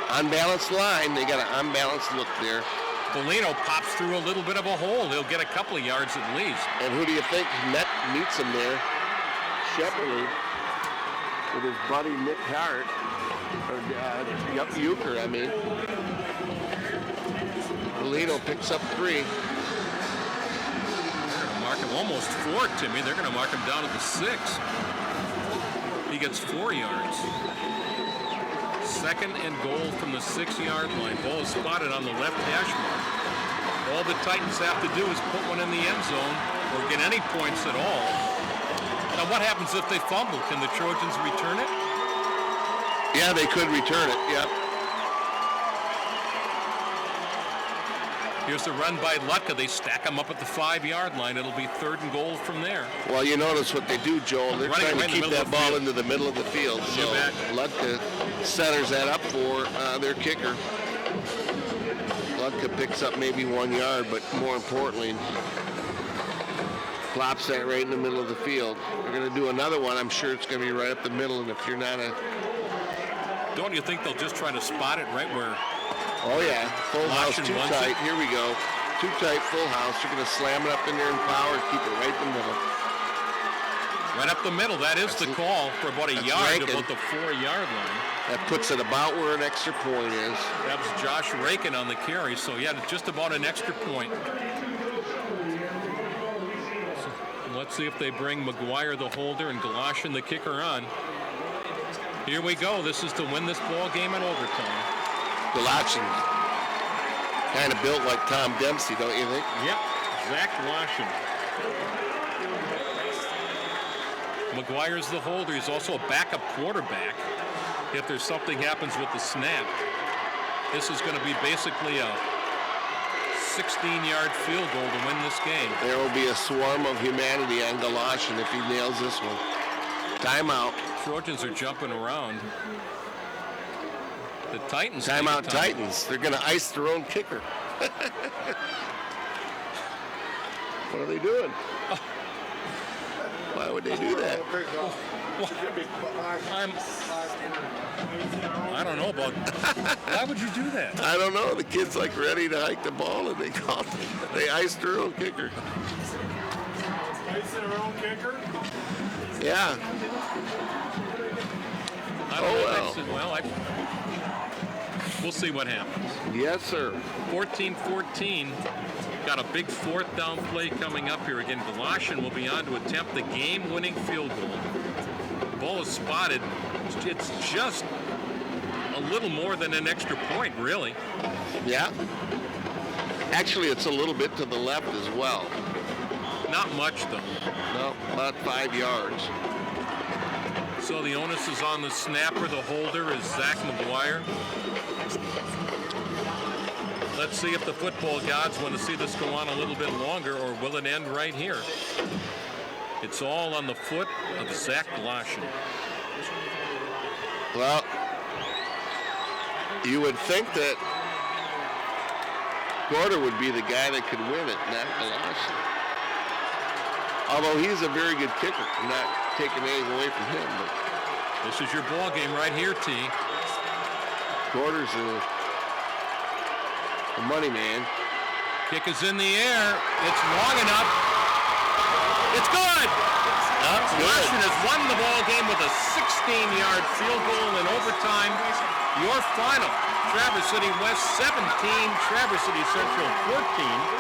Unbalanced line. They got an unbalanced look there. Bellino pops through a little bit of a hole. He'll get a couple of yards at least. And who do you think meets him there? Shepperly with his buddy Nick Hart. Or Euchre, I mean. Bellino picks up 3. Mark him almost 4, Timmy. They're going to mark him down to the 6. He gets 4 yards. 2nd and goal from the 6-yard line. Ball is spotted on the left hash mark. All the Titans have to do is put one in the end zone or get any points at all. Now, what happens if they fumble? Can the Trojans return it? Yeah, they could return it, yeah. Here's the run by Lutka. They stack him up at the 5-yard line. It'll be 3rd and goal from there. Well, you notice what they do, Joel. They're trying to keep that ball into the middle of the field. So Lutka centers that up for their kicker. Lutka picks up maybe 1 yard, but more importantly, Clops that right in the middle of the field. They're going to do another one. I'm sure it's going to be right up the middle. And if you're not a... Don't you think they'll just try to spot it right where... Oh, yeah. Full house, Washington too wants tight. it. Here we go. Too tight, full house. You're going to slam it up in there in power and keep it right in the middle. Right up the middle. That is the call for about a yard, Rakin. about the 4-yard line. That puts it about where an extra point is. That was Josh Rakin on the carry, so yeah, just about an extra point. So let's see if they bring McGuire the holder and Galoshin the kicker on. Here we go. This is to win this ball game in overtime. Galoshin kind of built like Tom Dempsey, don't you think? Yep, Zach Galoshin. McGuire's the holder. He's also a backup quarterback if there's something happens with the snap. This is going to be basically a 16-yard field goal to win this game. There will be a swarm of humanity on Galoshin if he nails this one. Timeout. Trojans are jumping around. The Titans. Timeout Titans. They're going to ice their own kicker. What are they doing? Why would they do that? I don't know about. Why would you do that? I don't know. The kid's like ready to hike the ball, and they iced their own kicker. Ice their own kicker? Yeah. I don't know. Well. I said, well, we'll see what happens. Yes, sir. 14-14. Got a big fourth down play coming up here. Again, Galoshin will be on to attempt the game-winning field goal. The ball is spotted. It's just a little more than an extra point, really. Yeah. Actually, it's a little bit to the left as well. Not much, though. No, about 5 yards. So the onus is on the snapper. The holder is Zach McGuire. Let's see if the football gods want to see this go on a little bit longer, or will it end right here? It's all on the foot of Zach Galoshin. Well, you would think that Gorder would be the guy that could win it, not Galoshin. Although he's a very good kicker. I'm not taking anything away from him. But This is your ball game right here, T. Gorder's a money man. Kick is in the air. It's long enough. It's good. That's good. Washington has won the ball game with a 16-yard field goal in overtime. Your final, Traverse City West 17, Traverse City Central 14.